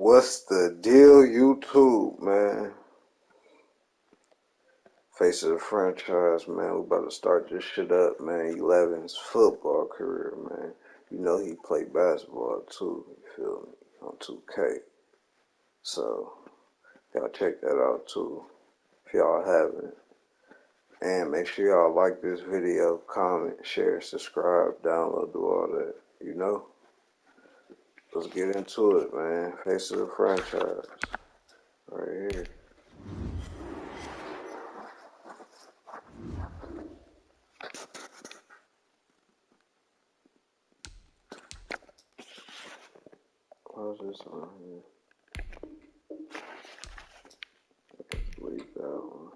What's the deal, YouTube, man? Face of the franchise, man. We about to start this shit up, man. 11's football career, man. You know he played basketball too, you feel me, on 2K. So, y'all check that out too, if y'all haven't. And make sure y'all like this video, comment, share, subscribe, download, do all that, you know? Let's get into it, man. Face of the franchise, right here. How's this on here? Leave that one.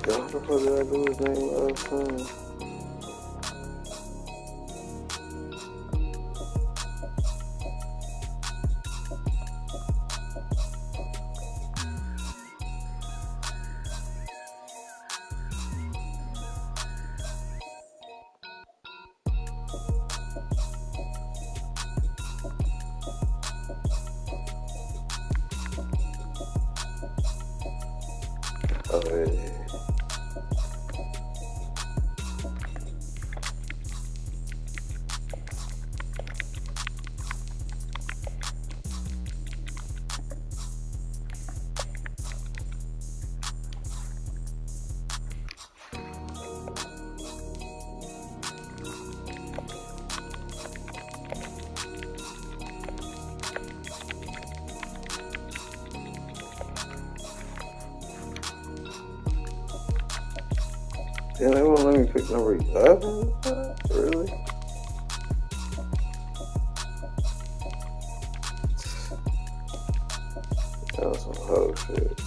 How the fuck did I do his name last time? Oh, yeah. Damn, they won't let me pick number 11? Really? That was some hoe shit.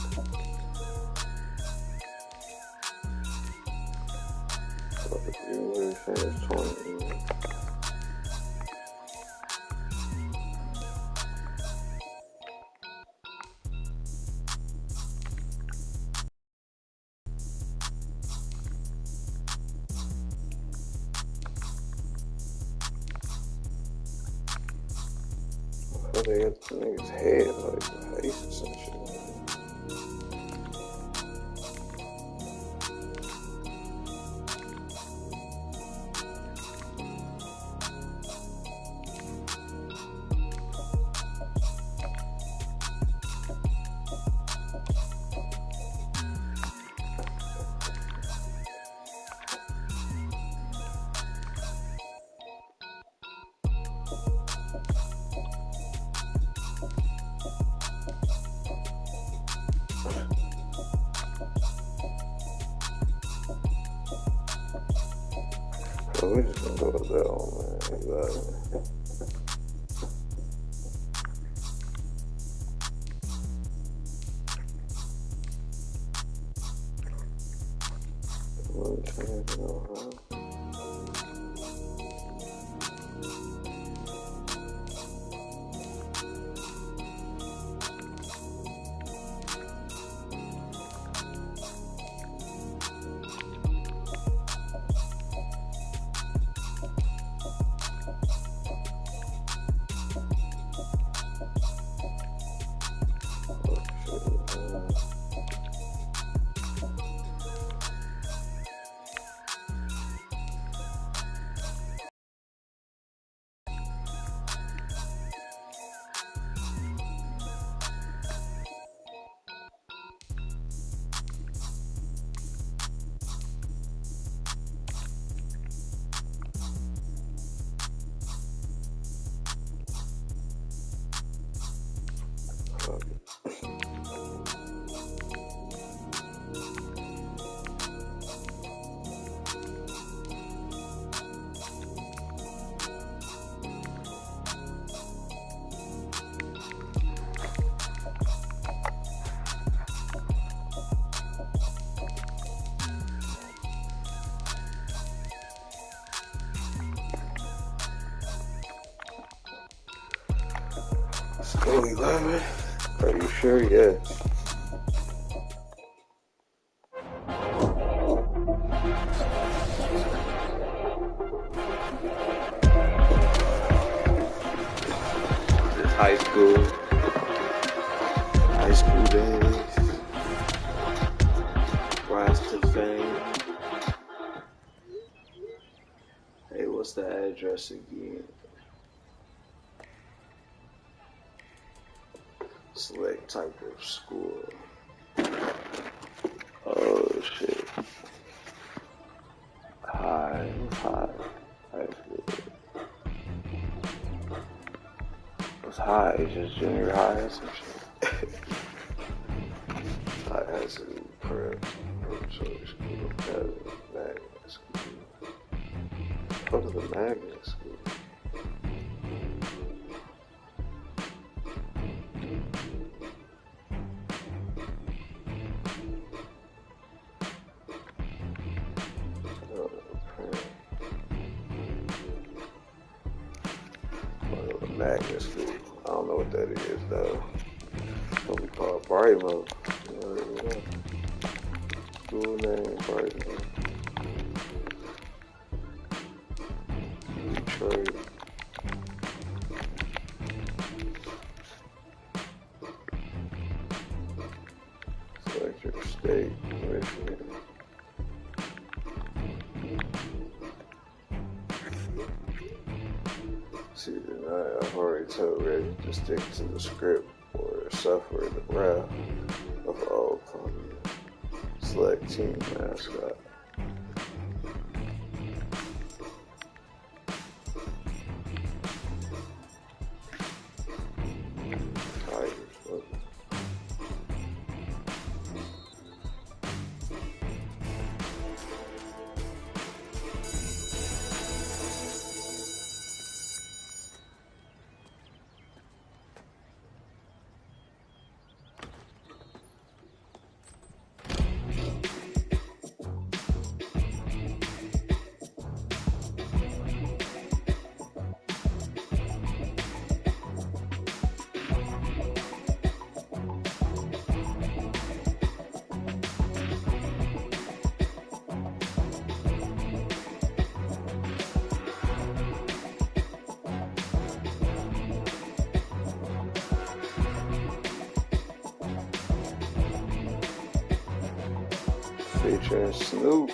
You really finished 20. They got the nigga's head like faces and shit. So we just gonna go with that one, man. Exactly. Go 11. Are you sure? Yeah. High school. High school days. Rise to fame. Hey, what's the address again? Select type of school. Oh shit. High school. What's high? It's just junior high or some shit. High school, prep, choice school, magnet school. What is the magnet school? Magnet school. I don't know what that is though. What we call Brightmo. School name Brightmo. Detroit. Select your state, Michigan. See, I've already told Reggie to stick to the script or suffer the wrath of all opponents. Select team mascot. Tigers. Featuring Snoop.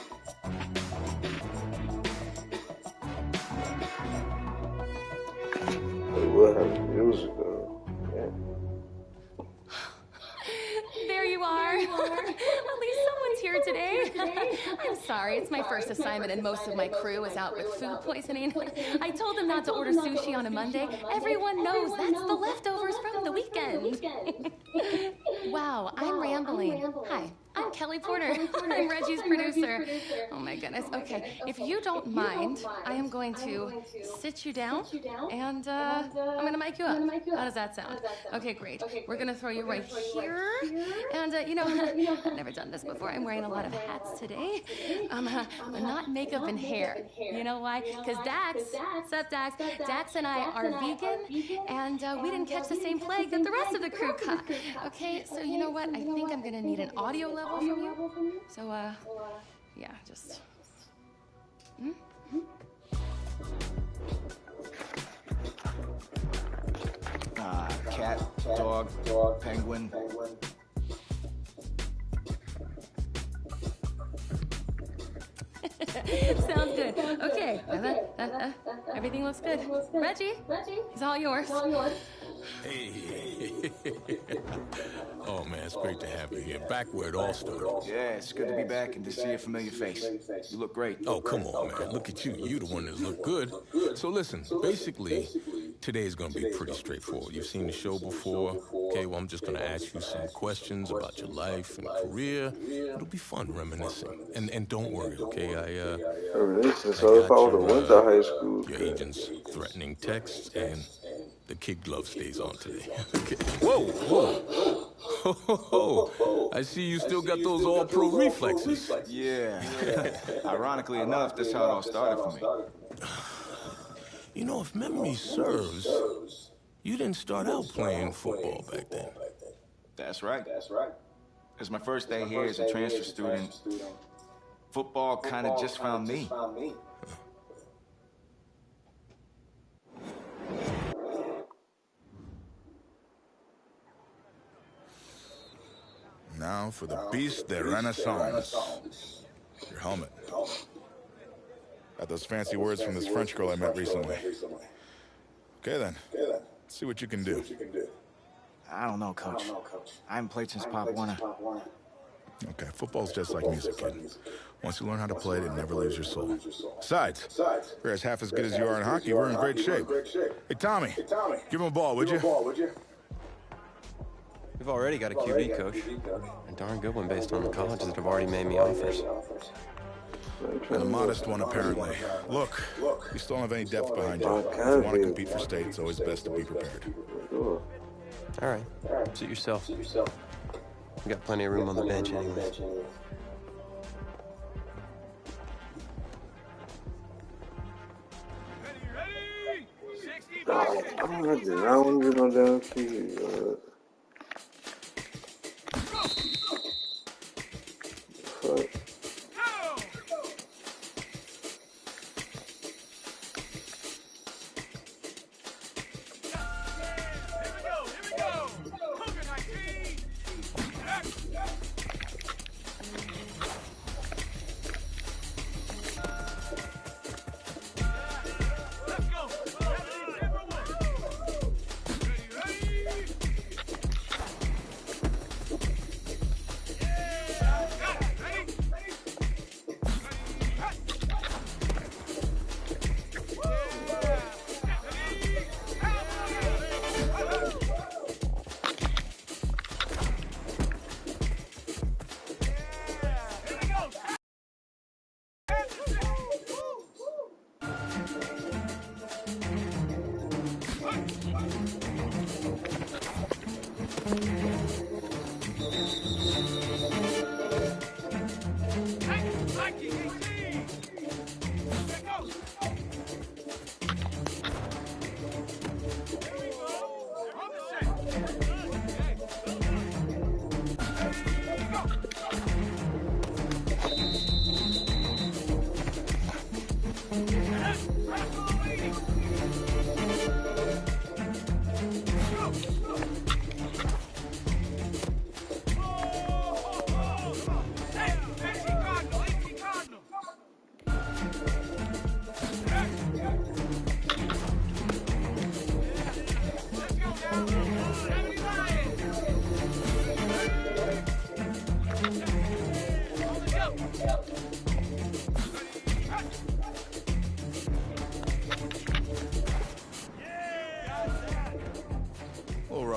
They will have music though. Yeah. There you are. At least someone's here today. I'm sorry, it's my first assignment and most of my crew is out with food poisoning. I told them not to order sushi on a Monday. Everyone knows that's the leftovers from the weekend. Wow, I'm rambling. Hi. I'm Kelly Porter. I'm Reggie's producer. Oh my goodness. Okay, if you don't mind, I am going to sit you down and I'm going to mic you up. How does that sound? Okay, great. We're going to throw you right here. And, I've never done this before. I'm wearing a lot of hats today. Not makeup and hair. You know why? Because Dax and I are vegan, and we didn't catch the same plague that the rest of the crew caught. Okay, so you know what? I think I'm going to need an audio level from you. So, yeah, just... Cat, dog, penguin. Sounds good. Okay. Everything looks good. Reggie, it's all yours. Hey. Oh, man, it's great to have you here. Back where it all started. Yeah, it's good to be back and to see a familiar face. You look great. Oh, come on, man. Look at you. You're the one that look good. So listen, basically, today's going to be pretty straightforward. You've seen the show before. Okay, well, I'm just going to ask you some questions about your life and career. It'll be fun reminiscing. And don't worry, okay? Reminiscing, so if I would have went to high school. Your agent's threatening texts, and the kid glove stays on today. Okay. Whoa. I see you still got those all-pro reflexes. Yeah. Ironically enough, that's how it all started for me. You know, if memory serves, You didn't start out playing football back then. That's right. It's my first day here as a transfer student. Football kind of just found me. Now for the Beast de Renaissance. Your helmet. Got those fancy words from this French girl I met recently. Okay then, let's see what you can do. I don't know, Coach. I haven't played since Pop Warner. Okay, football's just like music, kid. Once you learn how to play it never leaves your soul. Besides, if you're half as good as you are in hockey, we're in great shape. Hey, Tommy, give him a ball, would you? We've already got a QB coach. A darn good one based on the colleges that have already made me offers. And a modest one, apparently. Look, you still don't have any depth behind you. If you want to compete for state, it's always best to be prepared. All right, suit yourself. We got plenty of room on the bench anyway. I did not want to do no damn TV. Fuck.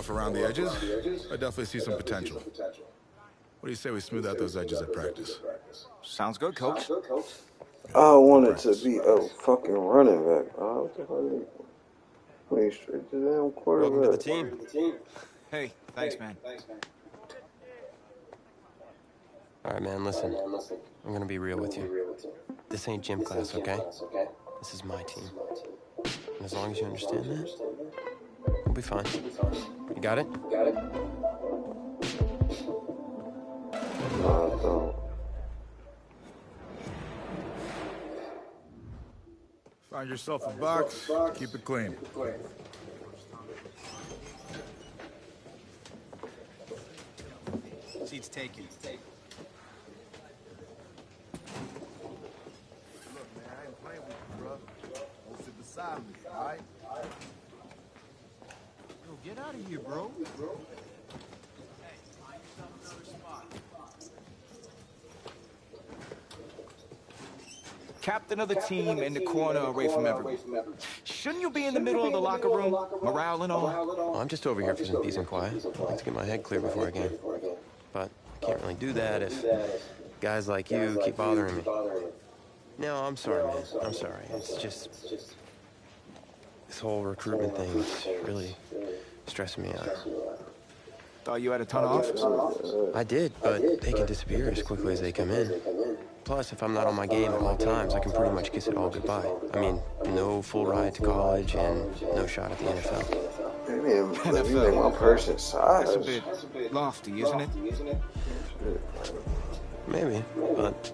Around the edges, I definitely see some potential. What do you say we smooth out those edges at practice? Sounds good, Coach. I wanted to be a fucking running back. What the fuck? Wait, straight to the damn quarterback. Welcome to the team. Hey, thanks, man. All right, man, listen. I'm gonna be real with you. This ain't gym class, okay? This is my team. And as long as you understand that, we'll be fine. You got it? Find yourself a box, keep it clean. Seats taken. Look, man, I ain't playing with you, bro. Don't sit beside me, all right? Yo, get out of here, bro. Captain of the team in the corner away from everyone. Shouldn't you be in the middle of the locker room? Morale and all? Well, I'm just over here for some peace and quiet. I like to get my head clear before a game. But I can't really do that if guys like you keep bothering me. No, I'm sorry, man. I'm sorry. It's just... this whole recruitment thing is really stressing me out. Thought you had a ton of offers. I did, but they can disappear as quickly as they come in. Plus, if I'm not on my game at all times, I can pretty much kiss it all goodbye. I mean, no full ride to college and no shot at the NFL. Let me make my person size. That's a bit lofty, isn't it? Maybe, but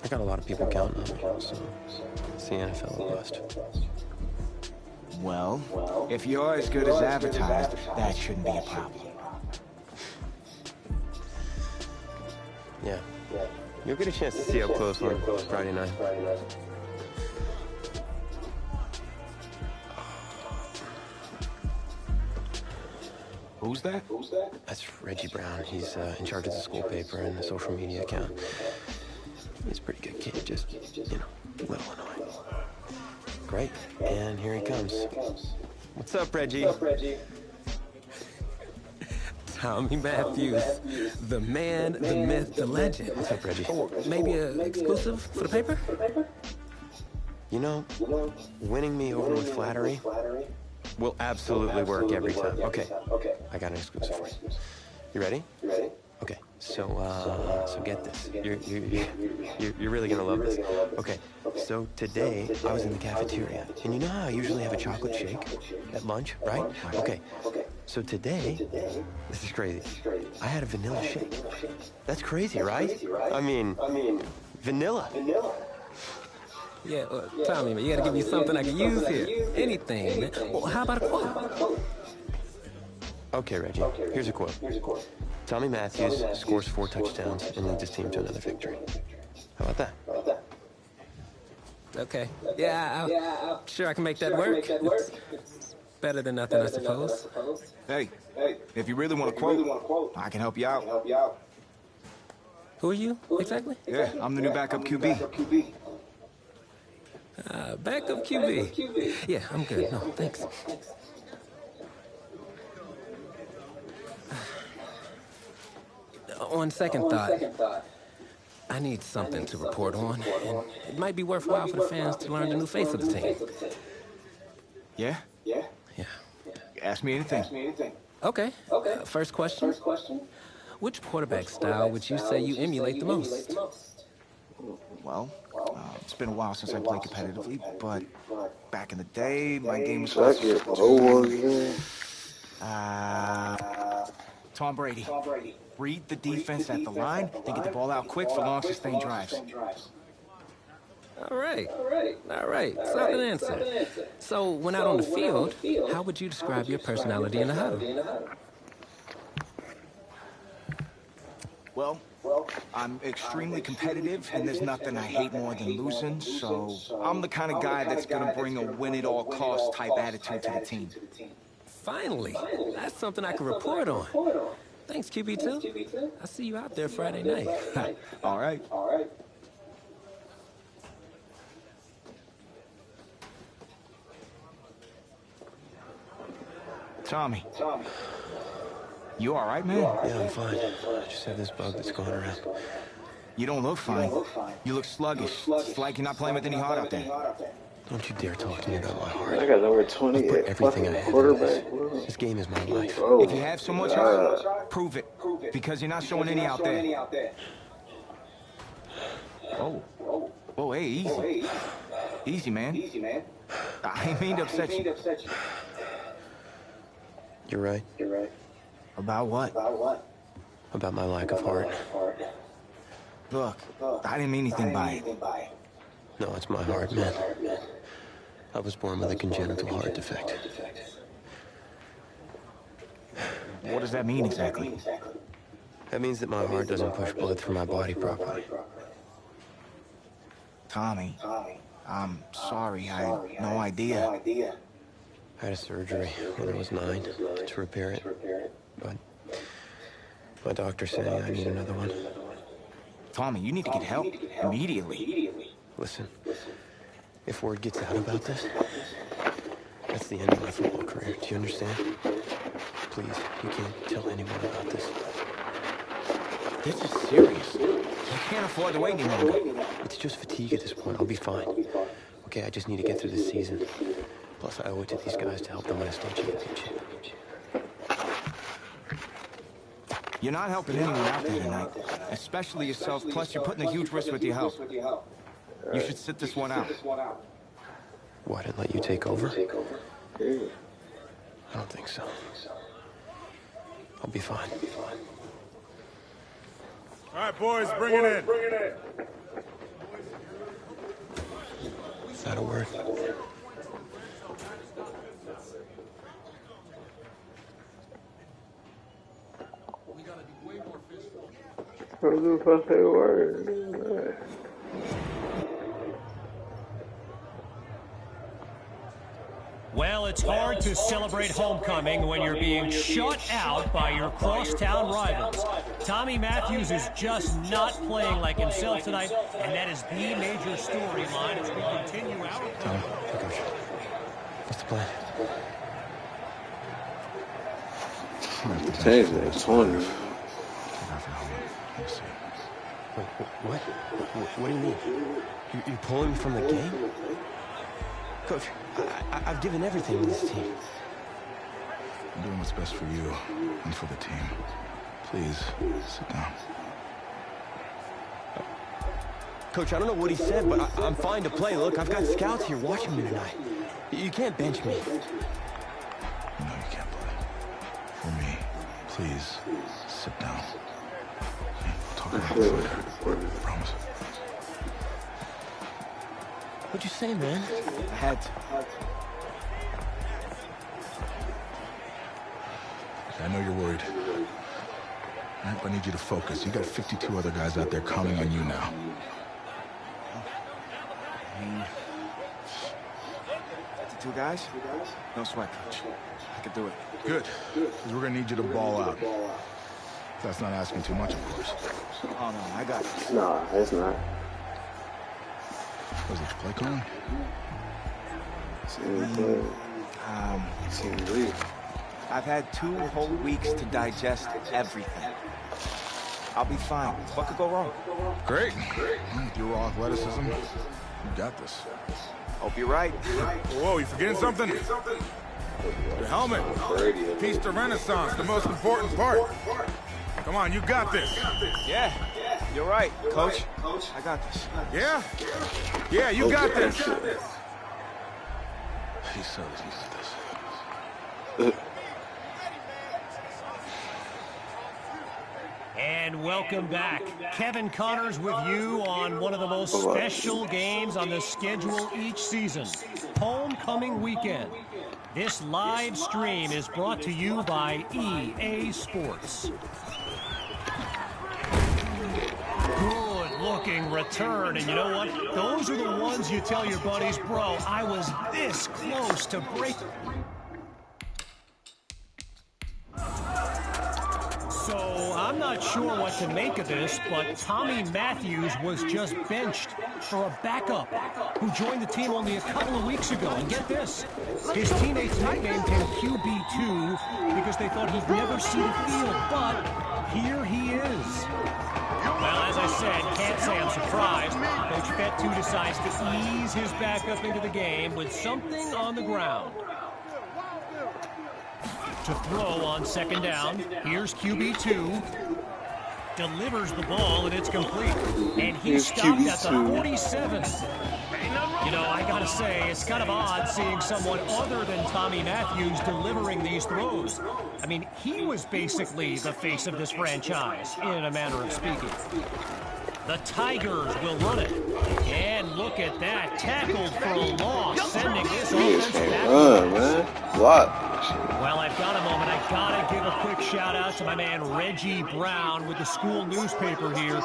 I got a lot of people counting on me, so it's the NFL at bust. Well, if you're as good as advertised, that shouldn't be a problem. Yeah. You'll get a chance to see up close on Friday night. Who's that? That's Reggie Brown. He's in charge of the school paper and the social media account. He's a pretty good kid, just, you know, a little annoying. Great, and here he comes. What's up, Reggie? Tommy Matthews, the man, the myth, the legend. What's up, Reggie? Maybe an exclusive for the paper? You know, winning me over with flattery will absolutely work every time. Okay, I got an exclusive for you. You ready? Okay, so get this. You're really gonna love this. Okay, so today I was in the cafeteria, and you know how I usually have a chocolate shake at lunch, right? Okay, so today, this is crazy. I had a vanilla shake. That's crazy, right? I mean, vanilla. Yeah, Tommy, man, you gotta give me something I can use here. Anything, man. Well, how about a quote? Okay, Reggie, here's a quote. Tommy Matthews scores 4 touchdowns and leads his team to another victory. How about that? Okay. Yeah, I'm sure I can make that work. It's better than nothing, I suppose. Hey, if you really want a quote, I can help you out. Who are you, exactly? Yeah, I'm the new backup QB. Backup QB. Yeah, I'm good. No, thanks. On second thought, I need something to report on, and it might be worthwhile for the fans to learn the new face of the team. Yeah? Yeah. Ask me anything. Okay. First question. Which quarterback style would you say you emulate the most? Well, it's been a while since I played competitively, but back in the day, my game was Tom Brady. Read the defense at the line, then get the ball out quick for long, sustained drives. All right. Solid answer. So, when out on the field, how would you describe your personality in the huddle? Well, I'm extremely competitive, and there's nothing I hate more than losing, so I'm the kind of guy that's gonna bring a win-at-all-costs type attitude to the team. Finally, that's something I can report on. Thanks, QB2. I'll see you out there Friday night. All right. Tommy. You all right, man? Yeah, I'm fine. I just have this bug that's going around. You don't look fine. You look sluggish. It's like you're not playing with any heart out there. Don't you dare talk to me about my heart. I got number 20 put at everything I fucking have in quarterback. This game is my life. If you have so much heart, prove it. Because you're not showing any out there. Oh, hey, easy. Easy, man. I ain't mean to upset you. You're right. About what? About my lack of heart. Look, I didn't mean anything by it. No, it's my heart, man. I was born with a congenital heart defect. What does that mean exactly? That means that my heart doesn't push blood through my body properly. Tommy, I'm sorry. I had no idea. I had a surgery when I was 9 to repair it, but my doctor's saying I need another one. Tommy, you need to get help immediately. Listen, if word gets out about this, that's the end of my football career. Do you understand? Please, you can't tell anyone about this. This is serious. You can't afford to wait any longer. It's just fatigue at this point. I'll be fine. Okay, I just need to get through this season. Plus, I owe it to these guys to help them win a state championship. You're not helping anyone out there tonight, especially yourself. Plus, you're putting a huge risk with your health. You should sit this one out. What, and let you take over? I don't think so. I'll be fine. All right, boys, bring it in. Is that a word? I was just about to say a word. Well, it's hard to celebrate homecoming when you're being shut out by your crosstown rivals. Tommy Matthews is just not playing like himself tonight, and that is the major storyline as we continue our... Tommy, hey, Coach. What's the plan? Change that 20. Take off your helmet. Let me see. Wait, what? What do you mean? You're pulling me from the game? Coach, I've given everything to this team. I'm doing what's best for you and for the team. Please, sit down. Coach, I don't know what he said, but I'm fine to play. Look, I've got scouts here watching me tonight. You can't bench me. You know you can't play. For me, please, sit down. Okay, we'll talk about this later. I promise. What'd you say, man? I had to. Okay, I know you're worried. All right, but I need you to focus. You got 52 other guys out there counting on you now. I mean, 52 guys? No sweat, Coach. I could do it. Good, because we're going to need you to ball out. That's not asking too much, of course. Oh, no, I got this. Nah, it's not. Was it play calling? Same league. I've had 2 whole weeks to digest everything. I'll be fine. What could go wrong? Great. With your raw athleticism, you got this. Hope you're right. Whoa, you forgetting something? Your helmet. Piece de Renaissance, the most important part. Come on, you got this. Yeah, you're right, Coach. I got this. Yeah? Yeah, you got this. He so doesn't got this. And welcome back. Kevin Connors with you on one of the most special games on the schedule each season, Homecoming Weekend. This live stream is brought to you by EA Sports. Good-looking return, and you know what? Those are the ones you tell your buddies, bro, I was this close to break. So, I'm not sure what to make of this, but Tommy Matthews was just benched for a backup who joined the team only a couple of weeks ago. And get this, his teammates nicknamed him QB2 because they thought he'd never see the field, but here he is. Well, as I said, can't say I'm surprised. Coach Fettu decides to ease his backup into the game with something on the ground. To throw on second down. Here's QB2. Delivers the ball, and it's complete. And he's stopped at the 47. You know, I gotta say, it's kind of odd seeing someone other than Tommy Matthews delivering these throws. I mean, he was basically the face of this franchise, in a manner of speaking. The Tigers will run it. And look at that. Tackled for a loss, sending this offense back. Run, man. Block. Well, I've got a moment. I've got to give a quick shout-out to my man Reggie Brown with the school newspaper here.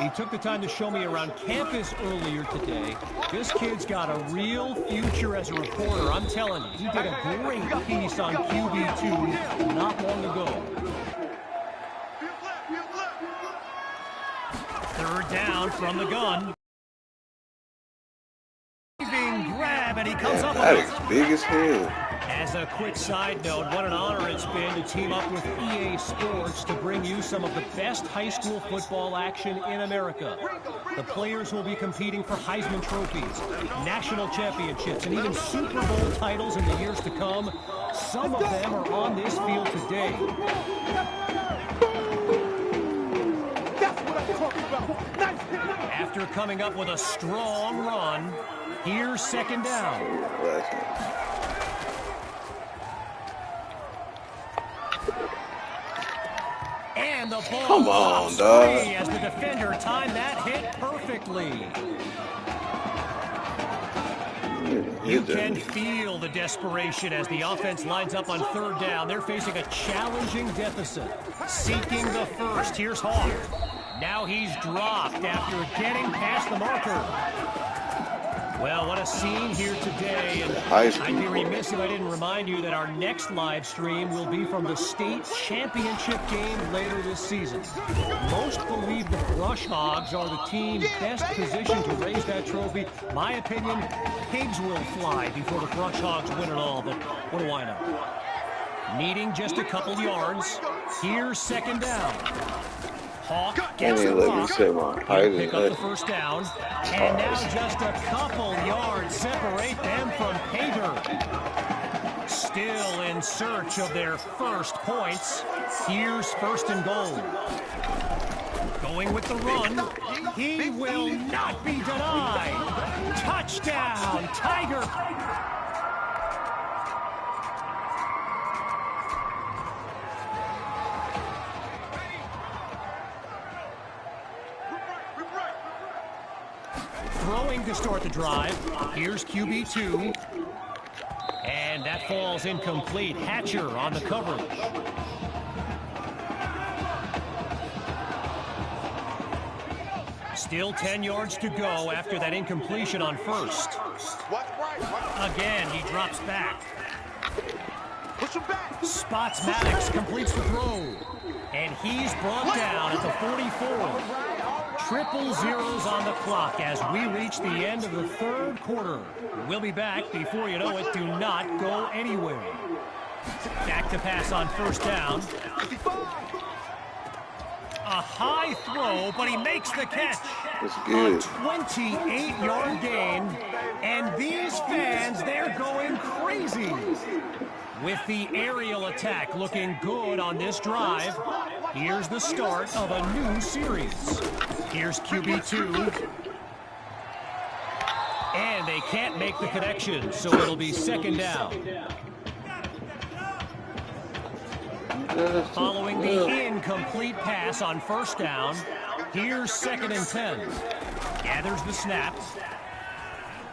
He took the time to show me around campus earlier today. This kid's got a real future as a reporter. I'm telling you, he did a great piece on QB2 not long ago. Third down from the gun. Being grabbed, and he comes up with it. That is big as hell. As a quick side note, what an honor it's been to team up with EA Sports to bring you some of the best high school football action in America. The players will be competing for Heisman trophies, national championships, and even Super Bowl titles in the years to come. Some of them are on this field today. After coming up with a strong run, here's second down. the ball Come pops on, dog. free as the defender timed that hit perfectly. You can feel the desperation as the offense lines up on third down. They're facing a challenging deficit. Seeking the first. Here's Hawk. Now he's dropped after getting past the marker. Well, what a scene here today. And I'd be remiss if I didn't remind you that our next live stream will be from the state championship game later this season. Most believe the Brush Hogs are the team best positioned to raise that trophy. My opinion, pigs will fly before the Brush Hogs win it all, but what do I know? Needing just a couple yards. Here's second down. Hawk gets the rock. He'll pick up the first down. And now just a couple yards separate them from Pater. Still in search of their first points. Here's first and goal. Going with the run. He will not be denied. Touchdown, Tiger. Throwing to start the drive. Here's QB2. And that falls incomplete. Hatcher on the coverage. Still 10 yards to go after that incompletion on first. Again, he drops back. Spots Maddox, completes the throw. And he's brought down at the 44. Triple zeros on the clock as we reach the end of the third quarter. We'll be back before you know it. Do not go anywhere. Back to pass on first down. A high throw, but he makes the catch. A 28-yard gain. And these fans, they're going crazy. With the aerial attack looking good on this drive, here's the start of a new series. Here's QB2. And they can't make the connection, so it'll be second down. Following the incomplete pass on first down, here's second and 10. Gathers the snap.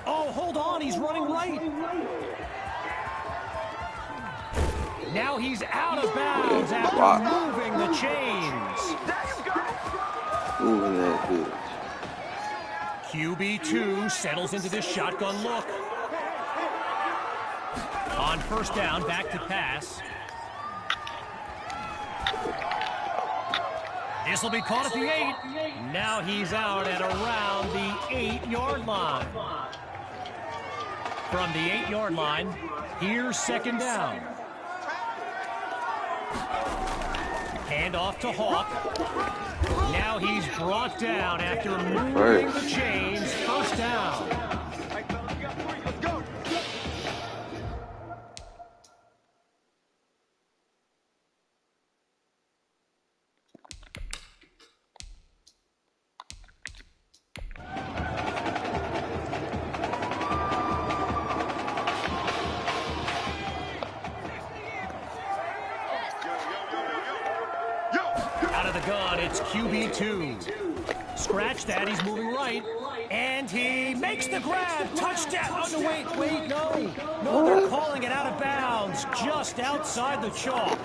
Oh, hold on, he's running right. Now he's out of bounds after moving the chains. Moving that good. QB2 settles into this shotgun look. On first down, back to pass. This will be caught at the 8. Now he's out at around the 8-yard line. From the 8-yard line, here's second down. Hand off to Hawk. Now he's brought down after moving the chains. First down. It's QB2. Scratch that, he's moving right. And he makes the grab. Touchdown. Oh, no, wait, no. No, they're calling it out of bounds. Just outside the chalk.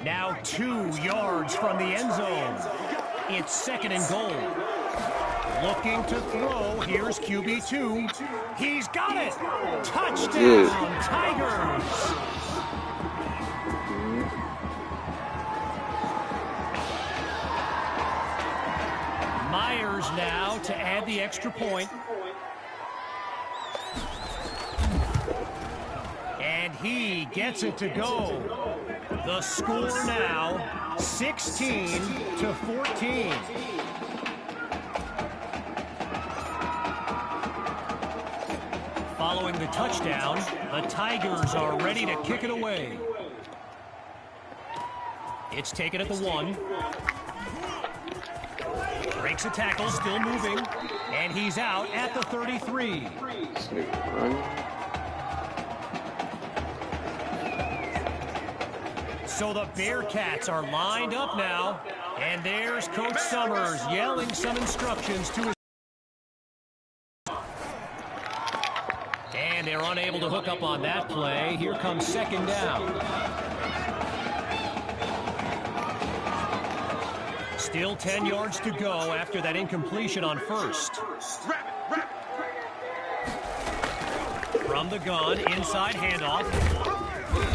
Now 2 yards from the end zone. It's second and goal. Looking to throw. Here's QB2. He's got it. Touchdown, Tigers. Myers now to add the extra point. And he gets it to go. The score now 16-14. Following the touchdown, the Tigers are ready to kick it away. It's taken at the 1. Breaks a tackle, still moving, and he's out at the 33. So the Bearcats are lined up now, and there's Coach Summers yelling some instructions to his. And they're unable to hook up on that play. Here comes second down. Still 10 yards to go after that incompletion on first. From the gun, inside handoff.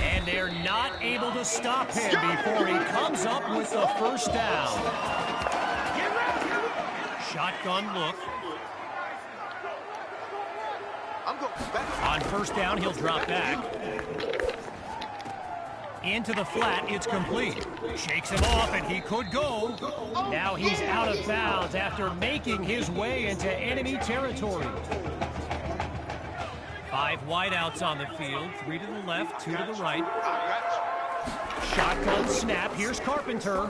And they're not able to stop him before he comes up with the first down. Shotgun look. On first down, he'll drop back. Into the flat, it's complete. Shakes him off, and he could go. Now he's out of bounds after making his way into enemy territory. 5 wideouts on the field, 3 to the left, 2 to the right. Shotgun snap, here's Carpenter.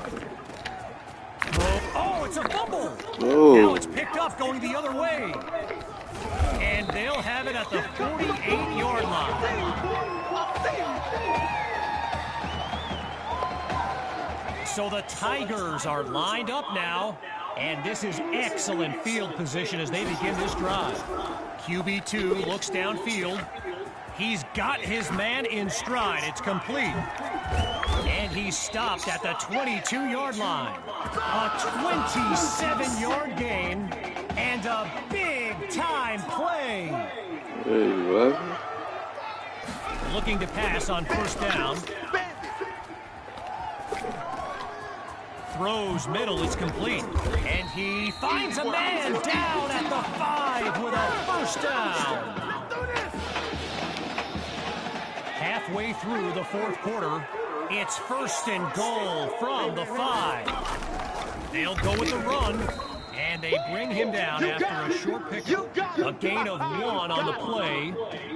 Oh, it's a fumble. Now it's picked up going the other way. And they'll have it at the 48-yard line. So the Tigers are lined up now, and this is excellent field position as they begin this drive. QB2 looks downfield. He's got his man in stride. It's complete. And he's stopped at the 22-yard line. A 27-yard gain and a big-time play. Looking to pass on first down. Throws middle, it's complete. And he finds a man down at the 5 with a first down. Halfway through the fourth quarter, it's first and goal from the 5. They'll go with the run, and they bring him down after a short pickup. A gain of 1 on the play,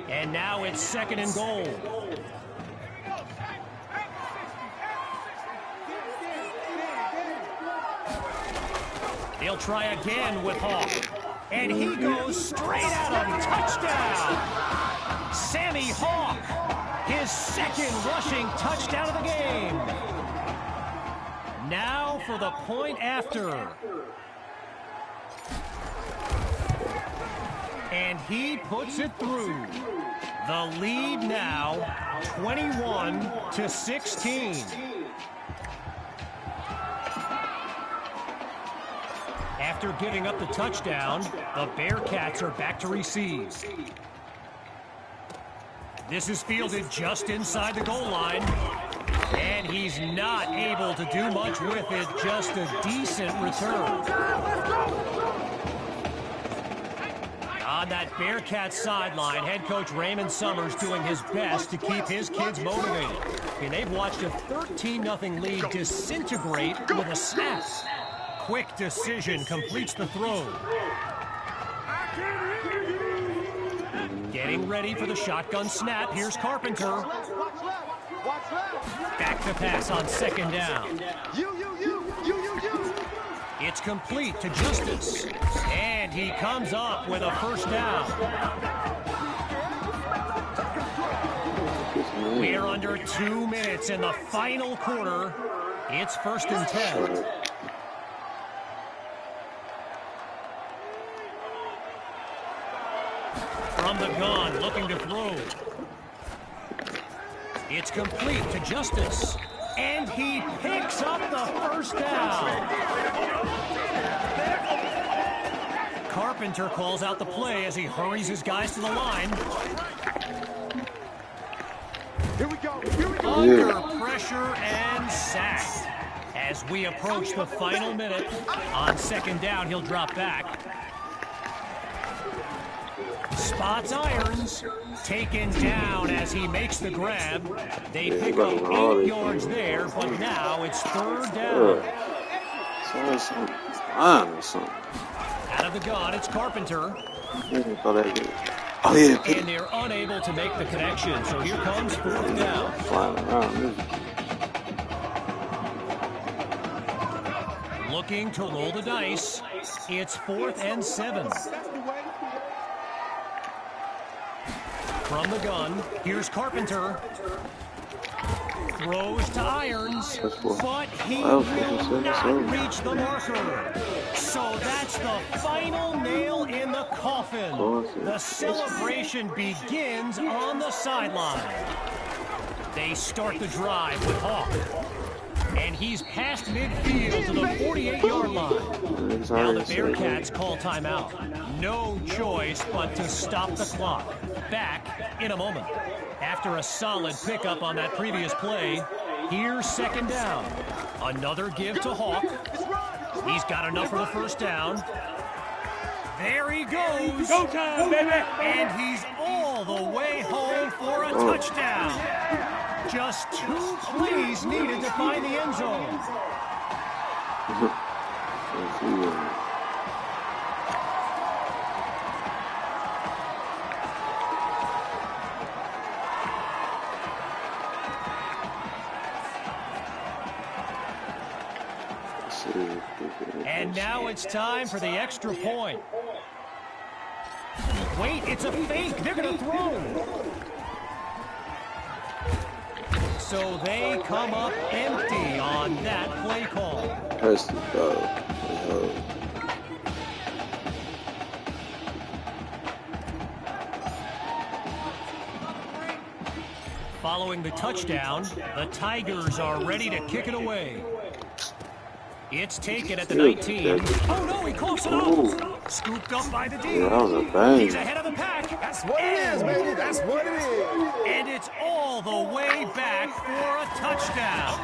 and now it's second and goal. They'll try again with Hawk. And he goes straight at him. Touchdown! Sammy Hawk, his second rushing touchdown of the game. Now for the point after. And he puts it through. The lead now, 21-16. After giving up the touchdown, the Bearcats are back to receive. This is fielded just inside the goal line. And he's not able to do much with it, just a decent return. On that Bearcats sideline, head coach Raymond Summers doing his best to keep his kids motivated. And they've watched a 13-0 lead disintegrate with a snap. Quick decision completes the throw. Getting ready for the shotgun snap. Here's Carpenter. Back to pass on second down. It's complete to Justice. And he comes up with a first down. We're under 2 minutes in the final quarter. It's first and 10. From the gun, looking to throw. It's complete to Justice. And he picks up the first down. Carpenter calls out the play as he hurries his guys to the line. Here we go. Under pressure and sacked. As we approach the final minute, on second down, he'll drop back. Spots irons, taken down as he makes the grab. They pick up 8 yards there, but now it's third down. Out of the gun, it's Carpenter. And they're unable to make the connection, so here comes fourth down. Looking to roll the dice. It's 4th and 7. From the gun, here's Carpenter. Throws to irons, but he Wow, will not 57. reach the marker. So that's the final nail in the coffin. The celebration begins on the sideline. They start the drive with Hawk. And he's past midfield to the 48-yard line. Now the Bearcats call timeout. No choice but to stop the clock. Back in a moment. After a solid pickup on that previous play, here's second down. Another give to Hawk. He's got enough for the first down. There he goes. Go time, baby. And he's all the way home for a touchdown. Just 2 plays needed to find the end zone. And now it's time for the extra point. Wait, it's a fake. They're going to throw. So they come up empty on that play call. Following the touchdown, the Tigers are ready to kick it away. It's taken at the 19. Oh no, he coughs it up. Scooped up by the D. He's ahead of the pack. That's what it is, baby. That's what it is. And it's all the way back for a touchdown.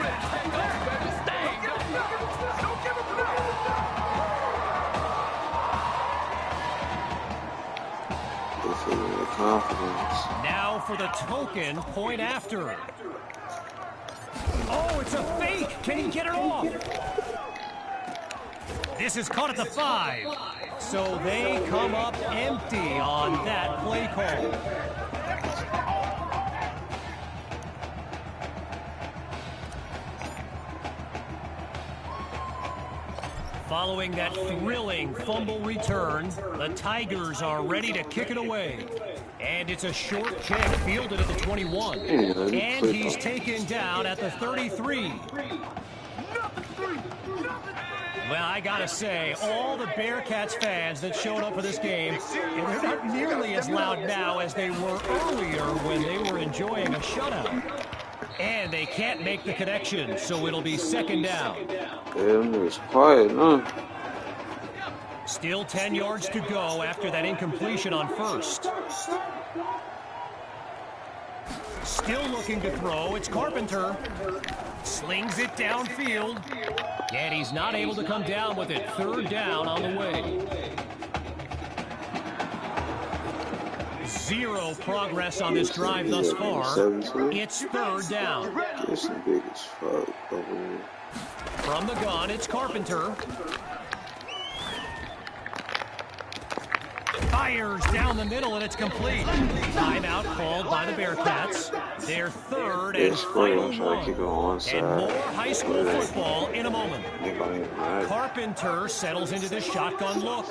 Now for the token point after. Oh, it's a fake. Can he get it off? This is caught at the 5. So they come up empty on that play call. Following that thrilling fumble return, the Tigers are ready to kick it away. And it's a short kick fielded at the 21. And he's taken down at the 33. Well, I gotta say, all the Bearcats fans that showed up for this game, they're not nearly as loud now as they were earlier when they were enjoying a shutout. And they can't make the connection, so it'll be second down. It's quiet, huh? Still 10 yards to go after that incompletion on first. Still looking to throw. It's Carpenter. Slings it downfield. And he's not able to come down with it. Third down on the way. Zero progress on this drive thus far. It's third down. From the gun, it's Carpenter. Fires down the middle, and it's complete. Timeout called by the Bearcats. Their third and final one. And more high school football in a moment. Carpenter settles into the shotgun look.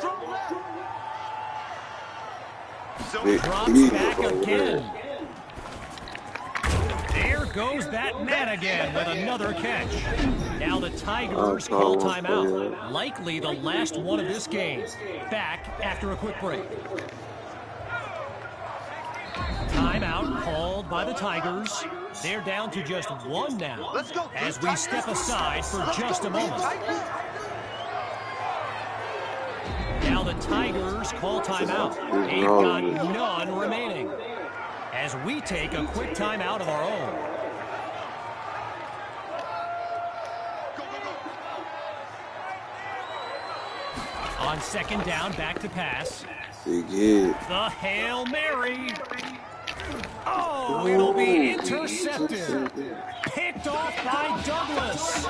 Drops back again. There goes that man again with another catch. Now the Tigers call timeout. Likely the last one of this game. Back after a quick break. Timeout called by the Tigers. They're down to just one now as we step aside for just a moment. Now the Tigers call timeout. They've got none remaining as we take a quick timeout of our own. On second down, back to pass. The Hail Mary. Oh, it'll be intercepted. Picked off by Douglas.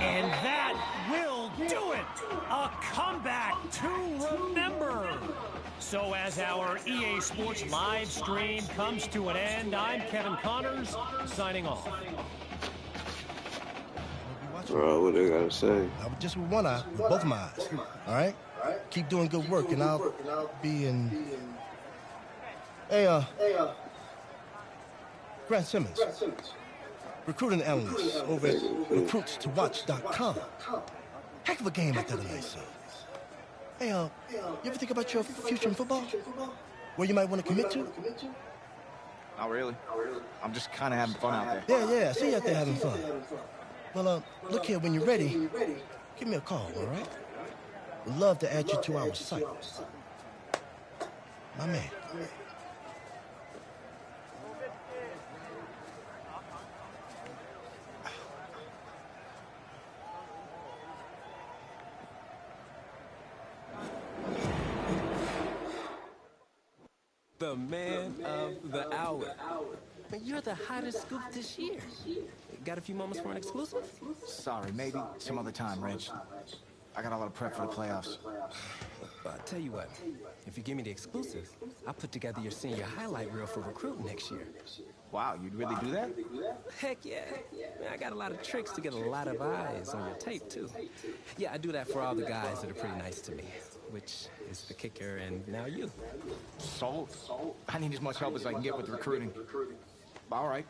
And that will do it. A comeback to remember. So as our EA Sports live stream comes to an end, I'm Kevin Connors, signing off. Bro, what they gotta say? Just with one eye, with both of my eyes. All right? Keep doing good work, and I'll be in... Hey, Grant Simmons. Recruiting analyst over at recruitstowatch.com. Heck of a game out there tonight, son. Hey, you ever think about your future in football? Where you might want to commit to? Not really. I'm just kind of having fun out there. Yeah, I see you out there having fun. Well, look here, when you're ready, give me a call, all right? We'd love to add you to our site. My man. The man of the hour. Man, you're the hottest scoop this year. Got a few moments for an exclusive? Sorry, maybe some other time, Reg. I got a lot of prep for the playoffs. I'll tell you what, if you give me the exclusive, I'll put together your senior highlight reel for recruiting next year. Wow, you'd really do that? Heck yeah. Man, I got a lot of tricks to get a lot of eyes on your tape, too. Yeah, I do that for all the guys that are pretty nice to me, which is the kicker and now you. Sold. I need as much help as I can get with recruiting. All right.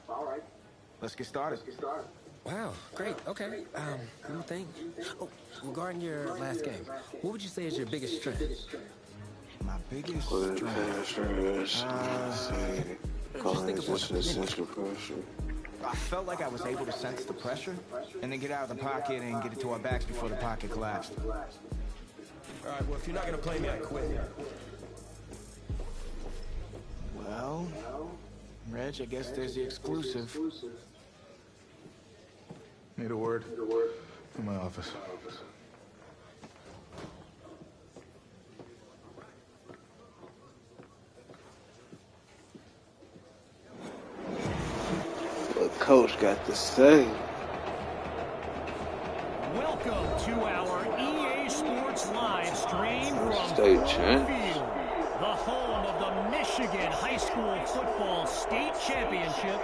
Let's get started. Wow, great, okay. New thing. Oh, regarding your last game, what would you say is your biggest strength? My biggest strength? I felt like I was able to sense the pressure and then get out of the pocket and get it to our backs before the pocket collapsed. All right, well, if you're not going to play me, I quit. Well, Reg, I guess there's the exclusive. Need a word? In my office. What coach got to say? Welcome to our EA Sports live stream from State Ford champ. Field, the home of the Michigan High School Football State Championship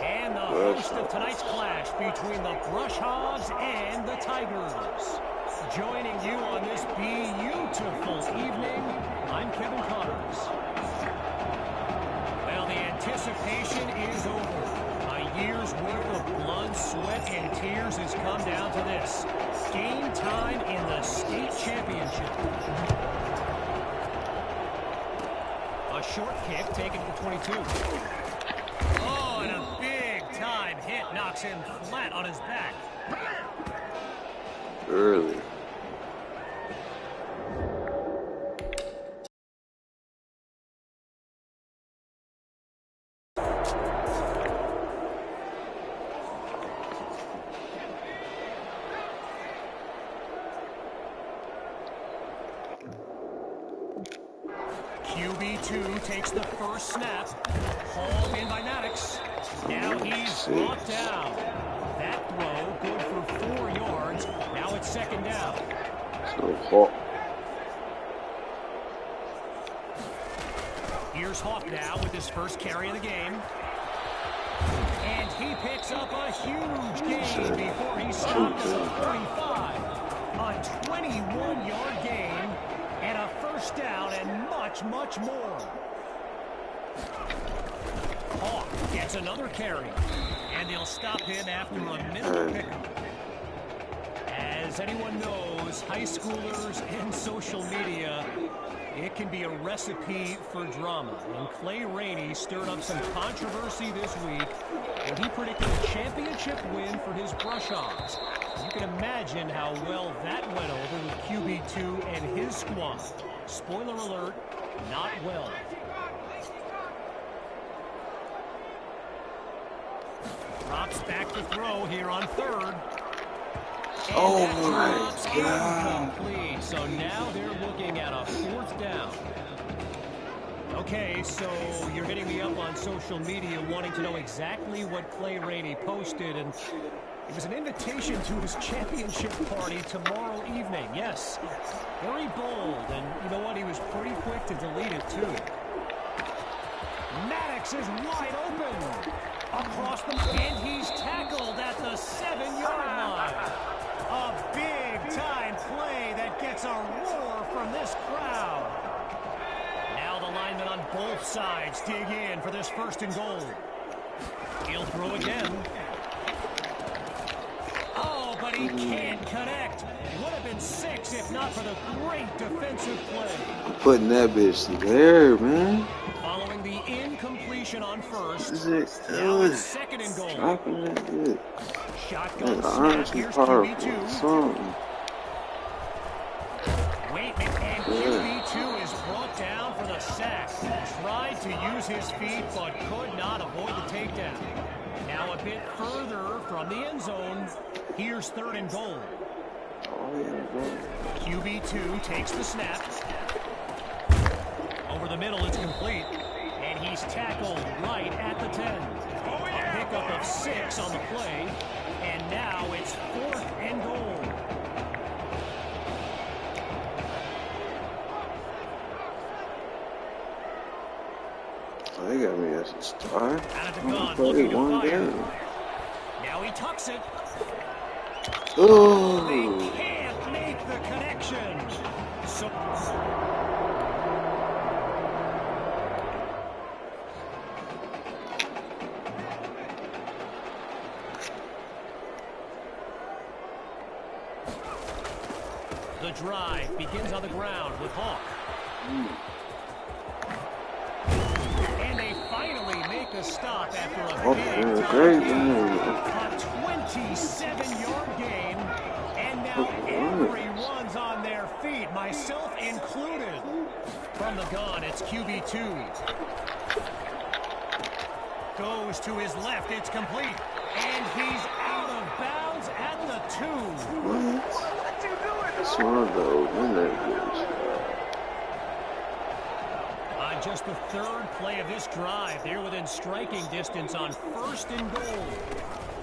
and the host of tonight's clash between the Brush Hogs and the Tigers. Joining you on this beautiful evening, I'm Kevin Connors. Well, the anticipation is over. A year's worth of blood, sweat, and tears has come down to this. Game time in the state championship. A short kick taken for 22. Oh, and a big-time hit knocks him flat on his back. Early. QB2 takes the first snap. Hauled in by Maddox. Now he's brought down. That throw good for 4 yards. Now it's second down. So hot. Here's Hawk now with his first carry of the game. And he picks up a huge gain before he stopped at the 45. A 21-yard gain and a first down and much more. Hawk gets another carry. And they'll stop him after a minute pickup. As anyone knows, high schoolers and social media, it can be a recipe for drama. And Clay Rainey stirred up some controversy this week when he predicted a championship win for his Brush Hogs. You can imagine how well that went over with QB2 and his squad. Spoiler alert, not well. Drops back to throw here on third. Oh my God. Incomplete. So now they're looking at a fourth down. Okay, so you're hitting me up on social media wanting to know exactly what Clay Rainey posted, and it was an invitation to his championship party tomorrow evening. Yes, very bold, and you know what? He was pretty quick to delete it, too. Maddox is wide open. Across the... And he's tackled at the 7-yard line. A big big-time play that gets a roar from this crowd. Now the linemen on both sides dig in for this 1st and goal. He'll throw again. Oh, but he can't connect. Would have been 6 if not for the great defensive play. Putting that bitch there, man. Following the incompletion on 1st. Is it Now it's 2nd and goal. dropping that bitch? Shotgun That's snap. honestly Here's powerful. QB2. Something. Waitman, and QB2 is brought down for the sack. Tried to use his feet, but could not avoid the takedown. Now a bit further from the end zone. Here's 3rd and goal. QB2 takes the snap. Over the middle, it's complete. And he's tackled right at the 10. A pickup of 6 on the play. And now it's 4th and goal. They got me as a star. Out of the I'm gun, play looking to one fire. game. Now he tucks it. Oh, They can't make the connection. So the drive begins on the ground with Hawk. And they finally make a stop after a big great time. man. A 27-yard game, and now everyone's on their feet, myself included. From the gun, it's QB2. Goes to his left, it's complete. And he's out of bounds at the 2. What? Smart though, in that bitch. On just the 3rd play of this drive, they're within striking distance on 1st and goal.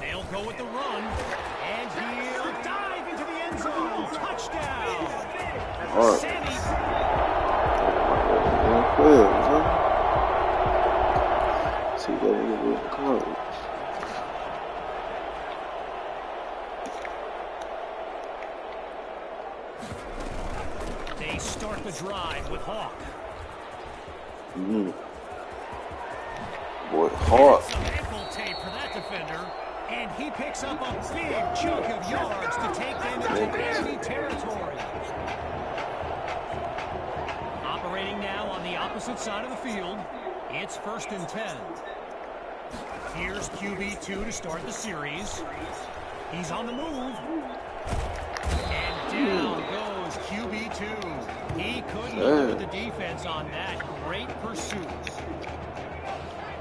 They'll go with the run, and he'll dive into the end zone. Touchdown! Hard. Sammy. See that nigga in college. They start the drive with Hawk. Boy, hard. Some ankle tape for that defender, and he picks up a big chunk of yards to take them into enemy territory. Operating now on the opposite side of the field, it's 1st and 10. Here's QB2 to start the series. He's on the move. And down goes QB2. He couldn't live with the defense on that great pursuit.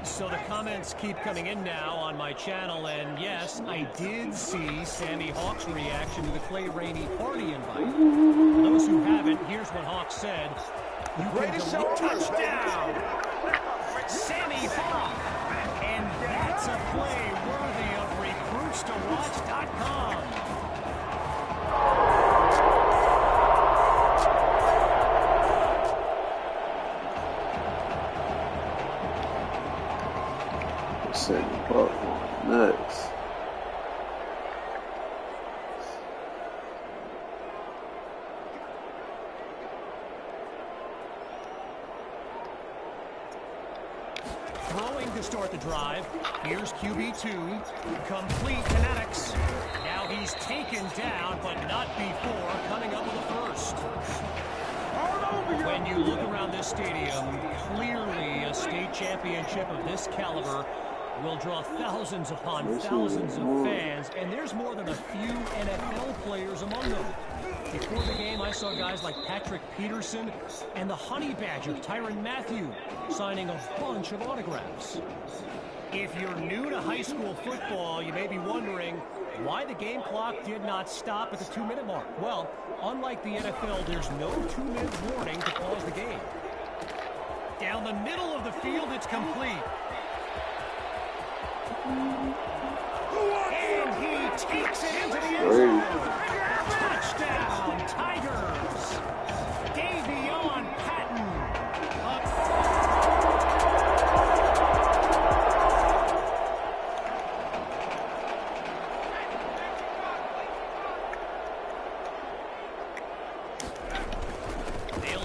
So the comments keep coming in now on my channel, and yes, I did see Sammy Hawk's reaction to the Clay Rainey party invite. For those who haven't, here's what Hawk said. You can delete touchdown! Sammy Hawk! And that's a play worthy of recruitstowatch.com. Send the ball nuts. Throwing to start the drive. Here's QB2. Complete kinetics. Now he's taken down, but not before coming up with a 1st. When you look around this stadium, clearly a state championship of this caliber will draw thousands upon thousands of fans, and there's more than a few NFL players among them. Before the game, I saw guys like Patrick Peterson and the Honey Badger, Tyrann Mathieu, signing a bunch of autographs. If you're new to high school football, you may be wondering why the game clock did not stop at the 2-minute mark. Well, unlike the NFL, there's no 2-minute warning to pause the game. Down the middle of the field, it's complete. And he takes it into the end zone. Touchdown, Tigers. Davion Patton.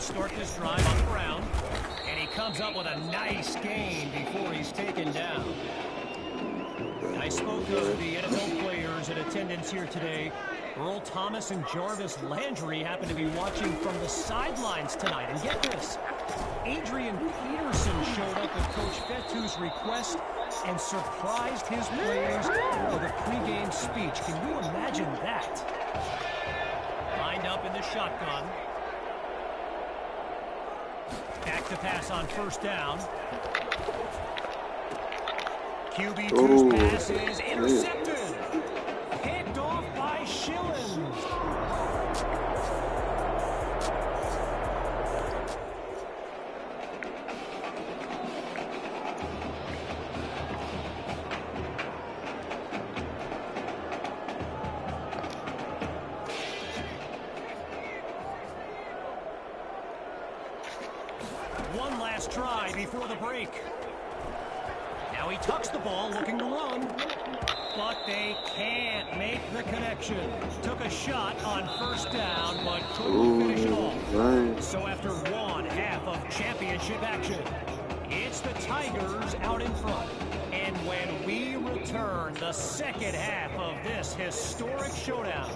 start this drive on the ground. And he comes up with a nice gain before he's taken down. I spoke of the NFL players in attendance here today. Earl Thomas and Jarvis Landry happen to be watching from the sidelines tonight. And get this, Adrian Peterson showed up at Coach Fettu's request and surprised his players with a pregame speech. Can you imagine that? Lined up in the shotgun. Back to pass on first down. QB2's pass is intercepted. Picked off by Schillens. One last try before the break. Now he tucks the ball, looking to run, but they can't make the connection. Took a shot on first down, but couldn't finish it off. So after one half of championship action, it's the Tigers out in front. And when we return, the second half of this historic showdown.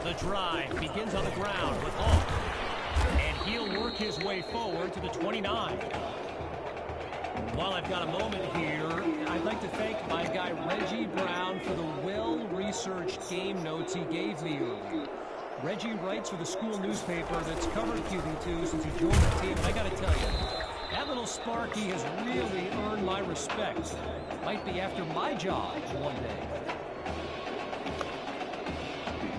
The drive begins on the ground with Hawk, and he'll work his way forward to the 29. While I've got a moment here, I'd like to thank my guy Reggie Brown for the well-researched game notes he gave me earlier. Reggie writes for the school newspaper that's covered QB2 since he joined the team, and I gotta tell you, that little Sparky has really earned my respect. Might be after my job one day.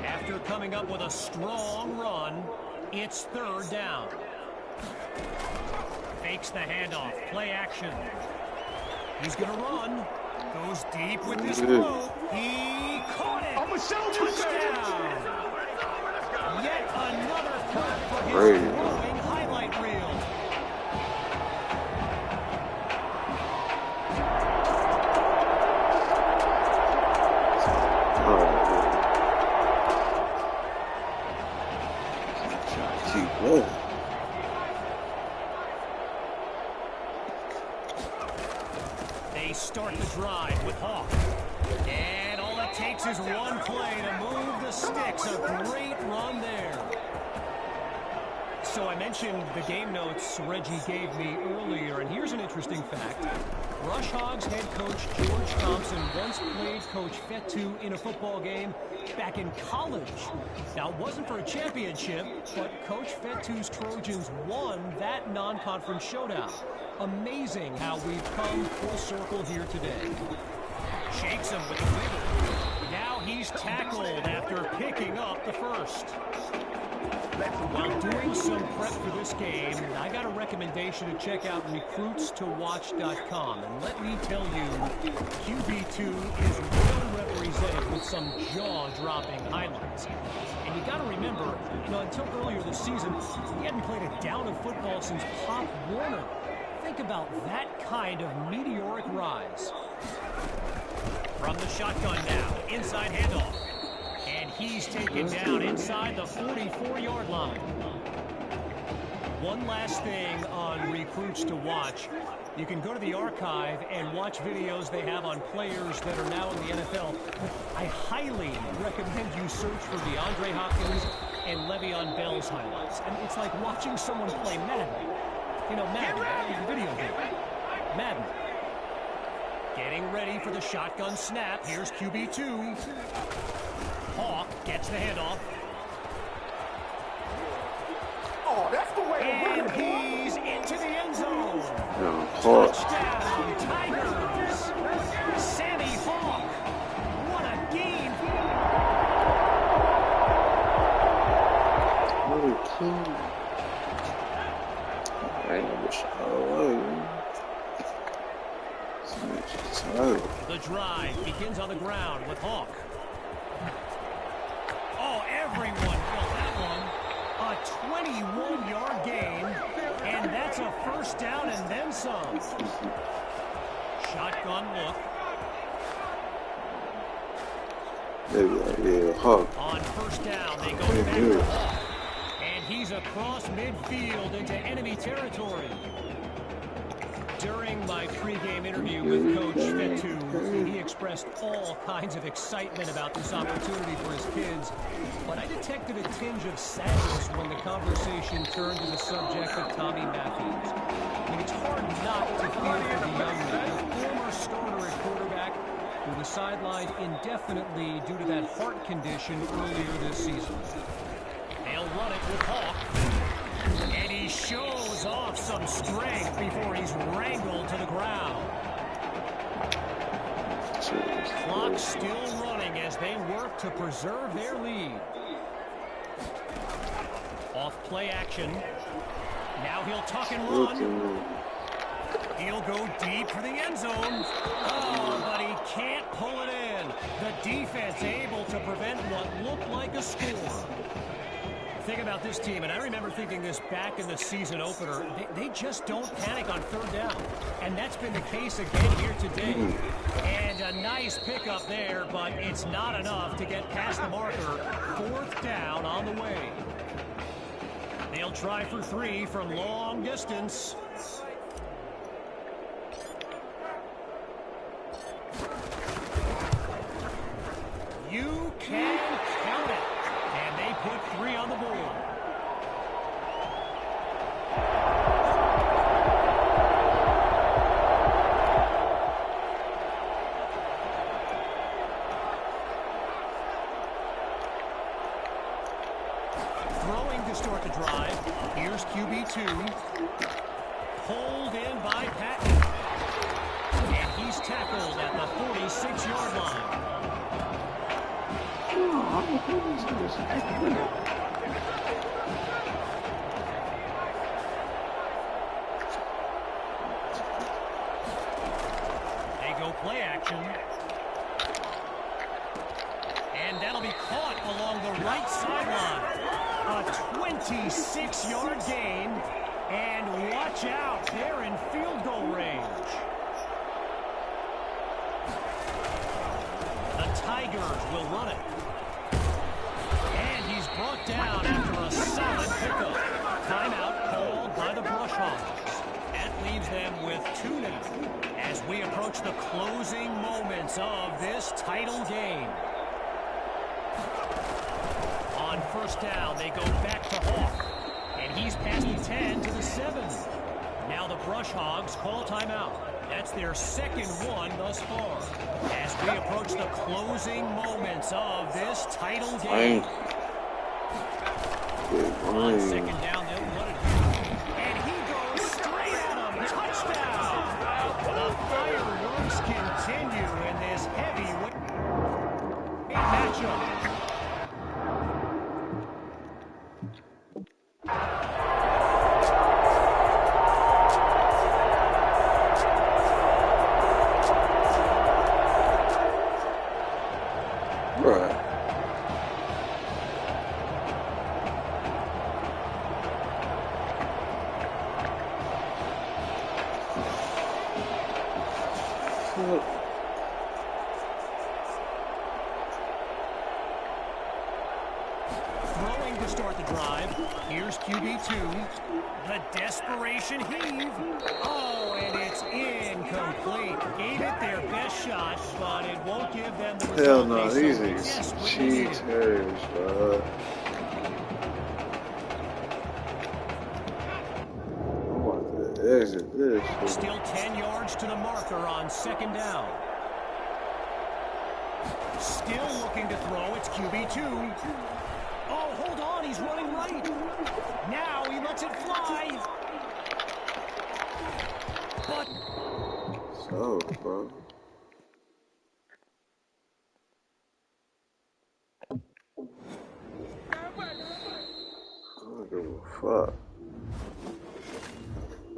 After coming up with a strong run, it's third down. Fakes the handoff, play action. He's gonna run, goes deep with his throw. He caught it, touchdown. Yet another cut for his growing highlight reel. They start the drive with Hawk. And all it takes is one play to move the sticks. A great run there. So I mentioned the game notes Reggie gave me earlier, and here's an interesting fact. Rush Hogs head coach George Thompson once played Coach Fettu in a football game back in college. Now, it wasn't for a championship, but Coach Fettu's Trojans won that non-conference showdown. Amazing how we've come full circle here today. Shakes him with the wiggle. Now he's tackled after picking up the first. While doing some prep for this game, I got a recommendation to check out recruitstowatch.com. And let me tell you, QB2 is well represented with some jaw-dropping highlights. And you got to remember, until earlier this season, he hadn't played a down of football since Pop Warner. Think about that kind of meteoric rise. From the shotgun now, inside handoff. And he's taken down inside the 44-yard line. One last thing on Recruits to Watch. You can go to the archive and watch videos they have on players that are now in the NFL. I highly recommend you search for DeAndre Hopkins and Le'Veon Bell's highlights. I mean, it's like watching someone play Madden. Madden, video game. Madden. Getting ready for the shotgun snap. Here's QB2. Hawk gets the handoff. Oh, that's the way and he's into the end zone. Touchdown, Tigers. Sammy Hawk. What a game. What a king. The drive begins on the ground with Hawk. Oh, everyone felt that one. A 21-yard gain That's a first down and then some. Shotgun look. Yeah, Hawk. On first down, they go back to Hawk. And he's across midfield into enemy territory. During my pregame interview with Coach Ghetto, he expressed all kinds of excitement about this opportunity for his kids. But I detected a tinge of sadness when the conversation turned to the subject of Tommy Matthews. I mean, it's hard not to feel for the young man, the former starter at quarterback, who was sidelined indefinitely due to that heart condition earlier this season. They'll run it with Hawk. And he shows off some strength before he's wrangled to the ground. Clock still running as they work to preserve their lead. Off play action. Now he'll tuck and run. He'll go deep for the end zone. Oh, but he can't pull it in. The defense able to prevent what looked like a score. Thing about this team, and I remember thinking this back in the season opener, they just don't panic on third down. And that's been the case again here today. And a nice pickup there, but it's not enough to get past the marker. Fourth down on the way. They'll try for 3 from long distance. You can count it. And they put 3 on the board. Throwing to start the drive. Here's QB2. Pulled in by Patton. And he's tackled at the 46-yard line. They go play action. And that'll be caught along the right sideline. A 26-yard gain. And watch out, they're in field goal range. The Tigers will run it. And he's brought down after a solid pickup. Timeout called by the Brush Hogs. That leaves them with 2 now as we approach the closing moments of this title game. On first down, they go back to Hawk. And he's past the 10 to the 7. Now the Brush Hogs call timeout. That's their second one thus far. As we approach the closing moments of this title game. On second down, they'll run it. And he goes straight at him. Touchdown! The fireworks continue in this heavyweight matchup. Throwing to start the drive. Here's QB2. The desperation heave. Oh, and it's incomplete. Gave it their best shot, but it won't give them the result. Hell no, these are cheaters, bro. I want to exit this. Still 10 yards to the marker on second down. Still looking to throw. It's QB2. Oh, hold on. He's running right. Now he lets it fly. But... So, bro. I don't give a fuck.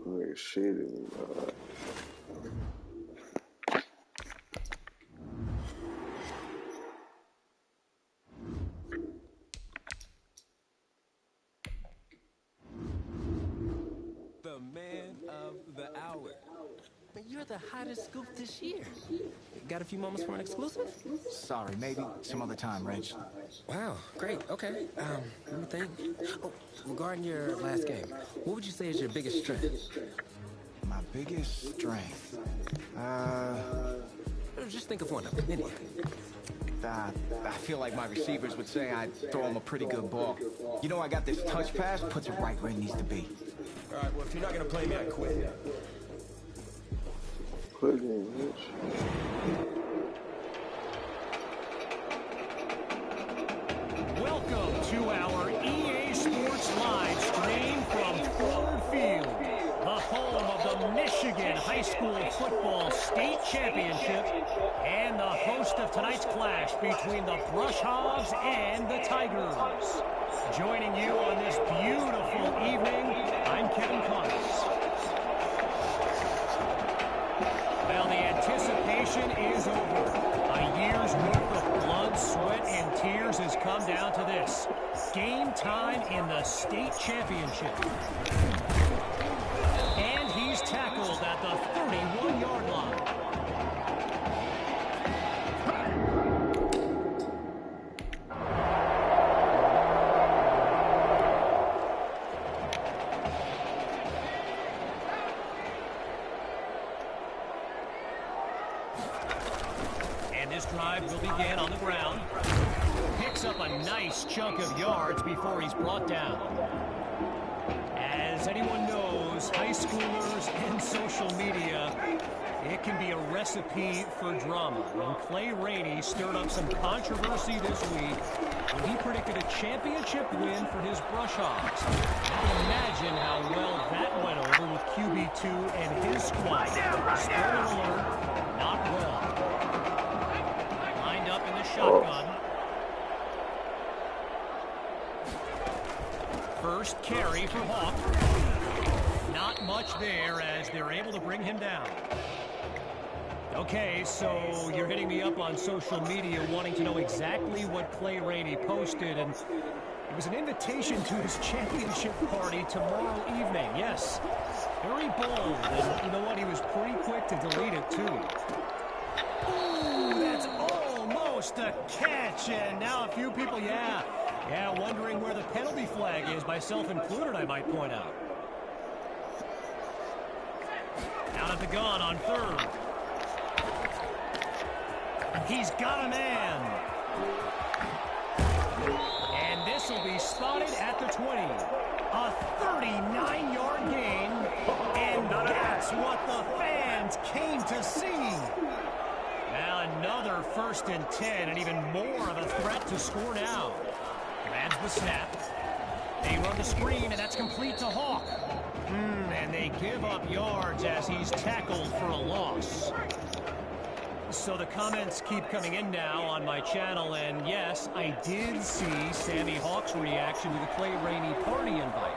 Nigga shitting me, bro. The man you're the hottest scoop this year. Got a few moments for an exclusive? Sorry, maybe some other time, Reg. Wow, great, okay. Let me think. Oh, regarding your last game, what would you say is your biggest strength? My biggest strength? Just think of one of them, anything. I feel like my receivers would say I'd throw them a pretty good ball. You know, I got this touch pass, puts it right where it needs to be. All right, well, if you're not going to play me, I quit. Quit game, bitch. Welcome to our EA Sports live stream from Ford Field, the home of the Michigan High School Football State Championship and the host of tonight's clash between the Brush Hogs and the Tigers. Joining you on this beautiful evening, I'm Kevin Connors. Well, the anticipation is over. A year's worth of blood, sweat, and tears has come down to this. Game time in the state championship. And he's tackled at the 31-yard line. Drive will begin on the ground. Picks up a nice chunk of yards before he's brought down. As anyone knows, high schoolers and social media, it can be a recipe for drama. And Clay Rainey stirred up some controversy this week when he predicted a championship win for his Brush Hogs. You can imagine how well that went over with QB2 and his squad. Spoiler alert, not well. Up in the shotgun. First carry for Hawk. Not much there as they're able to bring him down. Okay, so you're hitting me up on social media wanting to know exactly what Clay Rainey posted, and it was an invitation to his championship party tomorrow evening. Yes, very bold, and you know what? He was pretty quick to delete it too. Ooh, that's almost a catch, and now a few people, wondering where the penalty flag is, myself included, I might point out. Out at the gun on third. He's got a man. And this will be spotted at the 20. A 39-yard gain, and that's what the fans came to see. Now another 1st and 10, and even more of a threat to score now. Grabs the snap. They run the screen, and that's complete to Hawk. And they give up yards as he's tackled for a loss. So the comments keep coming in now on my channel, and yes, I did see Sammy Hawk's reaction to the Clay Rainey party invite.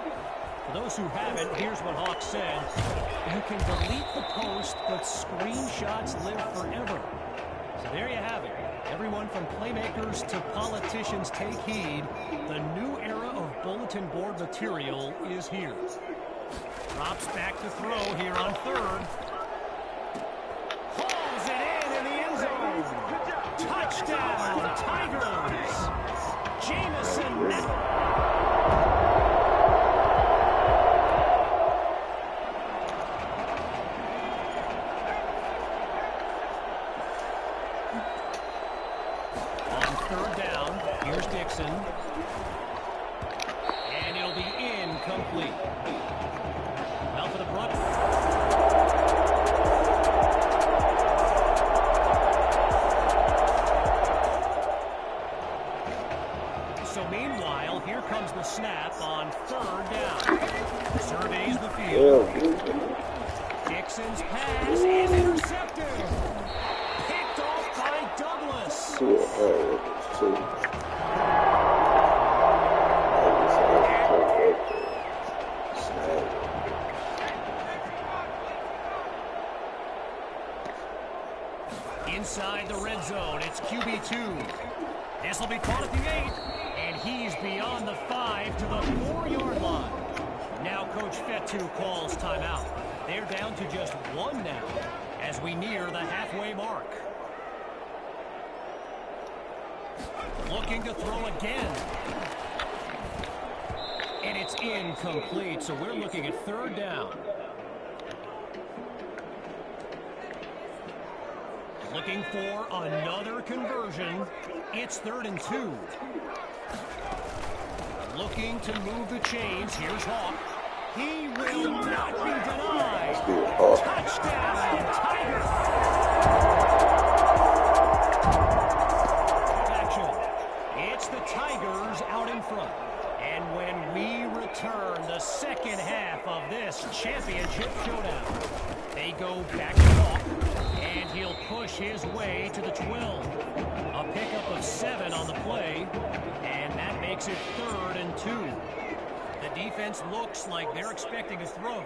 For those who haven't, here's what Hawk said. You can delete the post, but screenshots live forever. So there you have it. Everyone from playmakers to politicians, take heed. The new era of bulletin board material is here. Drops back to throw here on third. Hauls it in the end zone. Touchdown, Tigers. Jamison. And it'll be incomplete. Well, for the Brush. So meanwhile, here comes the snap on third down. Surveys the field. Dixon's pass is intercepted. Picked off by Douglas. Inside the red zone, it's QB2. This will be caught at the 8, and he's beyond the 5 to the 4-yard line. Now Coach Fetu calls timeout. They're down to just one now as we near the halfway mark. Looking to throw again. And it's incomplete, so we're looking at third down. Looking for another conversion. It's 3rd and 2. Looking to move the chains. Here's Hawk. He will not be denied. Touchdown, Tigers. Action. It's the Tigers out in front. And when we return the second half of this championship showdown, they go back to Hawk, and he'll push his way to the 12. A pickup of 7 on the play, and that makes it 3rd and 2. The defense looks like they're expecting a throw.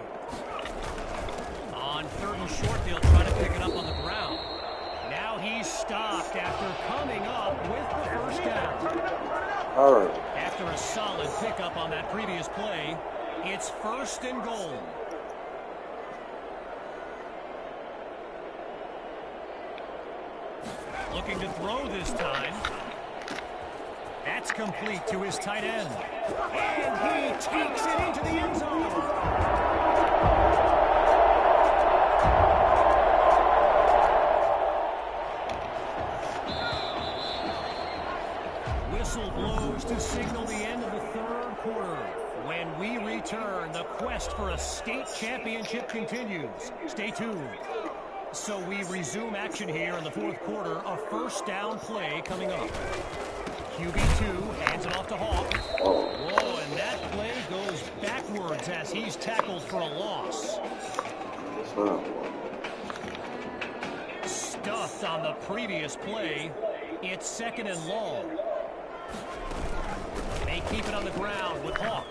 On 3rd and short, they'll try to pick it up on the ground. Now he's stopped after coming up with the first down. After a solid pickup on that previous play, it's 1st and goal. Looking to throw this time. That's complete to his tight end. And he takes it into the end zone. Whistle blows to signal the end of the 3rd quarter. When we return, the quest for a state championship continues. Stay tuned. So we resume action here in the 4th quarter. A first down play coming up. QB2 hands it off to Hawk. Whoa, and that play goes backwards as he's tackled for a loss. Stuffed on the previous play. It's 2nd and long. They keep it on the ground with Hawk.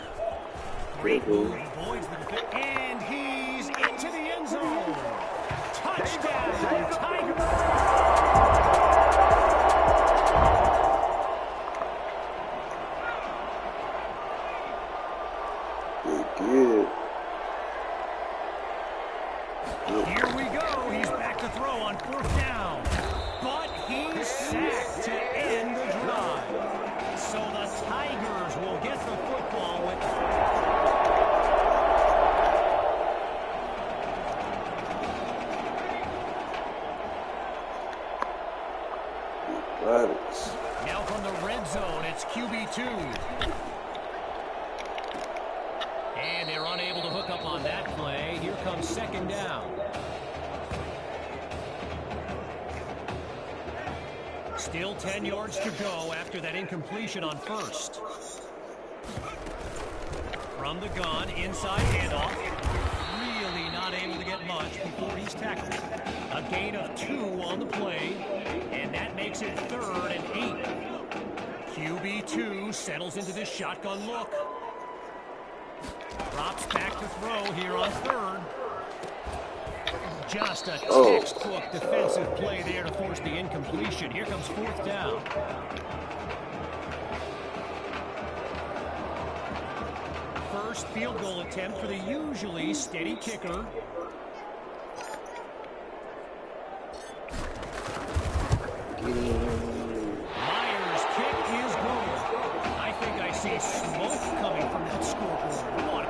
Great move, avoids the defense, and he's into the end zone. Touchdown, Tigers! Here we go. He's back to throw on 4th down. But he's sacked to end the drive. So the Tigers will get the football with... Now from the red zone, it's QB2. And they're unable to hook up on that play. Here comes 2nd down. Still 10 yards to go after that incompletion on 1st. From the gun, inside handoff. Really not able to get much before he's tackled. A gain of 2 on the play, and that makes it 3rd and 8. QB2 settles into this shotgun look. Drops back to throw here on 3rd. Just a textbook defensive play there to force the incompletion. Here comes 4th down. First field goal attempt for the usually steady kicker. Myers' kick is good. I think I see smoke coming from that scoreboard. What?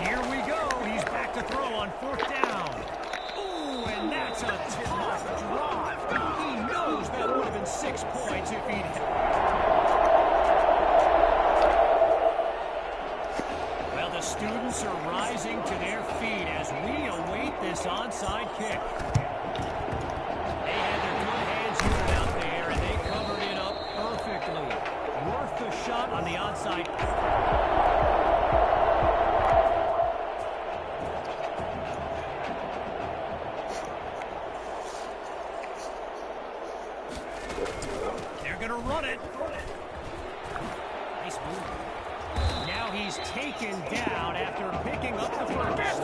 Here we go. He's back to throw on 4th down. Ooh, and that's a tough drop. He knows that would have been 6 points if he'd... Well, the students are rising to their feet as we await this onside kick. They had their good hands unit out there, and they covered it up perfectly. Worth the shot on the onside. They're going to run it. Nice move. Now he's taken down after picking up the first.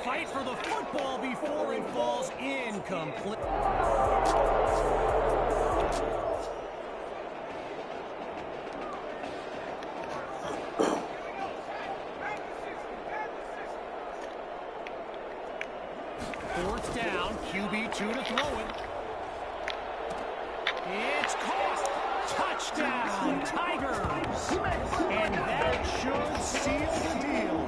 fight for the football before it falls incomplete. Fourth down, QB2 to throw it. It's caught. Touchdown, Tigers. And that should seal the deal.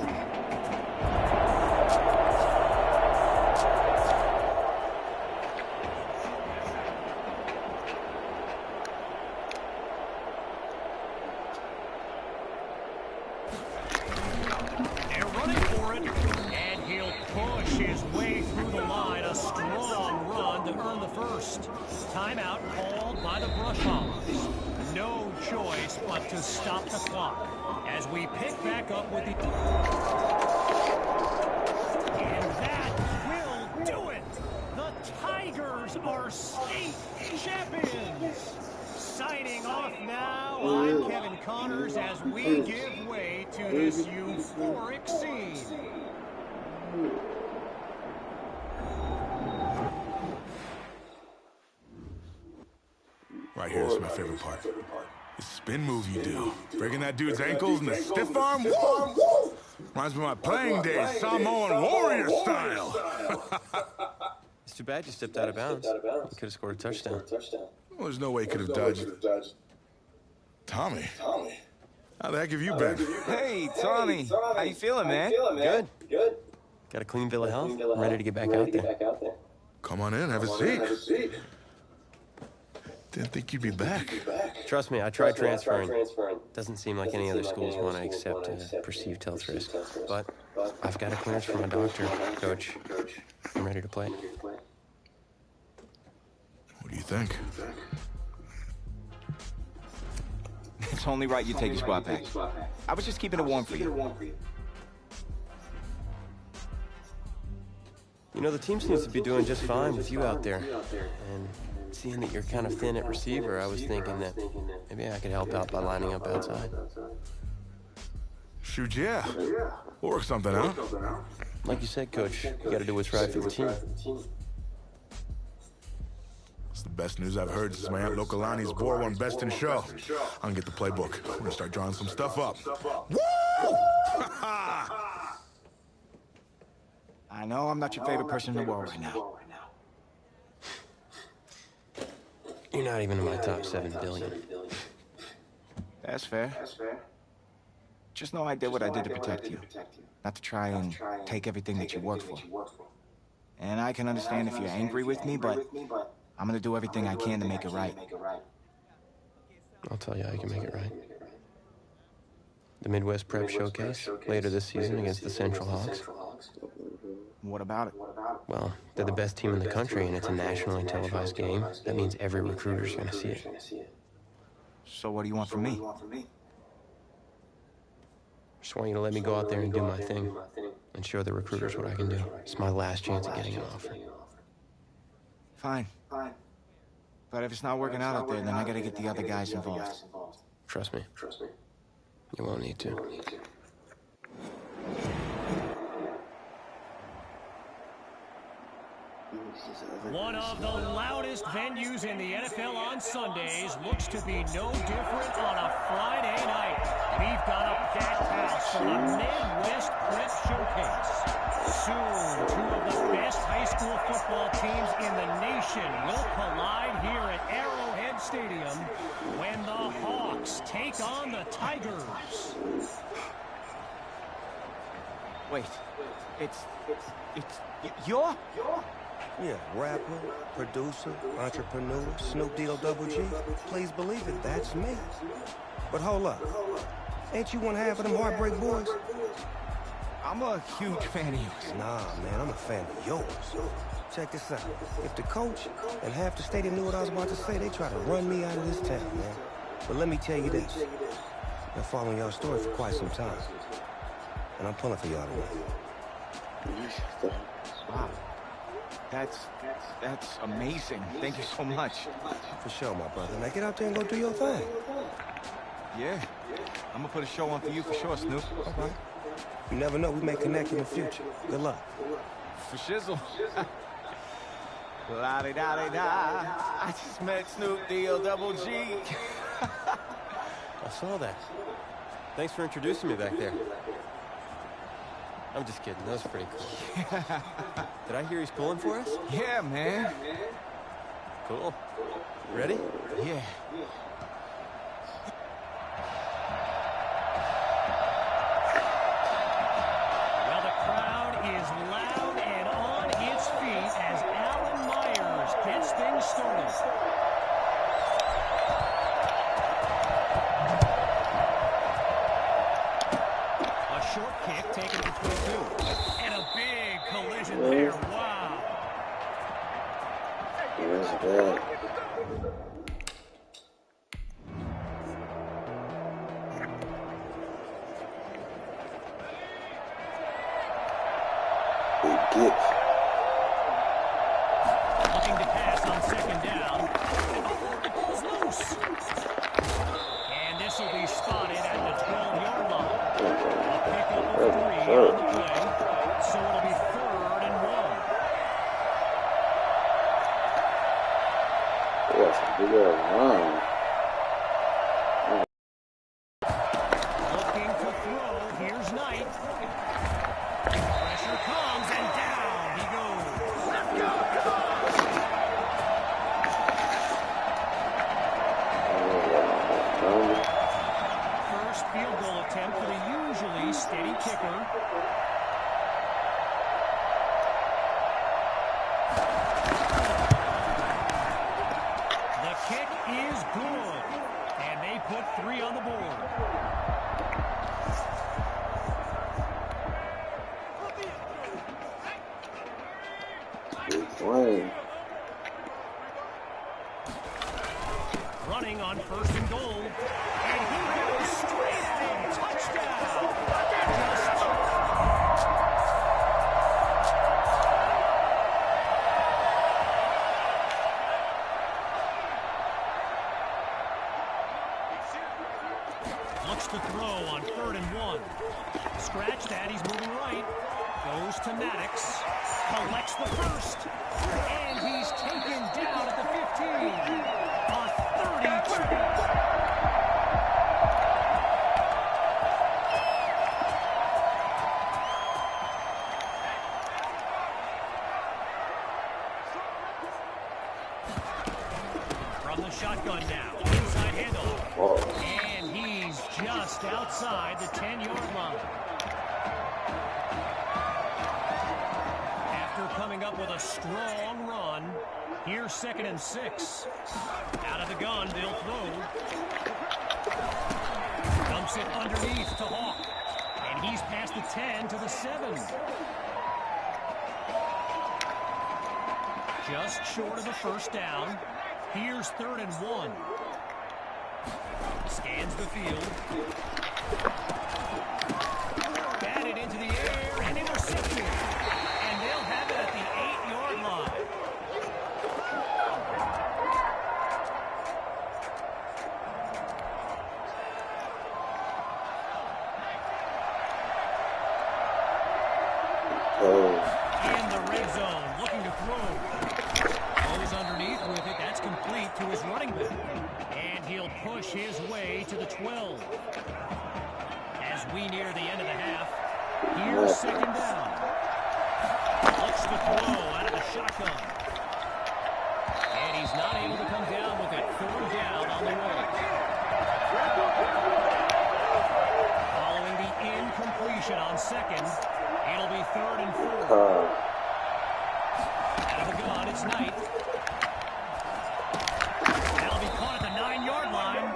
They're running for it, and he'll push his way through the line. A strong run to earn the first. Timeout called by the Brush Hogs. No choice but to stop the clock as we pick back up with the... And that will do it! The Tigers are state champions! Signing off now, I'm Kevin Connors as we give way to this euphoric scene. Right here's my favorite part. The spin move you do. Breaking that dude's ankles and the stiff arm. Woo! Reminds me of my playing days, Samoan warrior style. It's too bad you stepped out of bounds. You could have scored a touchdown. Well, there's no way he could have dodged. Tommy? How the heck have you been? Hey, Tommy. How you feeling, man? Good. Got a clean bill of health. I'm ready to get back out there. Come on in, have a seat. Didn't think you'd be back. Trust me, I tried transferring. Doesn't seem like any other schools want to accept a perceived health risk. But I've got a clearance from my doctor, Coach. I'm ready to play. What do you think? It's only right you take your spot back. I was just keeping it warm for you. You know, the team seems to be doing just fine with you out there. And seeing that you're kind of thin at receiver, I was thinking that maybe I could help out by lining up outside. Shoot, yeah. We'll work something out. Like you said, Coach, you got to do what's right for the team. It's the best news I've heard since my Aunt Lokalani's bore one best in show. I'm gonna get the playbook. We're gonna start drawing some stuff up. Woo! I know I'm not your favorite person in the world right now. You're not even in my top 7 billion. That's fair. Just know I did what I did to protect you. Not to try and take everything that you work for. And I can understand if you're angry with me, but I'm gonna do everything I can to make it right. I'll tell you how you can make it right. The Midwest Prep Showcase, later this season against the Central Hawks. What about it? Well, they're the best team in the country, and it's a nationally televised game. That means every recruiter's gonna see it. So what do you want from me? Just want you to let me go out there and do my thing, and show the recruiters what I can do. It's my last chance at getting an offer. Fine. But if it's not working out there, then I gotta get the other guys involved. Trust me. You won't need to. One of the loudest venues in the NFL on Sundays looks to be no different on a Friday night. We've got a packed house for the Midwest Prep Showcase. Soon, 2 of the best high school football teams in the nation will collide here at Arrowhead Stadium when the Hawks take on the Tigers. Wait, you're? Yeah, rapper, producer, entrepreneur, Snoop D-O double G. Please believe it, that's me. But hold up, ain't you one half of them Heartbreak Boys? I'm a huge fan of yours. Nah, man, I'm a fan of yours. Check this out. If the coach and half the stadium knew what I was about to say, they try to run me out of this town, man. But let me tell you this. Been following y'all's story for quite some time. And I'm pulling for y'all tonight. Wow. That's amazing. Thank you so much. For sure, my brother. Now get out there and go do your thing. Yeah. I'm gonna put a show on for you for sure, Snoop. All right. You never know, we may connect in the future. Good luck. For shizzle. La-di-da-di-da. I just met Snoop D-O-double G. I saw that. Thanks for introducing me back there. I'm just kidding. That was pretty cool. Did I hear he's pulling for us? Yeah, man. Cool. Ready? Yeah. Well, the crowd is loud and on its feet as Alan Myers gets things started. A short kick taken between two. And a big collision there. Wow. That's bad. Big gift. Looking to pass on second down. It's loose. And this will be spotted at the 12-yard line. A pickup of 3 on the play. So it'll be 3rd and 1. That's a big ass run. Looking to throw. Here's Knight. Pressure comes and down he goes. First field goal attempt for the usually steady kicker. The kick is good, and they put 3 on the board. Big plane. Running on 1st and goal, and he goes straight at him. Touchdown! Looks to throw on 3rd and 1. Scratch that, he's moving right. Goes to Maddox. Collects the first. And he's taken down at the 15. A 32. From the shotgun now. Inside handoff. And he's just outside the 10-yard line. After coming up with a strong run, here's 2nd and 6. Out of the gun, they'll throw. Dumps it underneath to Hawk. And he's past the 10 to the 7. Just short of the first down. Here's 3rd and 1. Scans the field. Batted into the air and intercepted. And they'll have it at the 8-yard line. In the red zone, looking to throw. Goes underneath with it. That's complete to his running back. And he'll push his way to the 12. As we near the end of the half, here's 2nd down. Looks to throw out of the shotgun. And he's not able to come down with it. 4th down on the way. Following the incompletion on 2nd, it'll be 3rd and 4. Out of the gun, it's Knight. That'll be caught at the 9-yard line.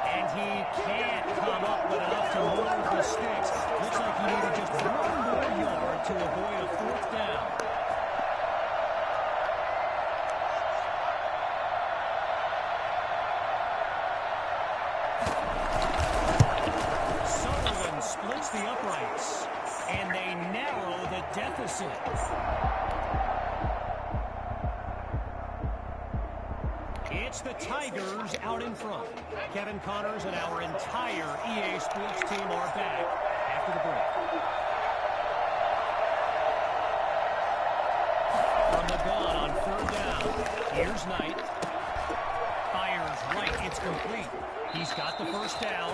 And he can't come up with enough to move the sticks. Looks like he needed just 1 more yard to avoid a 4th down. Sullivan splits the uprights, and they narrow the deficit. It's the Tigers out in front. Kevin Connors and our entire EA Sports team are back after the break. gun on 3rd down. Here's Knight. Fires right. It's complete. He's got the first down.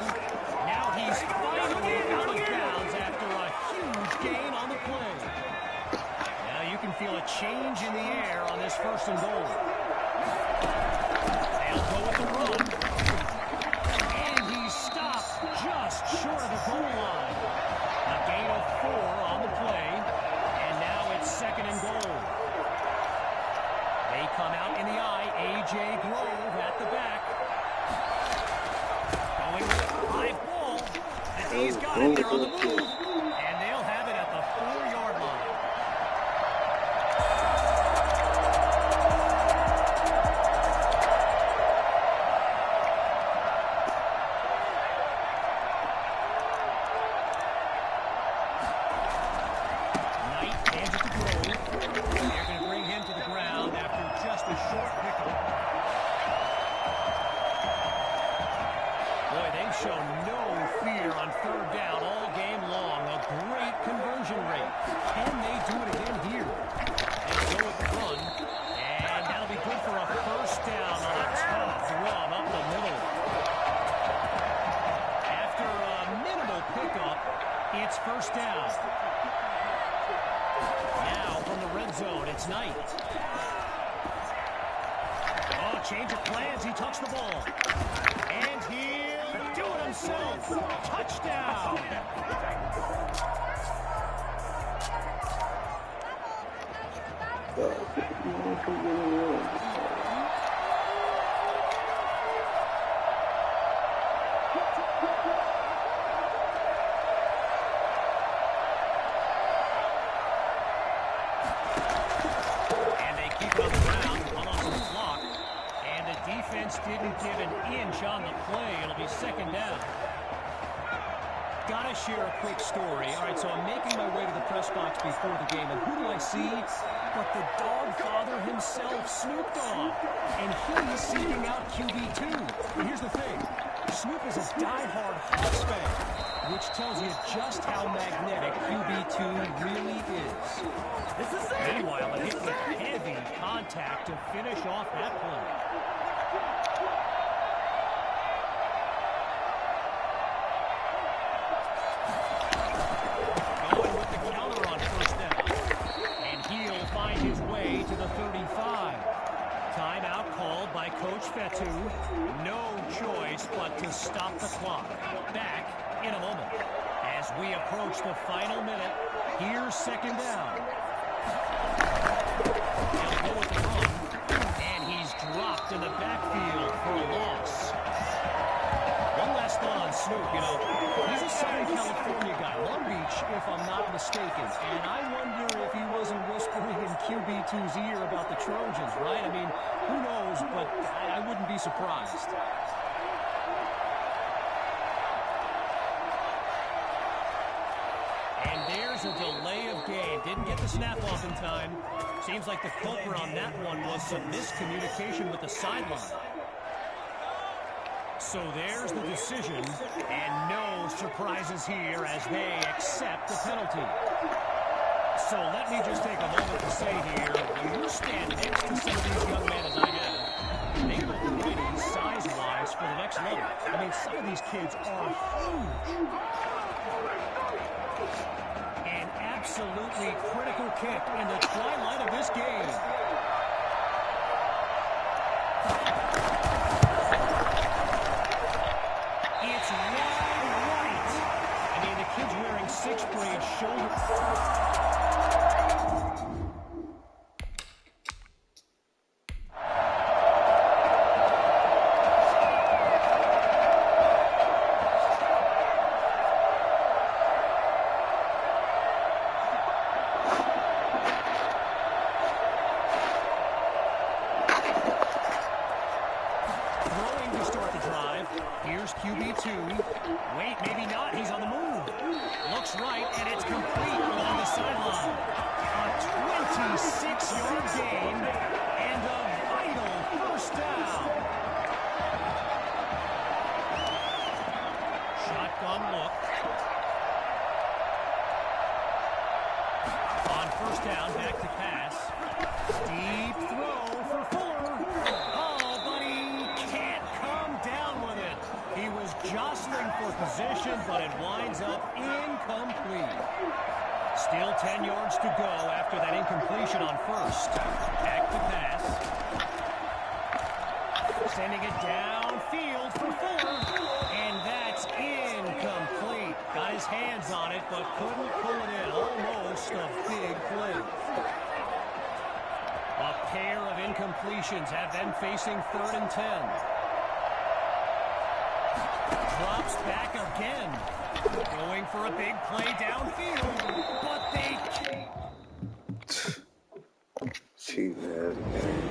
Now he's finally out of bounds after a huge gain on the play. Now you can feel a change in the air on this 1st and goal. They'll go with the run. And he's stopped just short of the goal line. A gain of 4 on the play. And now it's 2nd and goal. They come out in the eye. A.J. Grove at the back. Going with a high ball. The D's got it. They're on the move. And they'll have it at the 4-yard line. Knight hands it to Grove. They're going to bring him to the ground after just a short pickup. Boy, they've shown no fear on 3rd down all game long. A great conversion rate. Can they do it again here? They go with the run. And that'll be good for a 1st down on a tough run up the middle. After a minimal pickup, it's 1st down. Now from the red zone, it's Knight. Oh, change of plans. He tucks the ball. And he'll do it himself. Touchdown. And they keep it on the ground. One off the block. And the defense didn't give an inch on the play. It'll be 2nd down. Gotta share a quick story. All right, so I'm making my way to the press box before the game, and who do I see? But the dog father himself, Snoop Dogg. And he's seeking out QB2. But here's the thing. Snoop is a diehard Hawks fan, which tells you just how magnetic QB2 really is. This is it. Meanwhile, it hit with heavy contact to finish off that play. Coach Fetu, no choice but to stop the clock. Back in a moment. As we approach the final minute, here's 2nd down. He'll go with the run, and he's dropped in the backfield for a loss. One last thought on Snoop, you know, he's a Southern California guy, Long Beach, if I'm not mistaken, and I wonder if he wasn't whispering in QB2's ear about the Trojans, right? I mean, who knows, but I wouldn't be surprised. And there's a delay of game. Didn't get the snap off in time. Seems like the culprit on that one was some miscommunication with the sideline. So there's the decision, and no surprises here as they accept the penalty. So let me just take a moment to say here, when you stand next to some of these young men as I have, they look ready size-wise for the next level. I mean, some of these kids are huge. An absolutely critical kick in the twilight of this game. It's wide right. I mean, the kid's wearing 6-braid shoulder. Here's QB2. Wait, maybe not. He's on the move. Looks right, and it's complete along the sideline. A 26-yard gain and a vital first down. Shotgun look. On first down, back to pass. Deep throw for Fuller. Oh, but he can't come down with it. He was jostling for position, but it winds up incomplete. Still 10 yards to go after that incompletion on first. Back to pass. Sending it downfield for Fuller. And that's incomplete. Got his hands on it, but couldn't pull it in. Almost a big play. A pair of incompletions have them facing 3rd and 10. Drops back again. Going for a big play downfield, but they can't. Cheating ass game.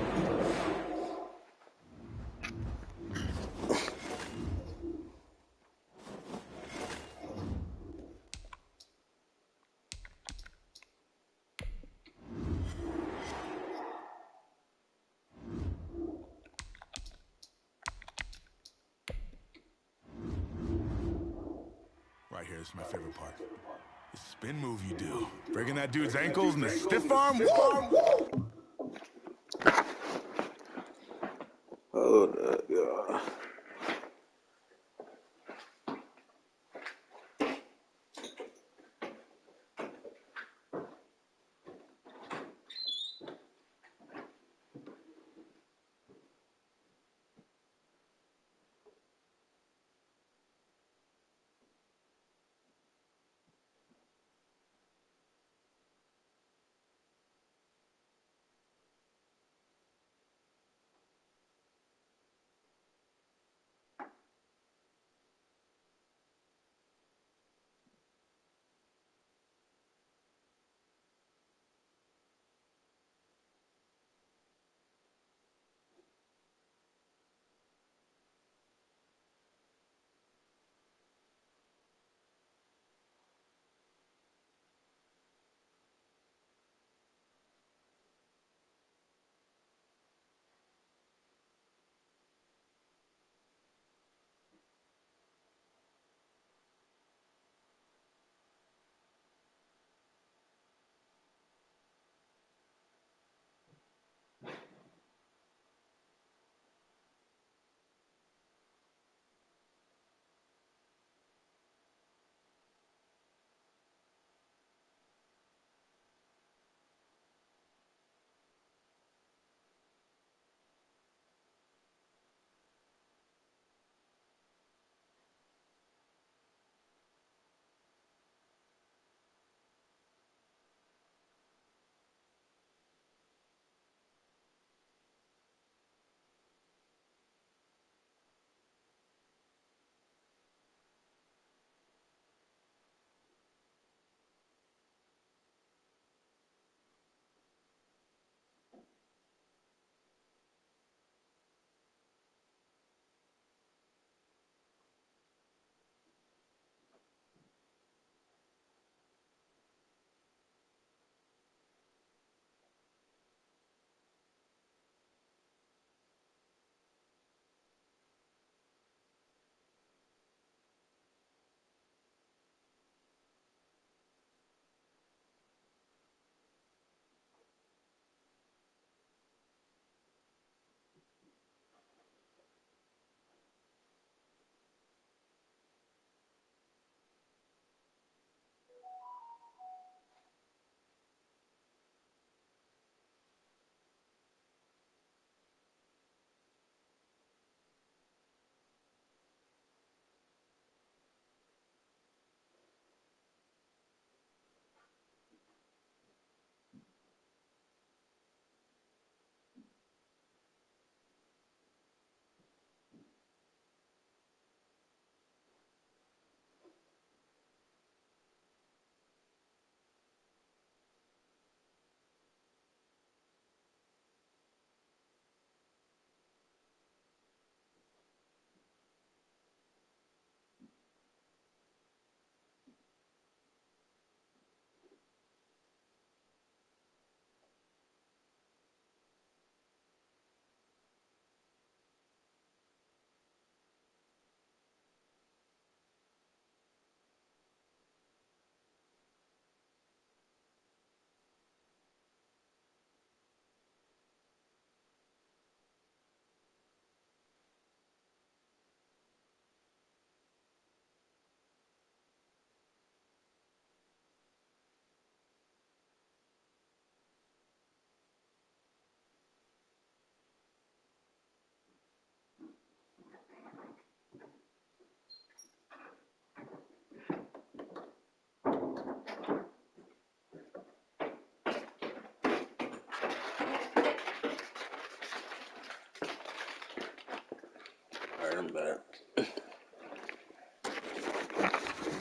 Right here is my favorite part. The spin move you do. Breaking that dude's ankles and the stiff arm. Whoa! Hold up, y'all.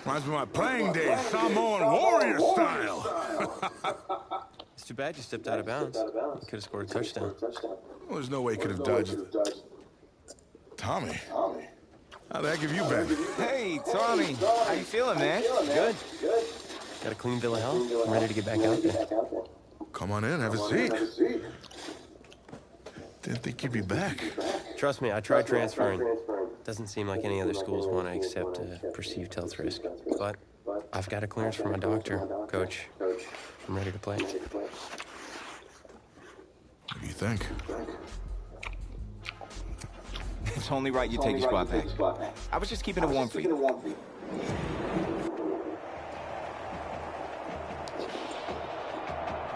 Reminds me of my playing days, Samoan warrior style. It's too bad you stepped out of bounds. You could have scored a touchdown. Well, there's no way he could have dodged. Tommy, how the heck have you been? Hey, Tommy. How you feeling, man? Good. Got a clean bill of health. I'm ready to get back out there. Come on in, have a seat. Didn't think you'd be back. Trust me, I tried transferring. Doesn't seem like any other schools want to accept a perceived health risk. But I've got a clearance from my doctor, Coach. I'm ready to play. What do you think? It's only right you take your spot back. I was just keeping it warm for you.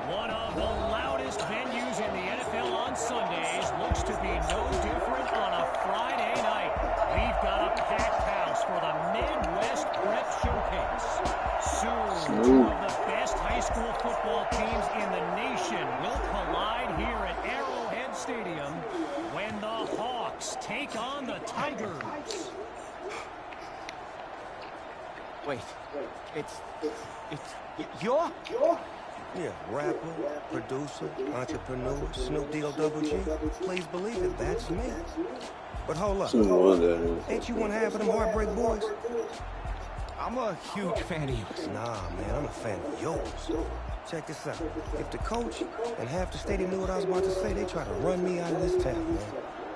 One of the loudest venues in the NFL on Sundays looks to be no different on a Friday night. We've got a packed house for the Midwest Prep Showcase. Soon, two of the best high school football teams in the nation will collide here at Arrowhead Stadium when the Hawks take on the Tigers. Wait, you're? Yeah, rapper, producer, entrepreneur, Snoop D-O-double-G. Please believe it, that's me. But hold up. Ain't you one half of them Heartbreak Boys? I'm a huge fan of yours. Nah, man, I'm a fan of yours. Check this out. If the coach and half the stadium knew what I was about to say, they try to run me out of this town, man.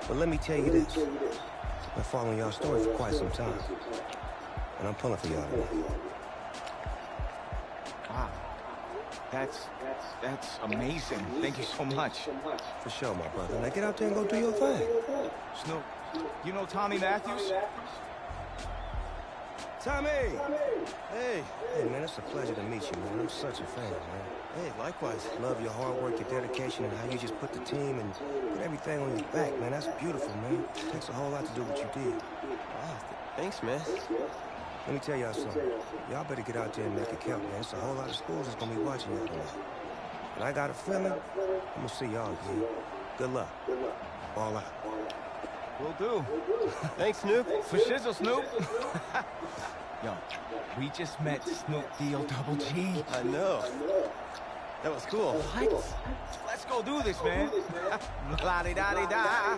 But let me tell you this. I've been following y'all's story for quite some time. And I'm pulling for y'all today. Wow. That's amazing. Thank you so much. For sure, my brother. Now get out there and go do your thing. Snoop, you know Tommy Matthews? Tommy! Hey, man, it's a pleasure to meet you, man. I'm such a fan, man. Hey, likewise. Love your hard work, your dedication, and how you just put the team and put everything on your back, man. That's beautiful, man. It takes a whole lot to do what you did. Wow, thanks, man. Let me tell y'all something. Y'all better get out there and make it count, man. It's a whole lot of schools that's gonna be watching y'all tonight. And I got a feeling I'm gonna see y'all again. Good luck. Ball out. Will do. Thanks, Snoop. For shizzle, Snoop. Yo, we just met Snoop D-O-double-G. I know. That was cool. What? Let's go do this, man. La-di-da-di-da.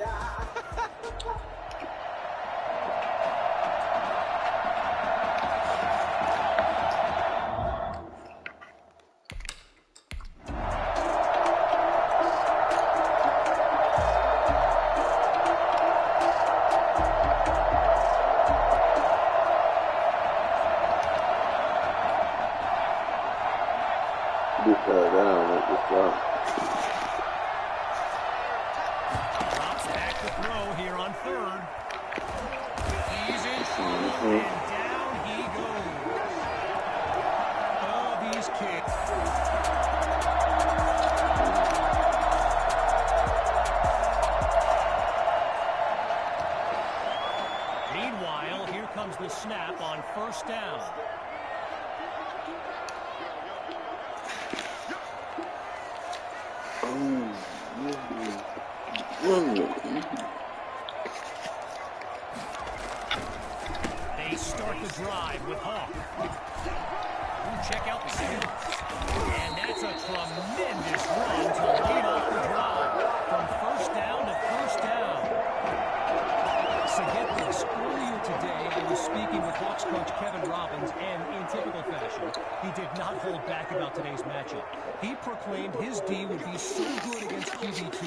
Drops back to throw here on third. He's in trouble, and down he goes. Oh, these kids. Meanwhile, here comes the snap on first down. They start the drive with Hawk. Ooh, check out the skills. And that's a tremendous run to lead off the drive. From first down to first down. So get this. Earlier today, I was speaking with Hawks coach Kevin Robbins, and in typical fashion, he did not hold back about today's matchup. He proclaimed his D would be so good against QB2,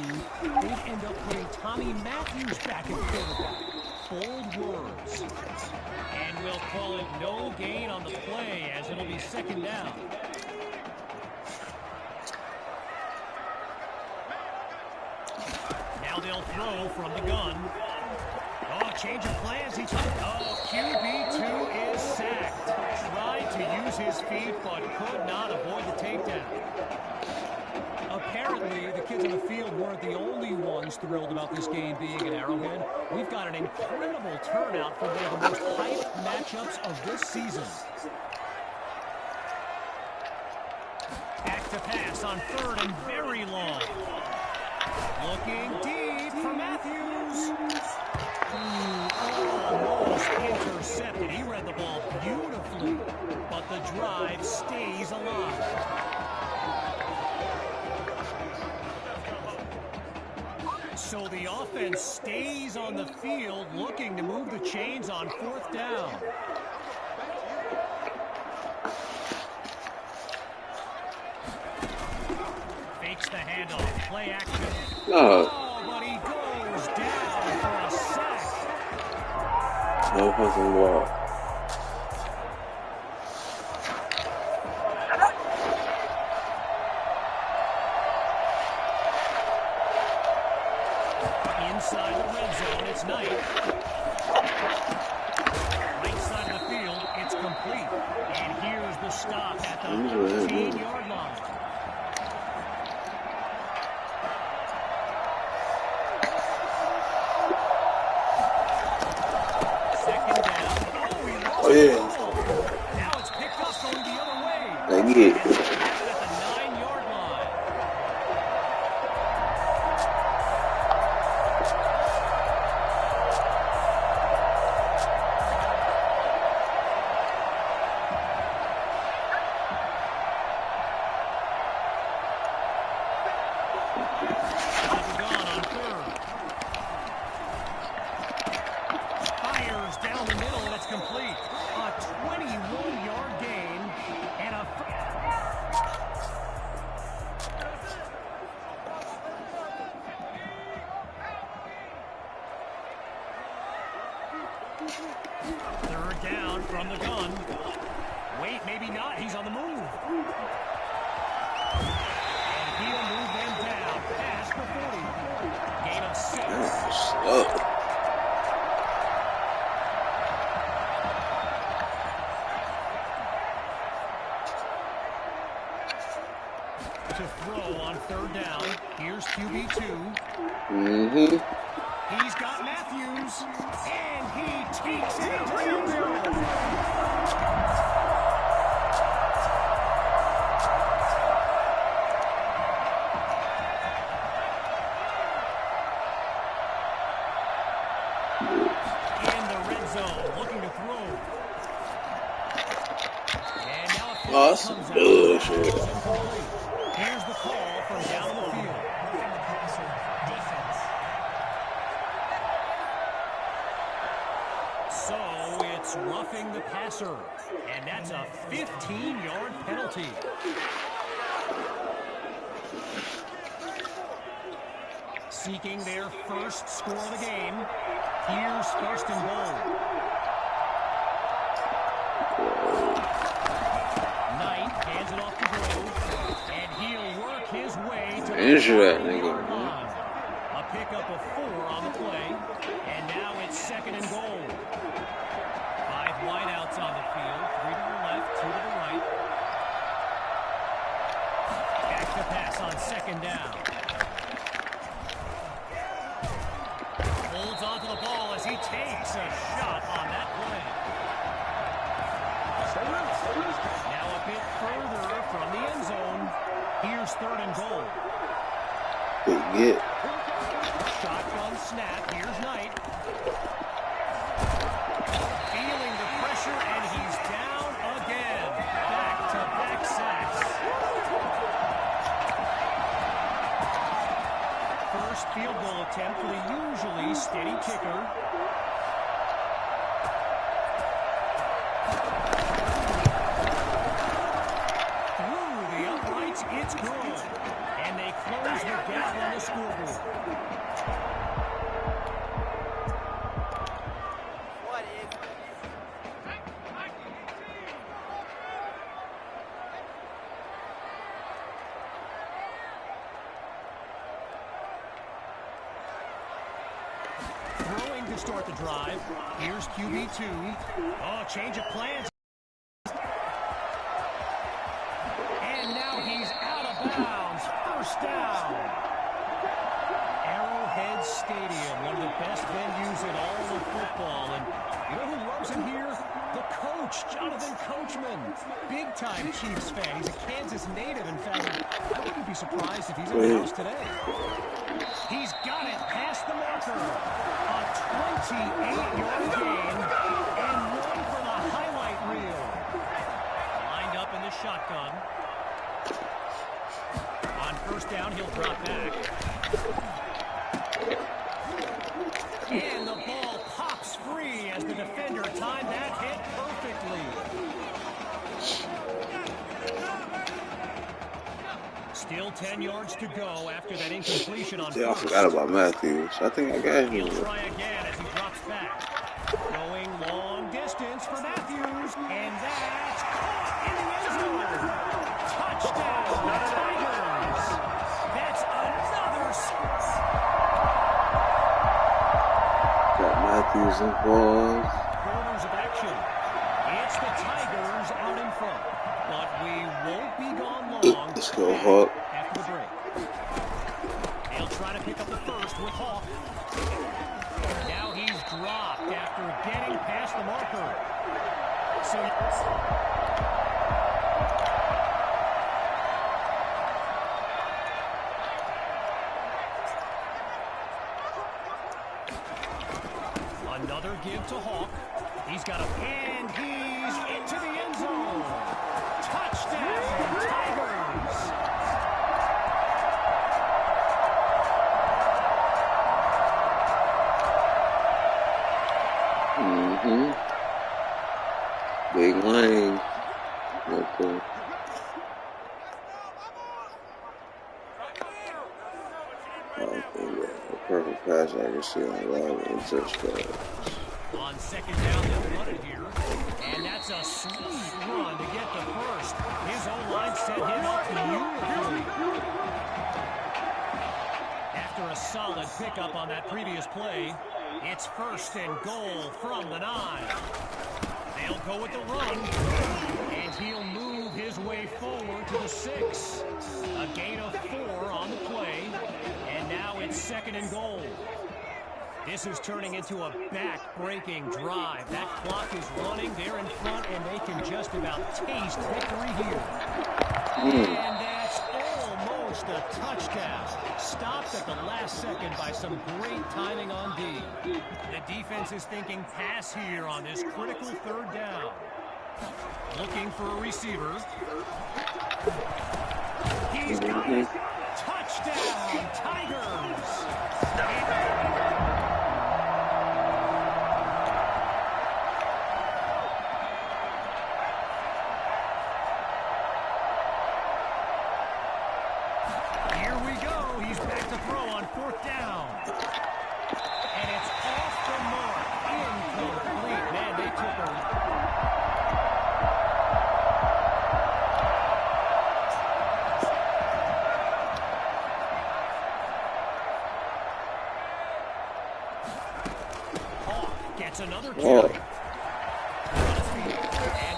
they'd end up putting Tommy Matthews back at quarterback. Bold words. And we'll call it no gain on the play, as it'll be second down. Now they'll throw from the gun. Oh, change of plans. QB2 is sacked. Tried to use his feet, but could not avoid the takedown. Apparently, the kids on the field weren't the only ones thrilled about this game being at Arrowhead. We've got an incredible turnout for one of the most hyped matchups of this season. Back to pass on third and very long. Looking deep for Matthews. Almost intercepted. He read the ball beautifully. So the offense stays on the field looking to move the chains on 4th down. Fakes the handoff. Play action. Oh, but he goes down for a sack. No fucking ball. Inside the red zone, it's Knight. Right side of the field, it's complete. And here's the stop at the 15-yard line. Second down. Oh, yeah. now it's picked up going the other way. They get it. At the 9-yard line. Down the middle, and it's complete. A 21-yard gain and a... Third down from the gun. Wait, maybe not. He's on the move. And he'll move them down past the 40. Gain of 6. To throw on third down. Here's QB2. He's got Matthews, and he takes it to the end zone. In the red zone, looking to throw. And now a flag comes out. Here's the call from down the field. Defense. So it's roughing the passer, and that's a 15-yard penalty. Seeking their first score of the game. Here's 1st and goal. Knight hands it off to Grove, and he'll work his way to the 5-yard line. A pickup of 4 on the play, and now it's 2nd and goal. 5 wideouts on the field, 3 to the left, 2 to the right. Back to pass on 2nd down. Holds onto the ball as he takes a shot on that play. Now a bit further from the end zone. Here's 3rd and goal. Shotgun snap. Here's Knight. Feeling the pressure, and he's down again. Back-to-back sacks. First field goal attempt for the usually steady kicker. It's good, and they close the gap on the scoreboard. What is it? Throwing to start the drive. Here's QB2. Oh, change of plans. Bounds, first down. Arrowhead Stadium, one of the best venues in all of football. And you know who loves him here? The coach, Jonathan Coachman. Big-time Chiefs fan. He's a Kansas native. In fact, I wouldn't be surprised if he's in the house today. He's got it past the marker. A 28-yard gain and one for the highlight reel. Lined up in the shotgun. On first down, he'll drop back. Still 10 yards to go after that incompletion on Yeah, I first. forgot about Matthews. I think I got him. He'll try again as he drops back. Going long distance for Matthews, and that's caught in the end zone. Touchdown, Tigers. That's another. Got Matthews involved. Quarters of action. It's the Tigers out in front, but we won't be gone long. Let's go, Hawk. After the break. He'll try to pick up the first with Hawk. Now he's dropped after getting past the marker. So another give to Hawk. He's got a and he's into the end zone. Touchdown, Tigers. Big lane. Okay. A perfect pass accuracy on a lot of touchdowns. On second down, they'll run it here. And that's a sweet run to get the first. His O-line set him up beautifully. After a solid pickup on that previous play, it's first and goal from the 9. They'll go with the run, and he'll move his way forward to the 6. A gain of 4 on the play, and now it's second and goal. This is turning into a back-breaking drive. That clock is running. They're in front, and they can just about taste victory here. And that's almost a touchdown. Stopped at the last second by some great timing on D. The defense is thinking pass here on this critical third down. Looking for a receiver. He's got it. Touchdown, Tigers. Here we go. He's back to throw on fourth down. And it's off the mark. Incomplete. Man, they took a... Gets another kill. And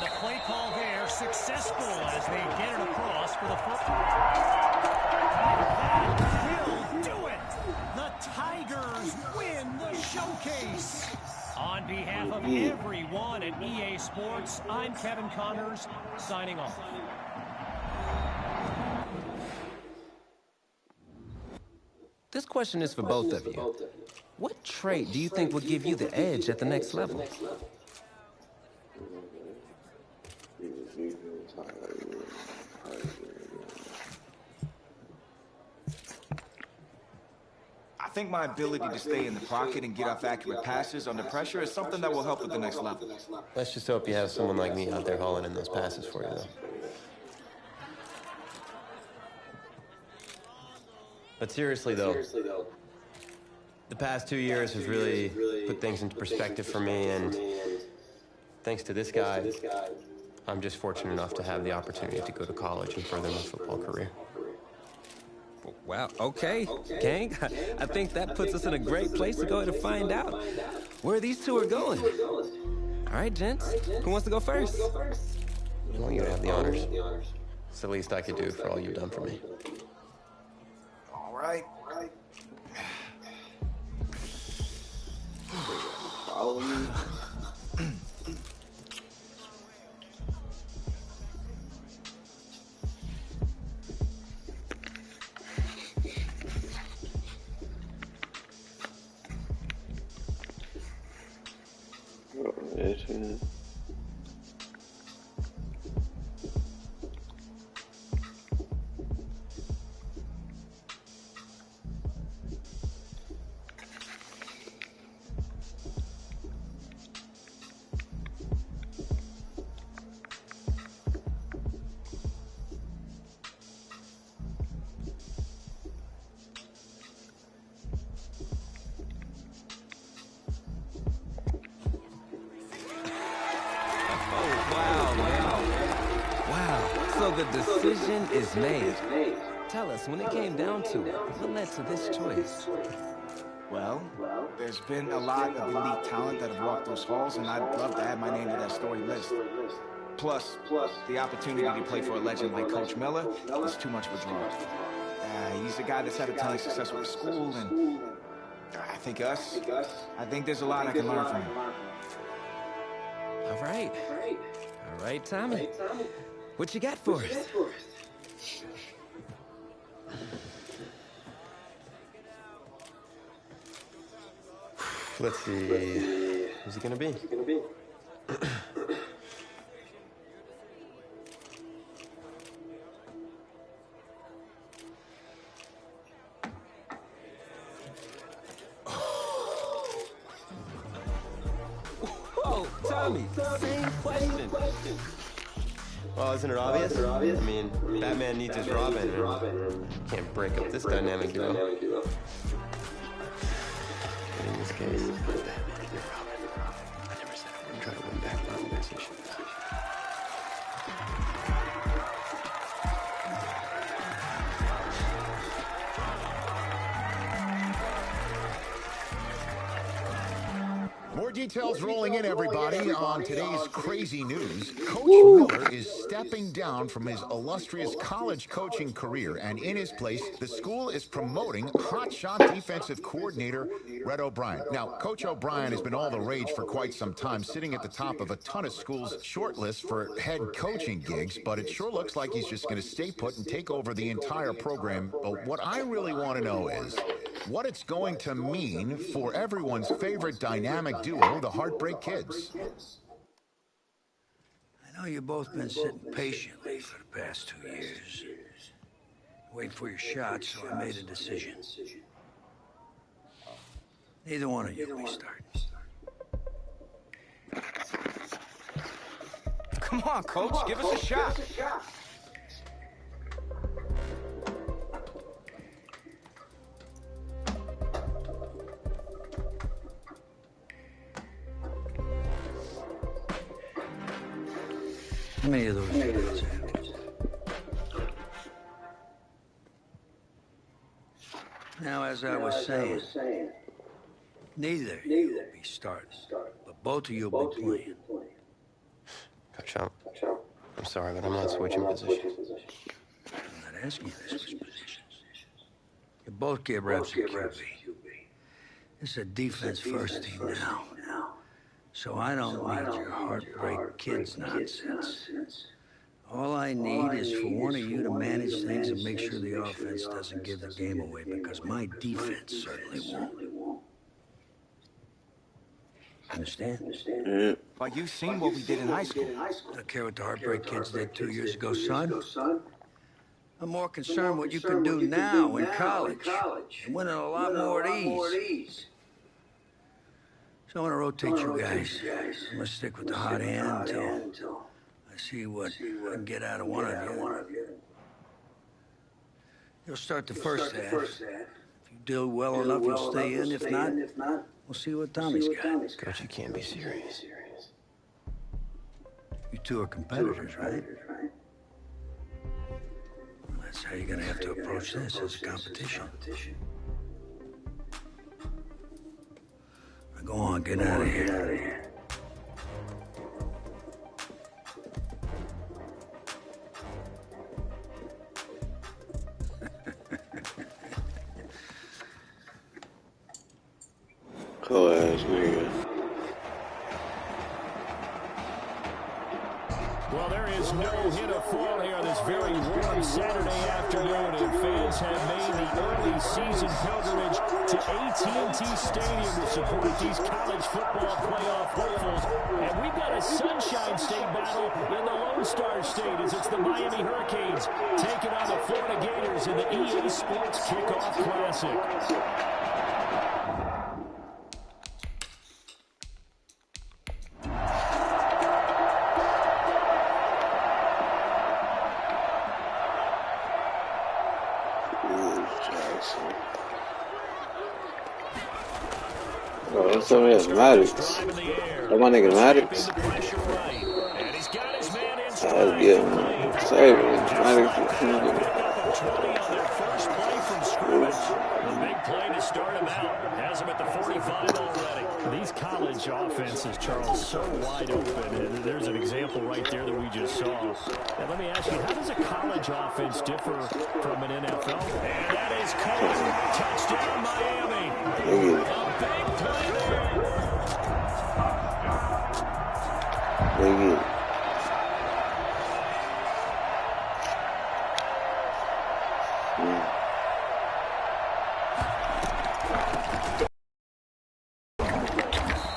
the play call there successful as they get it across for the first. That will do it. The Tigers win the showcase. On behalf of everyone at EA Sports, I'm Kevin Connors, signing off. This question is for both of you. What trait do you think will give you the edge at the next level? I think my ability to stay in the pocket and get off accurate passes under pressure is something that will help at the next level. Let's just hope you have someone like me out there hauling in those passes for you, though. But seriously, though, the past 2 years has really put things into perspective for me, and thanks to this guy, I'm just fortunate enough to have the opportunity to go to college and further my football career. Wow, okay, gang. I think that puts us in a great place to go ahead and find out where these two are going. All right, gents, who wants to go first? I want you to have the honors. It's the least I could do for all you've done for me. All right. Follow me. the decision is made. Tell us, when it came down to it, what led to this choice? Well, there's been a lot of elite talent that have walked those halls, and I'd love to add my name to that storied list. Plus, the opportunity to play for a legend like Coach Miller is too much of a draw. He's a guy that's had a ton of success with the school, and I think there's a lot I can learn from him. All right, Tommy. What you got for us? Let's see. Who's it gonna be? Whoa, Tommy, same question. Well, isn't it obvious? I mean, Batman needs his Robin. Can't break up this dynamic duo. In this case, you're Robin. I never said I wouldn't try to win back my organization. More details rolling in, everybody, on today's crazy news. Coach Miller is stepping down from his illustrious college coaching career, and in his place, the school is promoting hotshot defensive coordinator Red O'Brien. Now, Coach O'Brien has been all the rage for quite some time, sitting at the top of a ton of schools' shortlists for head coaching gigs, but it sure looks like he's just going to stay put and take over the entire program. But what I really want to know is what it's going to mean for everyone's favorite dynamic duo, the Heartbreak Kids. I know you've both been sitting patiently for the past 2 years, waiting for your shot, so I made a decision. Neither one of you will be starting. Come on, Coach, give us a shot. How many of those kids have? Now, as I was saying, neither of you will be starting, but both of you will be playing. Coach, I'm sorry, but I'm not switching positions. I'm not asking you to switch positions. You both get reps at QB. This is a defense-first team now. So I don't need your Heartbreak Kids nonsense. All I need is for one of you to manage things and make sure the offense doesn't give the game away, because my defense certainly won't. Understand? But you've seen what we did in high school. I don't care what the Heartbreak Kids did 2 years ago, son. I'm more concerned what you can do now in college. And winning a lot more at ease. So I'm gonna rotate you guys. I'm gonna stick with the hot hand until I see what I can get out of one of you. You'll start the first half. If you do well enough, you'll stay in. If not, we'll see what Tommy's got. Coach, you can't be serious. You two are competitors, right? Well, that's how you're gonna have to approach this, as a competition. Go on, get out of here. Cool ass nigga. Well, there is no hit or fall here on this very warm Saturday afternoon, and fans have made the early season pilgrimage to AT&T Stadium to support these college football playoff hopefuls. And we've got a Sunshine State battle in the Lone Star State, as it's the Miami Hurricanes taking on the Florida Gators in the EA Sports Kickoff Classic. Some of Maddox. Oh, my nigga Maddox. And he's got his man I'll give him saving. Might as well can get it. The big play to start him out has him at the 45 already. These college offenses, Charles, so wide open. And there's an example right there that we just saw. Now, let me ask you, how does a college offense differ from an NFL? And that is caught. Touchdown, Miami. A big play there.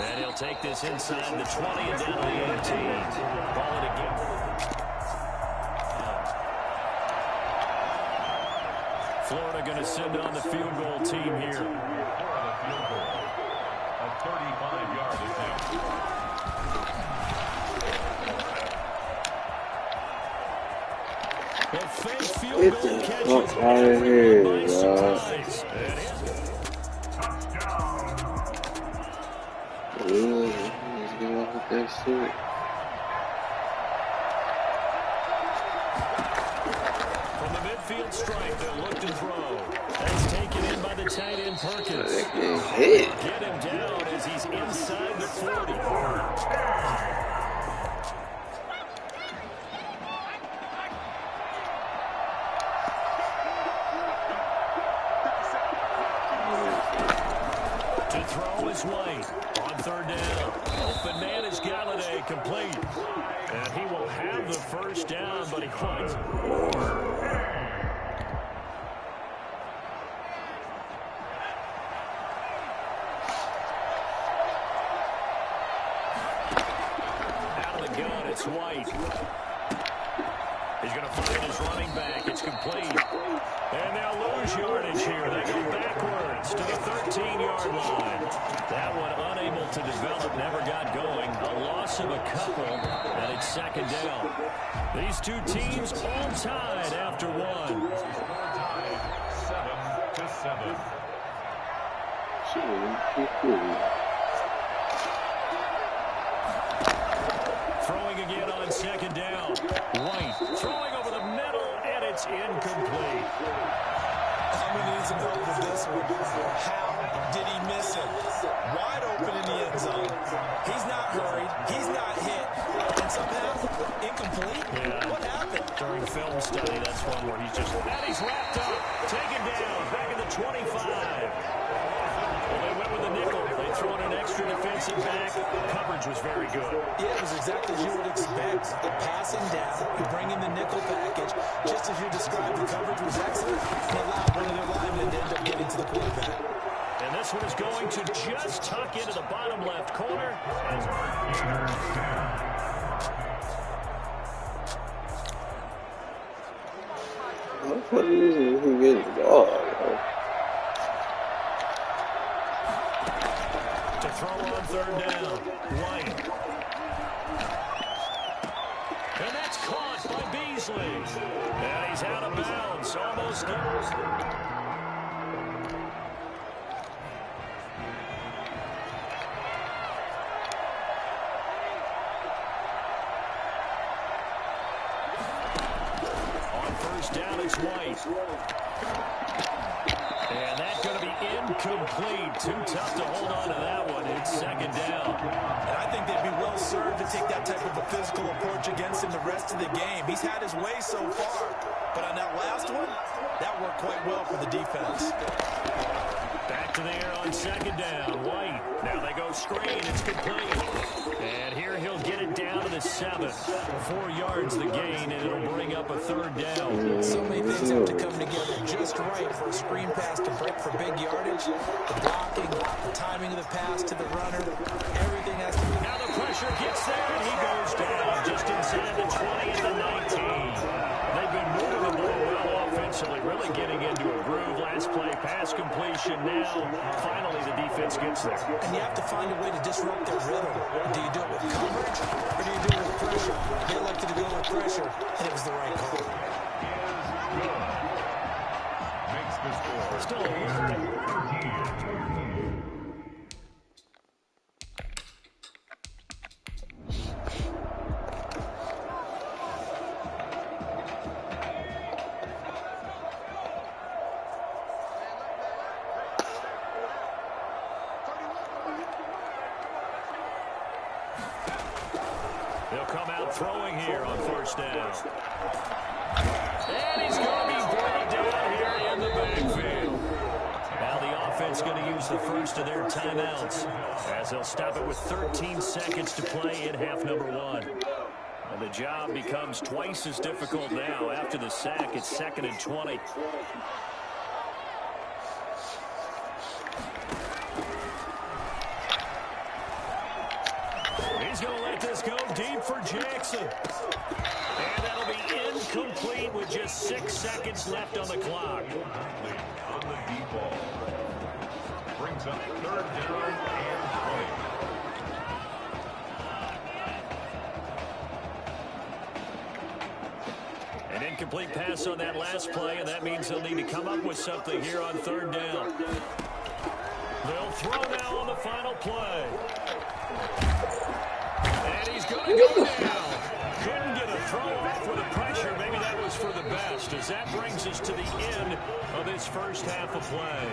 And he'll take this inside the 20 and down to the 18. Ball it again. Florida going to send on the field goal team here. A 35-yard attempt. A fake field Get goal the catches fuck out of here, by dog. surprise. Let's get off with that shit. From the midfield strike, they'll look to throw. That's taken in by the tight end Perkins. Get him down as he's inside the 40. White on third down. Open man is Galladay, complete. And he will have the first down, but he finds out of the gun, it's White. He's going to find his running back. It's complete. And they'll lose yardage here. They go backwards to the 13-yard line. That one unable to develop, never got going. A loss of a couple, and it's second down. These two teams all tied after one. 7-7. Throwing again on second down. White throwing over the middle, and it's incomplete. I'm going to need some help with this one. How did he miss him? Wide open in the end zone. He's not hurried. He's not hit. And somehow, incomplete? Yeah. What happened? During film study, that's one where he's just... And he's wrapped up. Taken down. Back at the 25. Well, they went with a nickel. They threw in an extra defensive back. Coverage was very good. Yeah, it was exactly as you would expect. A passing down. You bring in the nickel package. Just as you described, the coverage was excellent. And allowed one of their linemen to end up getting to the quarterback. And this one is going to just tuck into the bottom left corner. How the fuck is he getting the ball? To throw on third down. White. And that's caught by Beasley. And he's out of bounds. Almost gets. Down it's White. And that's going to be incomplete. Too tough to hold on to that one. It's second down. And I think they'd be well served to take that type of a physical approach against him the rest of the game. He's had his way so far. But on that last one, that worked quite well for the defense. Back to the air on second down. White. Now they go screen. It's complete. And here he'll get it down to the 7. 4 yards the gain, and it'll bring up a third down. So many things have to come together just right for a screen pass to break for big yardage. The blocking, the timing of the pass to the runner, everything has to be... Now the pressure gets there, and he goes down just inside the 20 and the 19. They've been moving the ball well offensively, really getting into a groove. Last play, pass completion. Now, finally, the defense gets there. And you have to find a way to disrupt their rhythm. Do you do it with coverage, or do you do it with pressure? They elected to go with pressure, and it was the right call. Makes the score. Still They'll come out throwing here on first down. And he's going to be brought down here in the backfield. Now the offense going to use the first of their timeouts as they'll stop it with 13 seconds to play in half number 1. And the job becomes twice as difficult now. After the sack, it's 2nd and 20. He's going to let this go deep for Jackson. And that'll be incomplete with just 6 seconds left on the clock. On the deep ball. Brings up 3rd down and 20. An incomplete pass on that last play, and that means they'll need to come up with something here on 3rd down. They'll throw now on the final play. And he's going to go down. Couldn't get a throw off with the pressure. Maybe that was for the best, as that brings us to the end of this first half of play.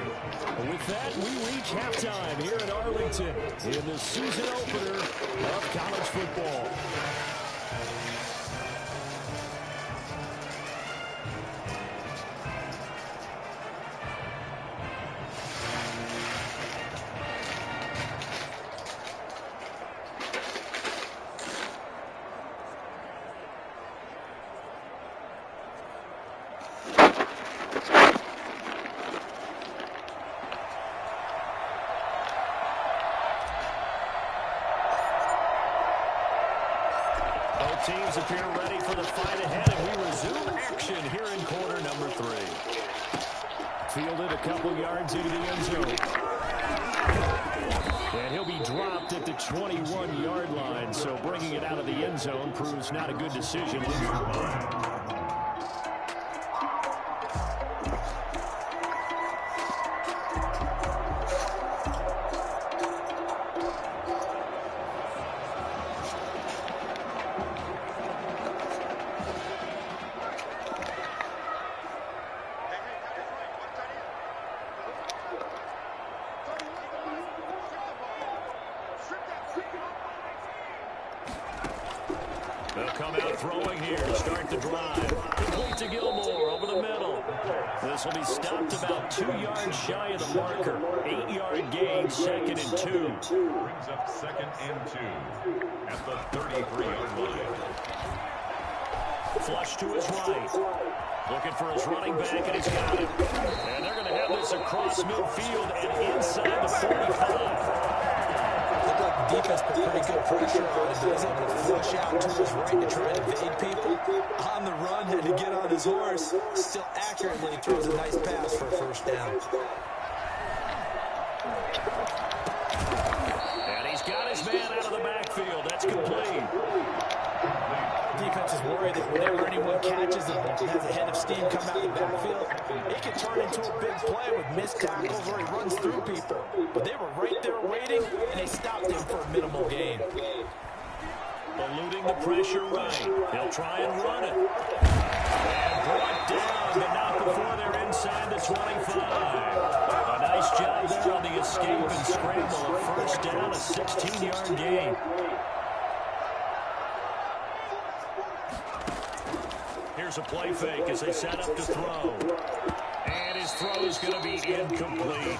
With that, we reach halftime here at Arlington in the season opener of college football. Teams appear ready for the fight ahead, and we resume action here in quarter number 3. Fielded a couple yards into the end zone. And he'll be dropped at the 21-yard line, so bringing it out of the end zone proves not a good decision. They'll come out throwing here to start the drive. Complete to Gilmore over the middle. This will be stopped about 2 yards shy of the marker. 8-yard gain, 2nd and 2. Brings up 2nd and 2 at the 33-yard line. Flush to his right. Looking for his running back, and he's got it. And they're going to have this across midfield and inside the 45. Looked like the defense put pretty good pressure on him. He was able to flush out to his right to try and evade people. On the run, had to get on his horse. Still accurately throws a nice pass for a first down. And he's got his man out of the backfield. That's complete. Defense is worried that whenever anyone catches and has a head of steam come out of the backfield, it can turn into a big play with missed tackles where he runs through people. But they were right there waiting, and they stopped him for a minimal gain. Eluding the pressure right. They'll try and run it. And brought down, but not before they're inside the 25. A nice job there on the escape and scramble. A first down, a 16-yard gain. Here's a play fake as they set up to throw. And his throw is going to be incomplete.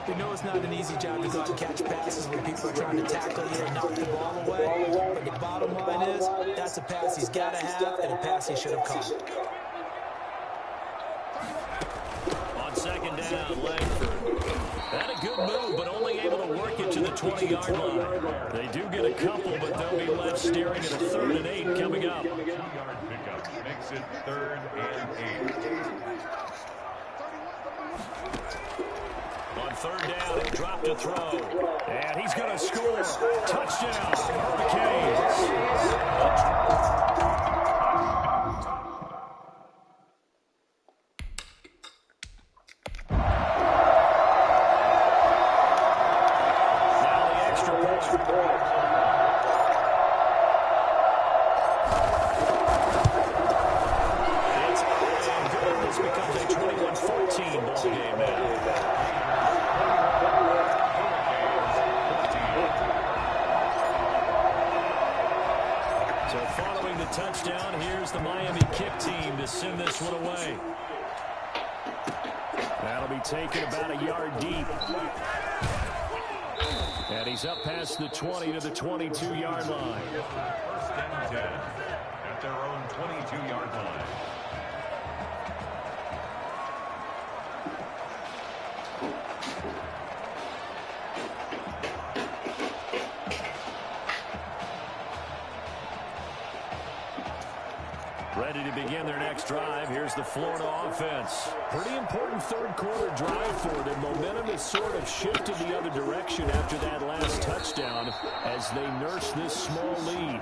We know it's not an easy job to go out and catch passes when people are trying to tackle you and knock the ball away. But the bottom line is, that's a pass he's got to have and a pass he should have caught. On 2nd down, Langford. Had a good move, but only able to work it to the 20-yard line. They do get a couple, but they'll be left staring at a 3rd and 8 coming up. 2-yard pickup makes it 3rd and 8. On 3rd down, he'll drop to throw. And he's going to score. Touchdown, Hurricanes. touchdown. Here's the Miami kick team to send this one away. That'll be taken about a yard deep. And he's up past the 20 to the 22-yard line. First and 10 at their own 22-yard line. Ready to begin their next drive. Here's the Florida offense. Pretty important third quarter drive for them. Momentum has sort of shifted the other direction after that last touchdown as they nurse this small lead.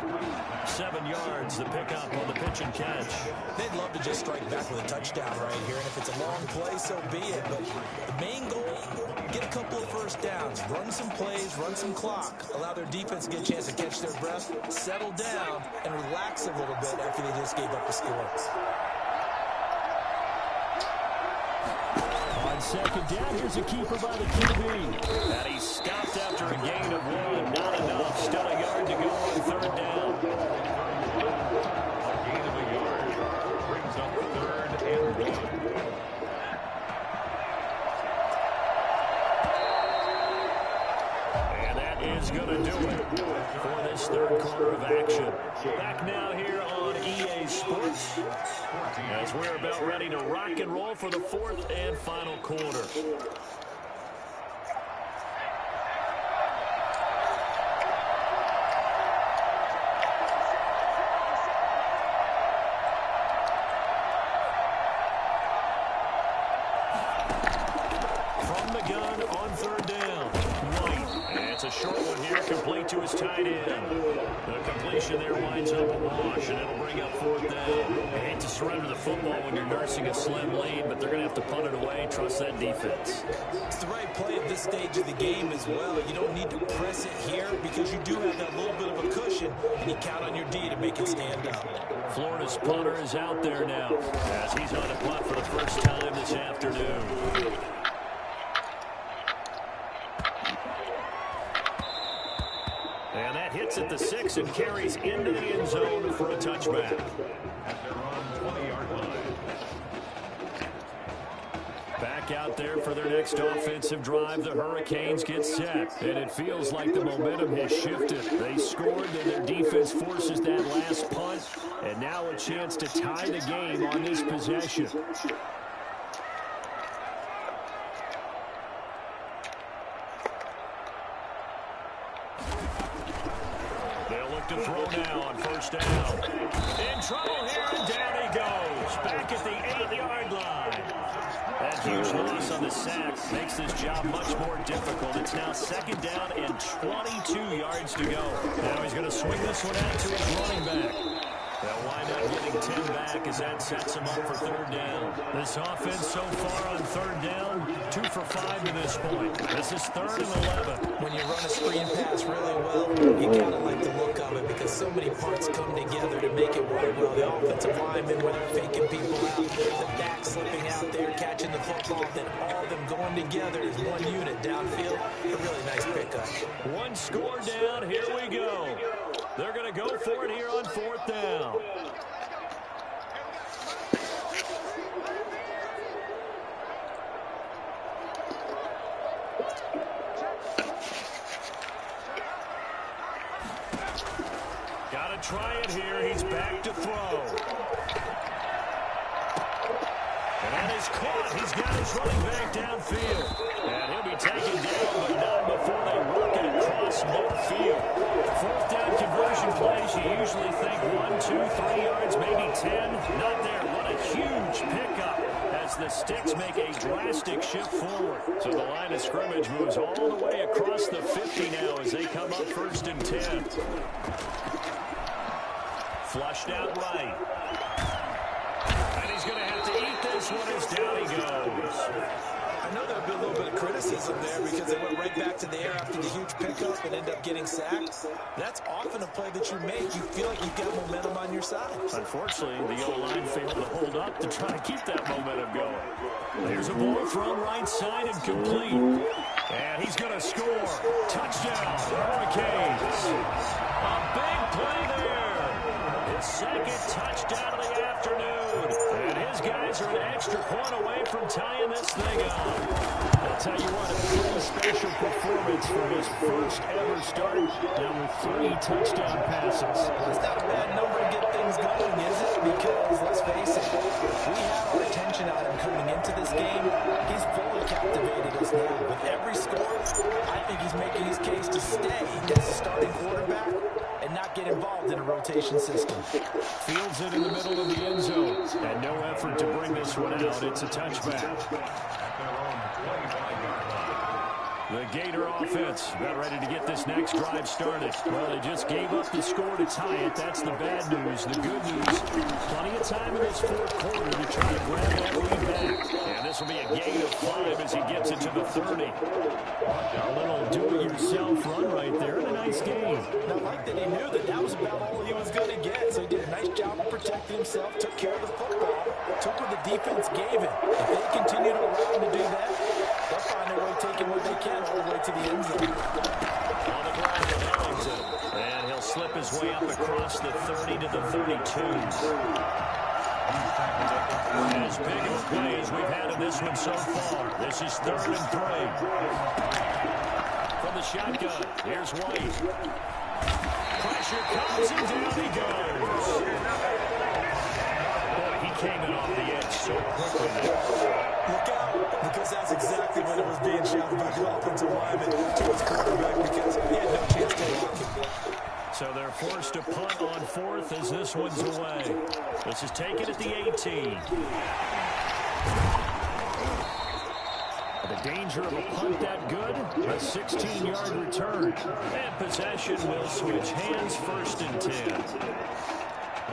7 yards, the pickup on the pitch and catch. They'd love to just strike back with a touchdown right here, and if it's a long play, so be it. But the main goal, get a couple of first downs, run some plays, run some clock, allow their defense to get a chance to catch their breath, settle down, and relax a little bit after they just gave up the score. On second down, here's a keeper by the QB. And he's stopped after a gain of 1. Not enough. Still a yard to go on third down. A gain of a yard brings up 3rd and 1. And that is going to do it for this third quarter of action. Back now here on EA Sports as we're about ready to rock and roll for the 4th and final quarter. From the gun on third down. White. And it's a short one here, complete to his tight end. The completion there winds up a wash, and it'll bring up 4th down. I hate to surrender the football when you're nursing a slim lead, but they're going to have to punt it away. Trust that defense. It's the right play at this stage of the game as well. You don't need to press it here because you do have that little bit of a cushion, and you count on your D to make it stand up. Florida's punter is out there now as he's on a punt for the first time this afternoon. And that hits at the 6 and carries into the end zone for a touchback. At their own 20-yard line. Back out there for their next offensive drive. The Hurricanes get set. And it feels like the momentum has shifted. They scored, then their defense forces that last punt. And now a chance to tie the game on this possession. To throw now on first down. In trouble here, and down he goes. Back at the 8-yard line. That huge loss on the sack makes this job much more difficult. It's now 2nd down and 22 yards to go. Now he's going to swing this one out to his running back. They'll wind up getting 10 back as that sets him up for 3rd down. This offense so far on 3rd down, 2 for 5 to this point. This is 3rd and 11. When you run a screen pass really well, you gotta like the look of it because so many parts come together to make it work well. The offensive linemen, where they're faking people out, the back slipping out there, catching the football, then all of them going together as one unit downfield. A really nice pickup. One score down. Here we go. They're going to go for it here on 4th down. Got to try it here. He's back to throw. And that is caught. He's got his running back downfield. And he'll be taken down, but not before they work it across midfield. 4th down conversion plays, you usually think 1, 2, 3 yards, maybe 10. Not there. What a huge pickup as the Sticks make a drastic shift forward. So the line of scrimmage moves all the way across the 50 now as they come up 1st and 10. Flushed out right. And he's going to have to eat this one as down he goes. I know there'll be a little bit of criticism there because they went right back to the air after the huge pickup and ended up getting sacked. That's often a play that you make. You feel like you've got momentum on your side. Unfortunately, the O-line failed to hold up to try to keep that momentum going. There's a ball thrown right side and complete. And he's going to score. Touchdown, Hurricanes. A big play there. second touchdown of the afternoon. And his guys are an extra point away from tying this thing up. I'll tell you what, a pretty special performance for his first ever start. Now with 3 touchdown passes. That's not a bad number to get things going, is it? Because, let's face it, we had our attention on him coming into this game. He's fully captivated us now. With every score, I think he's making his case to stay as a starting quarterback and not get involved in a rotation system. Fields it in the middle of the end zone. And no effort to bring this one out. It's a touchback. The Gator offense about ready to get this next drive started. Well, they just gave up the score to tie it. That's the bad news. The good news, plenty of time in this fourth quarter to try to grab that lead back. And this will be a gain of 5 as he gets it to the 30. A little do-it-yourself run right there and a nice game. Now, I like that he knew that that was about all he was going to get. So he did a nice job of protecting himself, took care of the football, took what the defense gave him. If they continue to allow him to do that, they'll find a way taking what they can all the way to the end zone. On the ground to Ellington. And he'll slip his way up across the 30 to the 32. As big of a play as we've had in this one so far. This is 3rd and 3. From the shotgun, here's White. Pressure comes and down he goes. Boy, he came in off the edge so quickly there. Look out, because that's exactly when it was being shouted by the offensive lineman to his quarterback because he had no chance to block him. So they're forced to punt on 4th as this one's away. This is taken at the 18. The danger of a punt that good, a 16-yard return. And possession will switch hands, 1st and 10.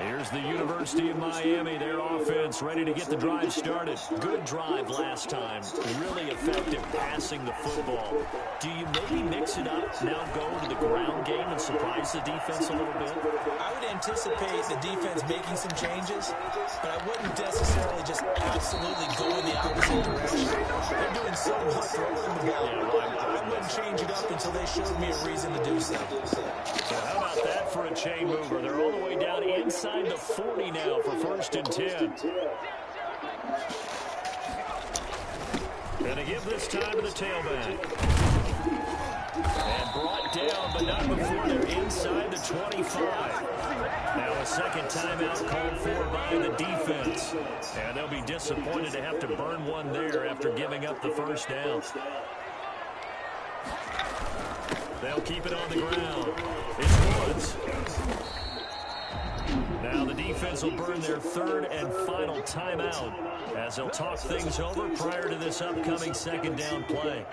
Here's the University of Miami, their offense ready to get the drive started. Good drive last time. Really effective passing the football. Do you maybe mix it up, now go to the ground game and surprise the defense a little bit? I would anticipate the defense making some changes, but I wouldn't necessarily just absolutely go in the opposite direction. They're doing so much throwing the ball. I wouldn't change it up until they showed me a reason to do so. So how about that for a chain mover? They're all the way down inside the 40 now for 1st and 10. Gonna give this time to the tailback. And brought down, but not before they're inside the 25. Now a second timeout called for by the defense. And they'll be disappointed to have to burn one there after giving up the first down. They'll keep it on the ground. It's Woods. Now the defense will burn their 3rd and final timeout as they'll talk things over prior to this upcoming 2nd down play.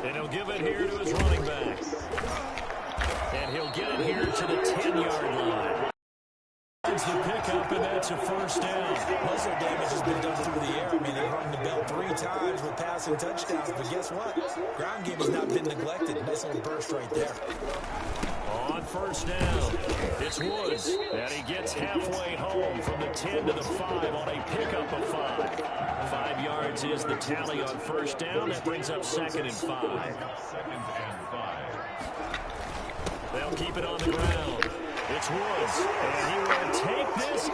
And he'll give it here to his running back. And he'll get it here to the 10-yard line. It's the pickup, and that's a 1st down. Most of the damage has been done through the air. I mean, they've rung the bell 3 times with passing touchdowns, but guess what? Ground game has not been neglected. Nice little burst right there. On 1st down, it's Woods, and he gets halfway home from the 10 to the 5 on a pickup of 5. 5 yards is the tally on 1st down. That brings up 2nd and 5. They'll keep it on the ground. It's Woods, and he will take this in.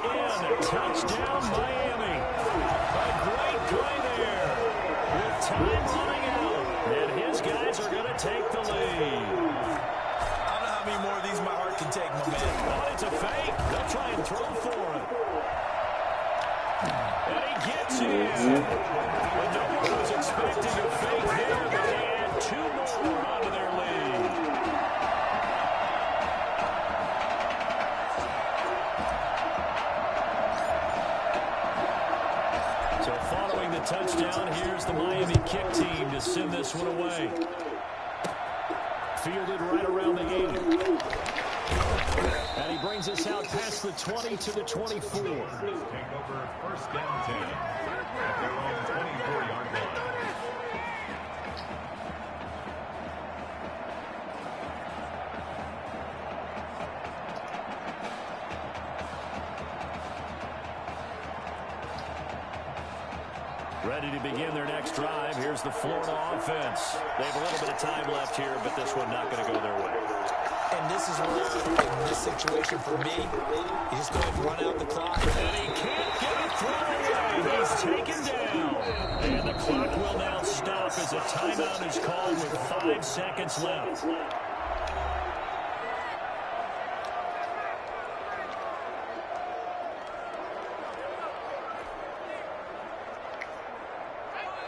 Touchdown, Miami. A great play there with time running out. And his guys are going to take the lead. I don't know how many more of these my heart can take, my man. Oh, it's a fake. They'll try and throw for it. And he gets in. But no one was expecting a fake there, but they add 2 more onto their lead. Touchdown. Here's the Miami kick team to send this one away. Fielded right around the 8. And he brings us out past the 20 to the 24. Take over 1st down 10 at their own 24-yard line. Ready to begin their next drive. Here's the Florida offense. They have a little bit of time left here, but this one not going to go their way. And this is where, in this situation for me, you just go ahead and run out the clock. And he can't get a throw away. He's taken down. And the clock will now stop as a timeout is called with 5 seconds left.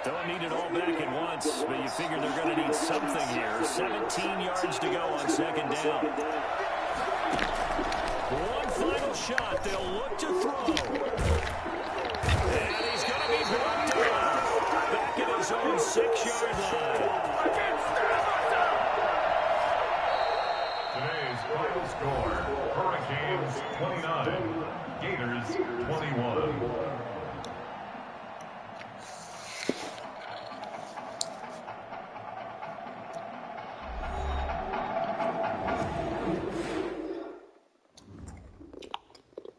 Don't need it all back at once, but you figure they're going to need something here. 17 yards to go on second down. One final shot. They'll look to throw. And he's going to be brought down. Back at his own 6-yard line. Today's final score, Hurricanes 29, Gators 21.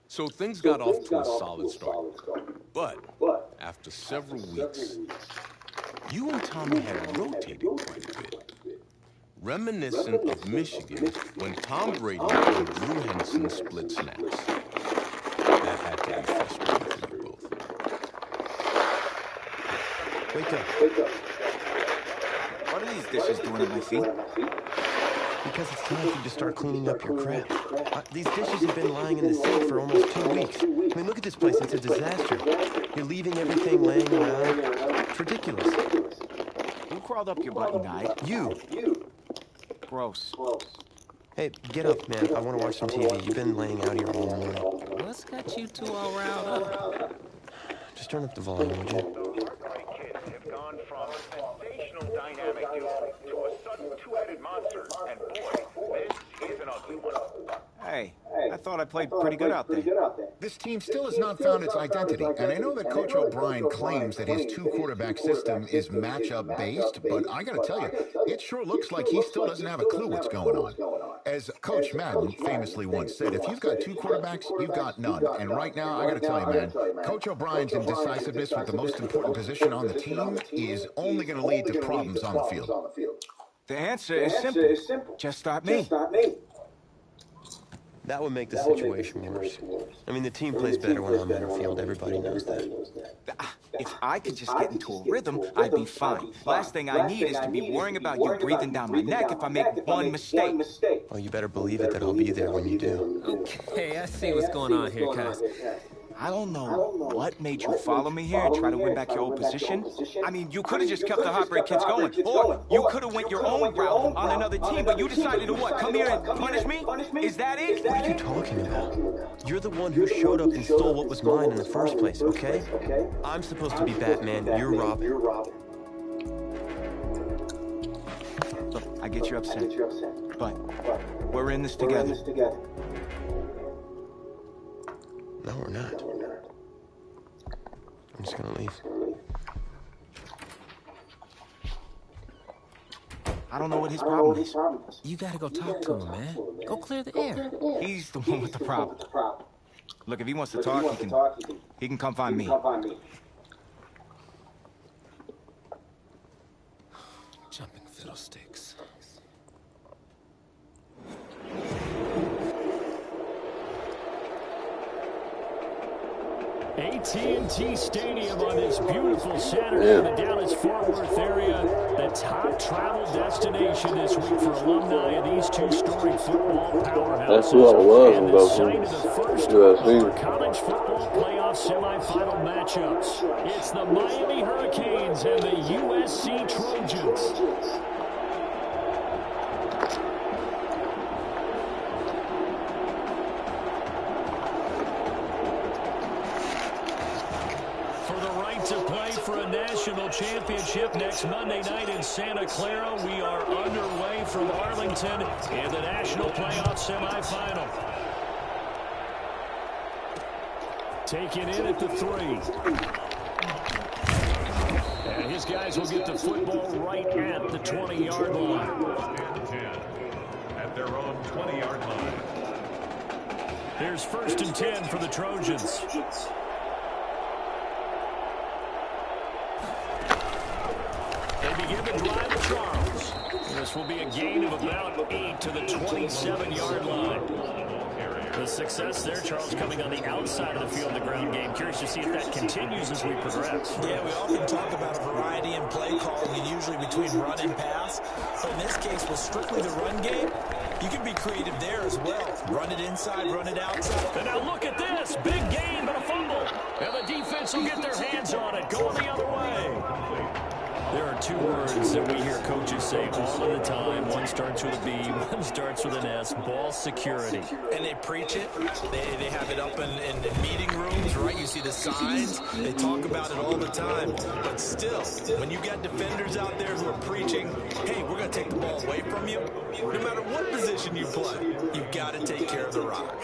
So things got off to a solid start. But after several weeks, you and Tommy had rotated quite a bit. Reminiscent of Michigan when Tom Brady and Drew Henson split snaps. That had to be frustrating for you both. Wake up. What are these dishes doing at my feet? Because it's time for you to start cleaning up your crap. These dishes have been lying in the sink for almost 2 weeks. I mean, look at this place. It's a disaster. You're leaving everything laying around. It's ridiculous. Who crawled up your butt and died? You. Gross. Hey, get up, man. I want to watch some TV. You've been laying out here all morning. What's got you two all riled up? Just turn up the volume, would you? Have gone from sensational dynamic duo to a sudden two-headed monster, and boy, this is an ugly one. Hey, I thought I played pretty good out there. This team still has not found its identity, and I know that Coach O'Brien claims that his two-quarterback system is matchup-based, but I gotta tell you, it sure looks like he still doesn't have a clue what's going on. As Coach Madden famously once said, if you've got two quarterbacks, you've got none. And right now, I gotta tell you, man, Coach O'Brien's indecisiveness with the most important position on the team is only gonna lead to problems on the field. The answer is simple. Just start me. That would make the situation worse. I mean, the team plays better when I'm on the field. Everybody knows that. If I could just get into a rhythm, I'd be fine. Last thing I need is to be worrying about you breathing down my neck if I make one mistake. Well, you better believe it that I'll be there when you do. Okay, I see what's going on here, guys. I don't know what made you follow me here and try to win back your old position. I mean, you could have just kept the Heartbreak Kids going. Or you could have went your own route on another team, but you decided to what? Come here and punish me? Is that it? What are you talking about? You're the one who showed up and stole what was mine in the first place, okay? I'm supposed to be Batman, you're Robin. Look, I get you upset, but we're in this together. No, we're not. I'm just gonna leave. I don't know what his problem is. You gotta go talk to him, man. Go clear the air. He's the one with the problem. Look, if he wants to talk, he can come find me. Jumping fiddlesticks. AT&T Stadium on this beautiful Saturday in the Dallas-Fort Worth area. The top travel destination this week for alumni of these two storied football powerhouses. That's what it was, and the site of the first of our college football playoff semifinal matchups. It's the Miami Hurricanes and the USC Trojans. National championship next Monday night in Santa Clara. We are underway from Arlington in the national playoff semifinal. Taken in at the 3. And his guys will get the football right at the 20-yard line. At their own 20-yard line. Here's 1st and 10 for the Trojans. begin the drive of Charles. This will be a gain of about 8 to the 27-yard line. The success there, Charles, coming on the outside of the field in the ground game. Curious to see if that continues as we progress. Yeah, we often talk about a variety in play calling and usually between run and pass. But in this case, with strictly the run game, you can be creative there as well. Run it inside, run it outside. And now look at this. Big gain, but a fumble. And the defense will get their hands on it, going the other way. There are two words that we hear coaches say all of the time. One starts with a B, one starts with an S. Ball security. And they preach it. They have it up in meeting rooms, right? You see the signs. They talk about it all the time. But still, when you got defenders out there who are preaching, hey, we're going to take the ball away from you, no matter what position you play, you've got to take care of the rock.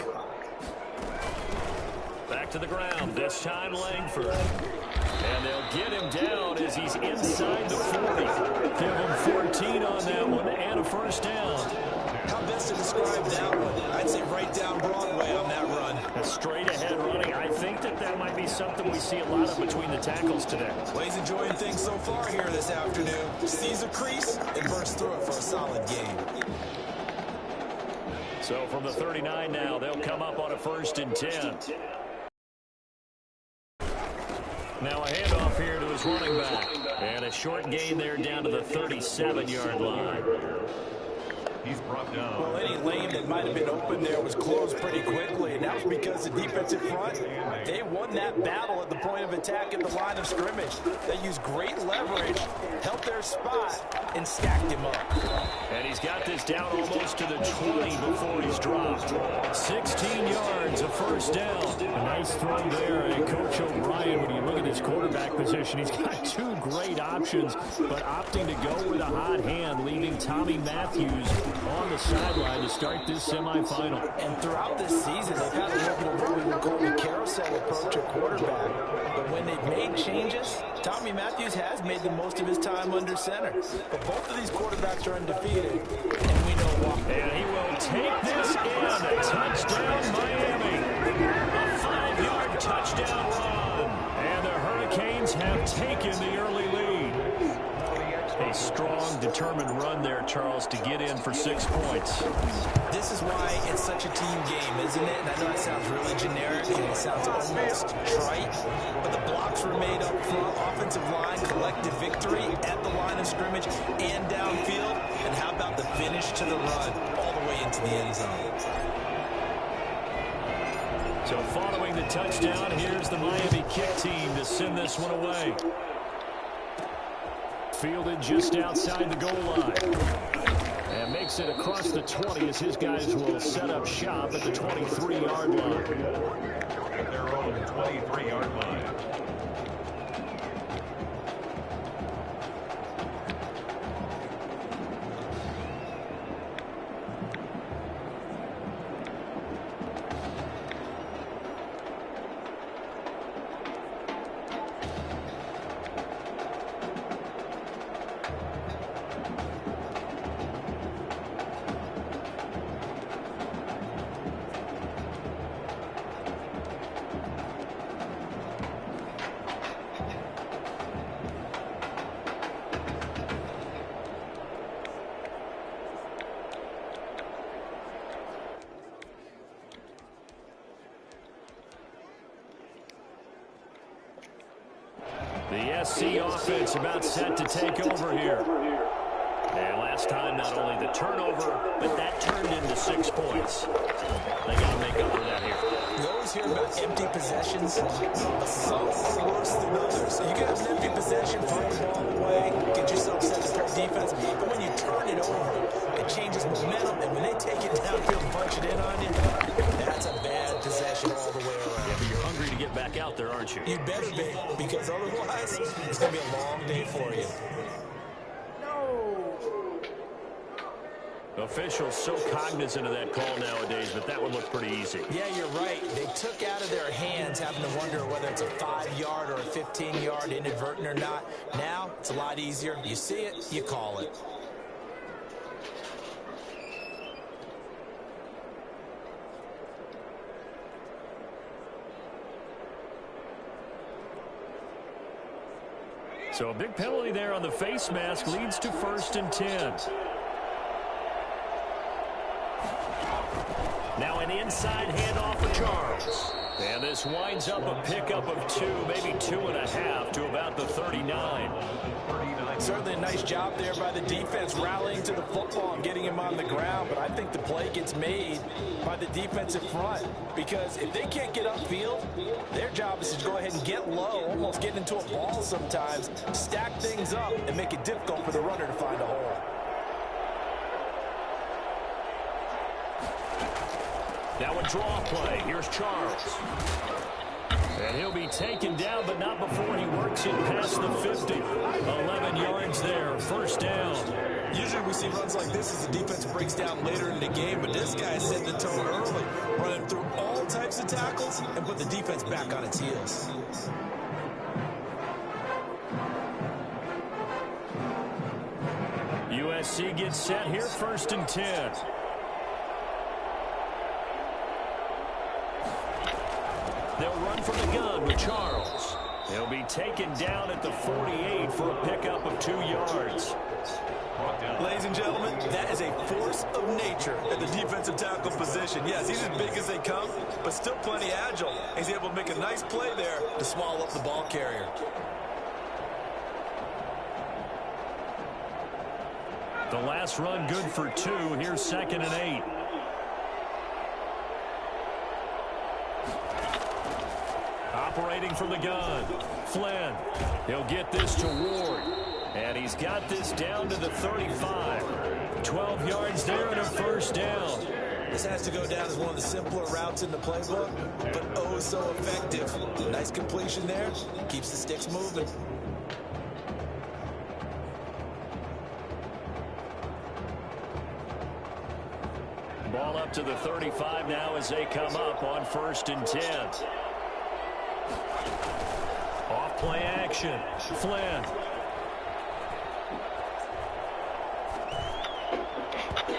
Back to the ground, this time Langford. And they'll get him down as he's inside the 40. Give him 14 on that one and a first down. How best to describe that one? I'd say right down Broadway on that run. A straight ahead running. I think that might be something we see a lot of between the tackles today. Well, he's enjoying things so far here this afternoon. Sees a crease and bursts through it for a solid game. So from the 39 now, they'll come up on a 1st and 10. Now a handoff here to his running back. And a short gain there down to the 37-yard line. He's brought down. Well, any lane that might have been open there was closed pretty quickly, and that was because the defensive front, they won that battle at the point of attack at the line of scrimmage. They used great leverage, held their spot, and stacked him up. And he's got this down almost to the 20 before he's dropped. 16 yards, a first down. A nice throw there. And Coach O'Brien, when you look at his quarterback position, he's got two great options, but opting to go with a hot hand, leaving Tommy Matthews on the sideline to start this semifinal. And throughout this season, they've had a little bit of what we would call the carousel approach at quarterback. But when they've made changes, Tommy Matthews has made the most of his time under center. But both of these quarterbacks are undefeated, and we know why. And he will take this in. A touchdown, Miami. A 5-yard touchdown run. And the Hurricanes have taken the early lead. A strong, determined run there, Charles, to get in for 6 points. This is why it's such a team game, isn't it? And I know it sounds really generic and it sounds almost trite, but the blocks were made up front, offensive line, collective victory at the line of scrimmage and downfield. And how about the finish to the run all the way into the end zone? So following the touchdown, here's the Miami kick team to send this one away. Fielded just outside the goal line. And makes it across the 20 as his guys will set up shop at the 23-yard line. They're on the 23-yard line. The SC offense about set to take over here. And last time, not only the turnover, but that turned into 6 points. They got to make up for that here. You always hear about empty possessions. Some are worse than others. You get an empty possession, find the ball away, get yourself set to play defense. But when you turn it over, it changes momentum. And when they take it downfield and punch it in on you, that's a bad possession all the way around. Yeah, but you're hungry to get back out there, aren't you? You better be, because otherwise, it's going to be a long day for you. Officials so cognizant of that call nowadays, but that one looked pretty easy. Yeah, you're right. They took out of their hands having to wonder whether it's a 5-yard or a 15-yard inadvertent or not. Now, it's a lot easier. You see it, you call it. So a big penalty there on the face mask leads to 1st and 10. Now an inside handoff for Charles. And this winds up a pickup of 2, maybe 2.5 to about the 39. Certainly a nice job there by the defense rallying to the football and getting him on the ground, but I think the play gets made by the defensive front because if they can't get upfield, their job is to go ahead and get low, almost get into a ball sometimes, stack things up, and make it difficult for the runner to find a hole. Now a draw play. Here's Charles. And he'll be taken down, but not before he works it past the 50. 11 yards there, 1st down. Usually we see runs like this as the defense breaks down later in the game, but this guy set the tone early, running through all types of tackles and put the defense back on its heels. USC gets set here, 1st and 10. They'll run from the gun with Charles. He'll be taken down at the 48 for a pickup of 2 yards. Ladies and gentlemen, that is a force of nature at the defensive tackle position. Yes, he's as big as they come, but still plenty agile. He's able to make a nice play there to swallow up the ball carrier. The last run good for 2. Here's 2nd and 8. Operating from the gun, Flynn. He'll get this to Ward. And he's got this down to the 35. 12 yards there and a 1st down. This has to go down as one of the simpler routes in the playbook, but oh so effective. Nice completion there. Keeps the sticks moving. Ball up to the 35 now as they come up on 1st and 10. Off play action. Flynn.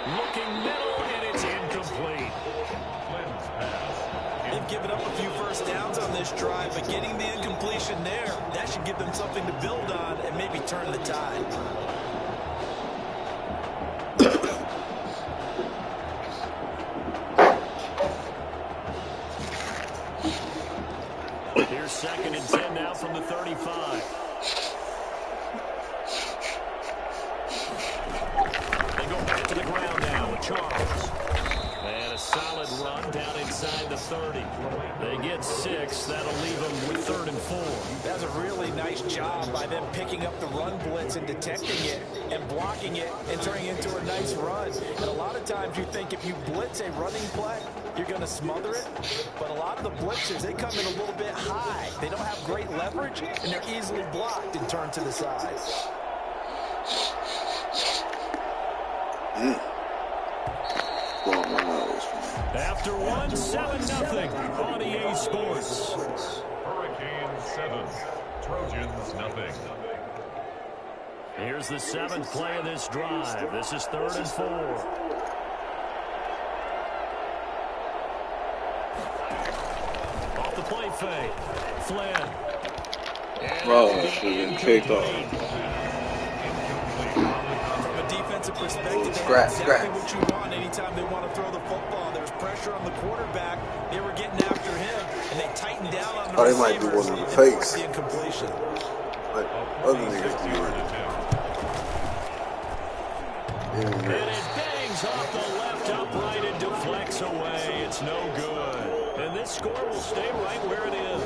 Looking middle, and it's incomplete. They've given up a few 1st downs on this drive, but getting the incompletion there, that should give them something to build on and maybe turn the tide. Here's 2nd and 10 now from the 35. They go back to the ground now with Charles. And a solid run down inside the 30. They get 6. That'll leave them with 3rd and 4. That's a really nice job by them picking up the run blitz and detecting it and blocking it and turning it into a nice run. And a lot of times you think if you blitz a running play, you're going to smother it. But a lot of the blitzers, they come in a little bit high. They don't have great leverage, and they're easily blocked and turned to the side. After 1, 7-0 on EA Sports. Hurricanes 7, Trojans nothing. Here's the 7th play of this drive. This is 3rd and 4. Off the play fake. Flynn. Oh, should have kicked off. From a defensive perspective, Scratch. what you want anytime they want to throw the football. There's pressure on the quarterback. They were getting after him, and they tightened down on the they might do one of the fakes. The incompletion. But other niggas do it. And it bangs off the left upright and deflects away. It's no good. And this score will stay right where it is.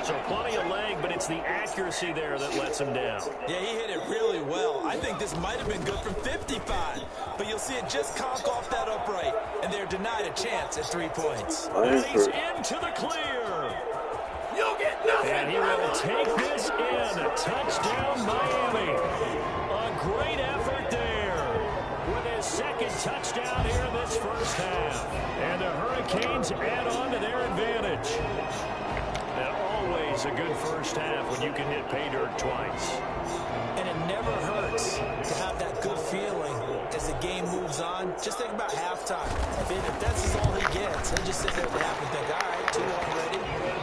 So plenty of leg, but it's the accuracy there that lets him down. Yeah, he hit it really well. I think this might have been good from 55. But you'll see it just conk off that upright. And they're denied a chance at 3 points. And he's into the clear. You'll get nothing. And he will take this in. A touchdown, Miami. A great effort there with his 2nd touchdown here in this 1st half. And the Hurricanes add on to their advantage. And always a good 1st half when you can hit pay dirt twice. And it never hurts to have that good feeling as the game moves on. Just think about halftime. If that's all he gets, he'll just sit there at the half and think, all right, 2 already.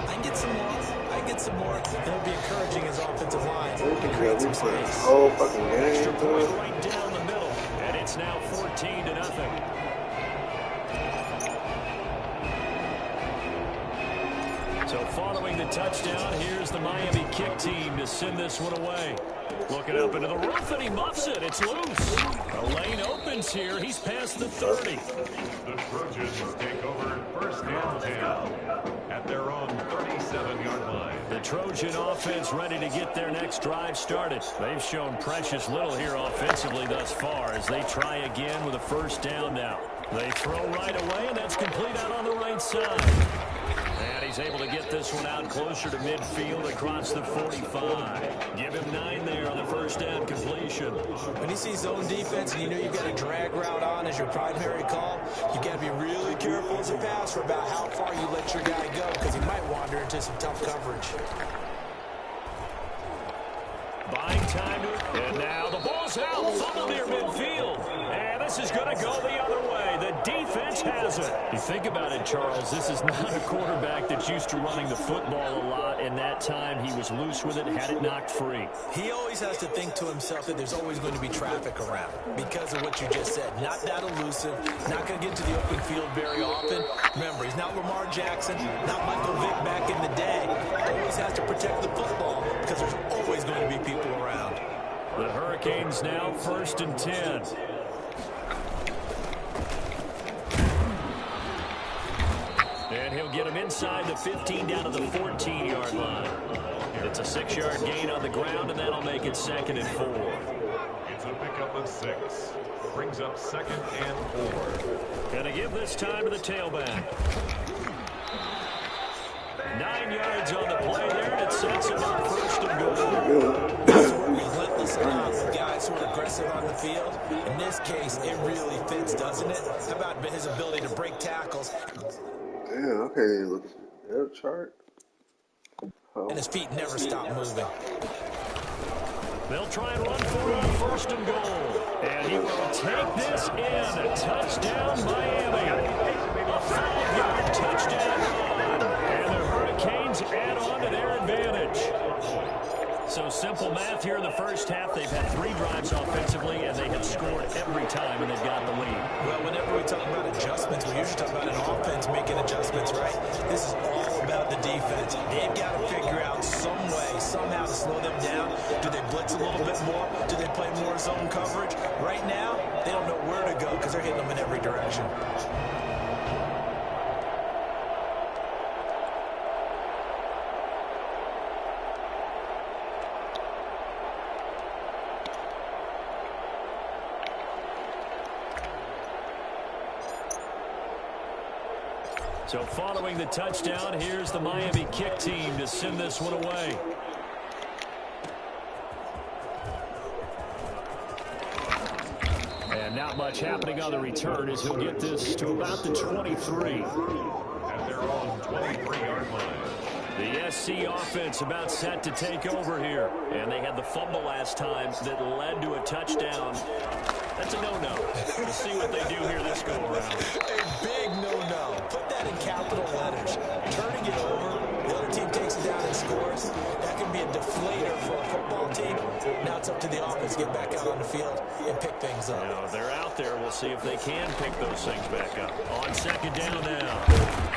I can get some more. I might get some more, and it'll be encouraging his offensive line to Yeah, create we some playing space. whole fucking Extra game, point bro. right down the middle, and it's now 14-0. So following the touchdown, here's the Miami kick team to send this one away. Looking up into the roof, and he muffs it. It's loose. A lane opens here. He's past the 30. The Trojans take over first and 10 at their own 37-yard line. The Trojan offense ready to get their next drive started. They've shown precious little here offensively thus far as they try again with a first down now. They throw right away, and that's complete out on the right side. And he's able to get this one out closer to midfield across the 45. Give him 9 there on the first down completion. When you see zone defense and you know you've got a drag route on as your primary call, you've got to be really careful as a passer about how far you let your guy go because he might wander into some tough coverage. Buying time, and now the ball's out, fumble near midfield. And this is going to go the other way. The defense has it. You think about it, Charles, this is not a quarterback that's used to running the football a lot, and that time he was loose with it, had it knocked free. He always has to think to himself that there's always going to be traffic around because of what you just said. Not that elusive, not going to get to the open field very often. Remember, he's not Lamar Jackson, not Michael Vick back in the day. Always has to protect the football because there's always going to be people around. The Hurricanes now 1st and 10. And he'll get him inside the 15 down to the 14-yard line. It's a 6-yard gain on the ground, and that'll make it 2nd and 4. It's a pickup of 6. Brings up 2nd and 4. Gonna give this time to the tailback. 9 yards on the play there, and it sets him up 1st and goal. Relentless enough, guys who are aggressive on the field. In this case, it really fits, doesn't it? How about his ability to break tackles? Damn, I can't even look at the depth chart. Oh. And his feet never stop moving. They'll try and run for it on 1st and goal. And he will take this in. A touchdown, Miami. A 5-yard touchdown run. And the Hurricanes add on to their advantage. So simple math here in the first half. They've had 3 drives offensively, and they have scored every time, and they've got the lead. Well, whenever we talk about adjustments, we usually talk about an offense making adjustments, right? This is all about the defense. They've got to figure out some way, somehow to slow them down. Do they blitz a little bit more? Do they play more zone coverage? Right now, they don't know where to go because they're hitting them in every direction. So following the touchdown, here's the Miami kick team to send this one away. And not much happening on the return as he'll get this to about the 23. At their own 23-yard line. The SC offense about set to take over here. And they had the fumble last time that led to a touchdown. That's a no-no. We'll see what they do here this go-around. A big no-no. Put that in capital letters. Turning it over, the other team takes it down and scores. That can be a deflator for a football team. Now it's up to the offense to get back out on the field and pick things up. Now, they're out there. We'll see if they can pick those things back up. On 2nd down now,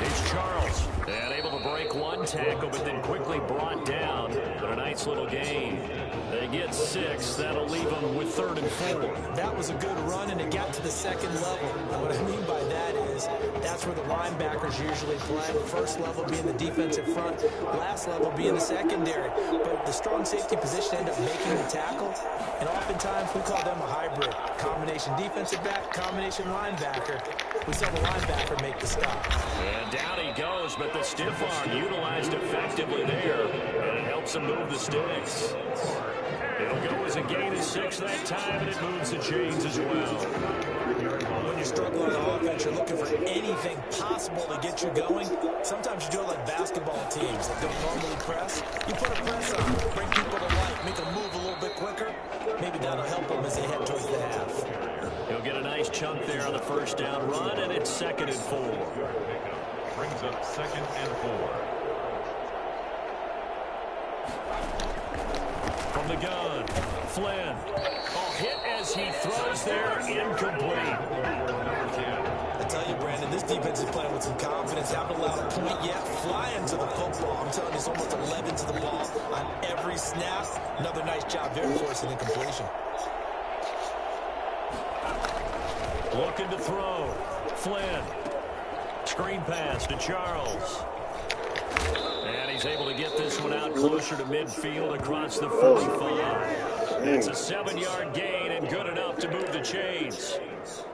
it's Charles. And able to break one tackle, but then quickly brought down. But a nice little gain. They get 6. That'll leave them with 3rd and 4. That was a good run, and it got to the 2nd level. And what I mean by that is that's where the linebackers usually play. First level being the defensive front, last level being the secondary. But the strong safety position end up making the tackle, and oftentimes we call them a hybrid. Combination defensive back, combination linebacker. We saw the linebacker make the stop. And down he goes, but the stiff arm utilized effectively there, and it helps him move the sticks. It'll go as a gain of 6 that time, and it moves the chains as well. When you're struggling on offense, you're looking for anything possible to get you going. Sometimes you do it like basketball teams that don't normally press. You put a press on, bring people to life, make them move a little bit quicker. Maybe that'll help them as they head towards the half. He'll get a nice chunk there on the first down run, and it's 2nd and 4. Brings up 2nd and 4. from the gun. Flynn. Oh, hit as he throws there, incomplete. I tell you, Brandon, this defense is playing with some confidence. Haven't allowed a point yet. Flying to the football. I'm telling you, it's almost 11 to the ball on every snap. Another nice job there forcing the completion. Looking to throw. Flynn. Screen pass to Charles. And he's able to get this one out closer to midfield across the 45. It's a 7-yard gain and good enough to move the chains.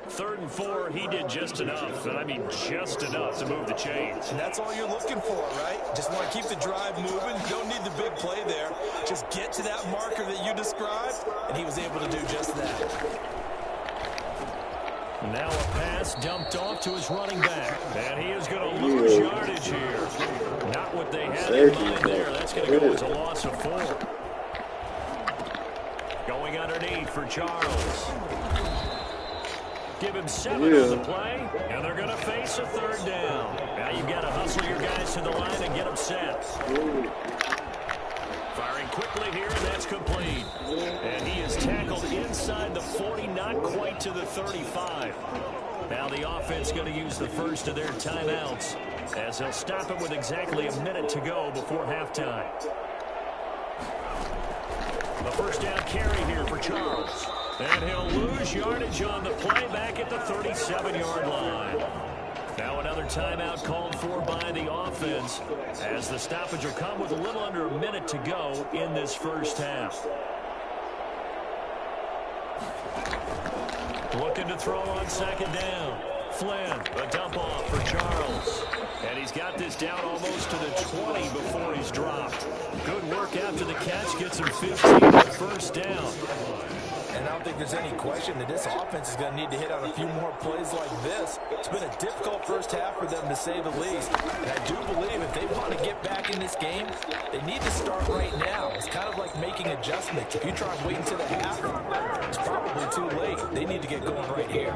3rd and 4, he did just enough, and I mean just enough to move the chains. And that's all you're looking for, right? Just want to keep the drive moving. You don't need the big play there. Just get to that marker that you described, and he was able to do just that. Now a pass dumped off to his running back. And he is going to lose yardage here. Not what they had in mind there. That's going to go as a loss of 4. Going underneath for Charles. Give him 7 on the play, and they're going to face a 3rd down. Now you've got to hustle your guys to the line and get them set. Firing quickly here, and that's complete. And he is tackled inside the 40, not quite to the 35. Now the offense going to use the first of their timeouts as they'll stop it with exactly a minute to go before halftime. The first down carry here for Charles. And he'll lose yardage on the play back at the 37-yard line. Now another timeout called for by the offense as the stoppage will come with a little under a minute to go in this first half. Looking to throw on 2nd down. Flynn, a dump off for Charles. And he's got this down almost to the 20 before he's dropped. Good work after the catch, gets him 15 on 1st down. And I don't think there's any question that this offense is going to need to hit on a few more plays like this. It's been a difficult first half for them, to say the least. And I do believe if they want to get back in this game, they need to start right now. It's kind of like making adjustments. If you try and wait until the half, it's probably too late. They need to get going right here.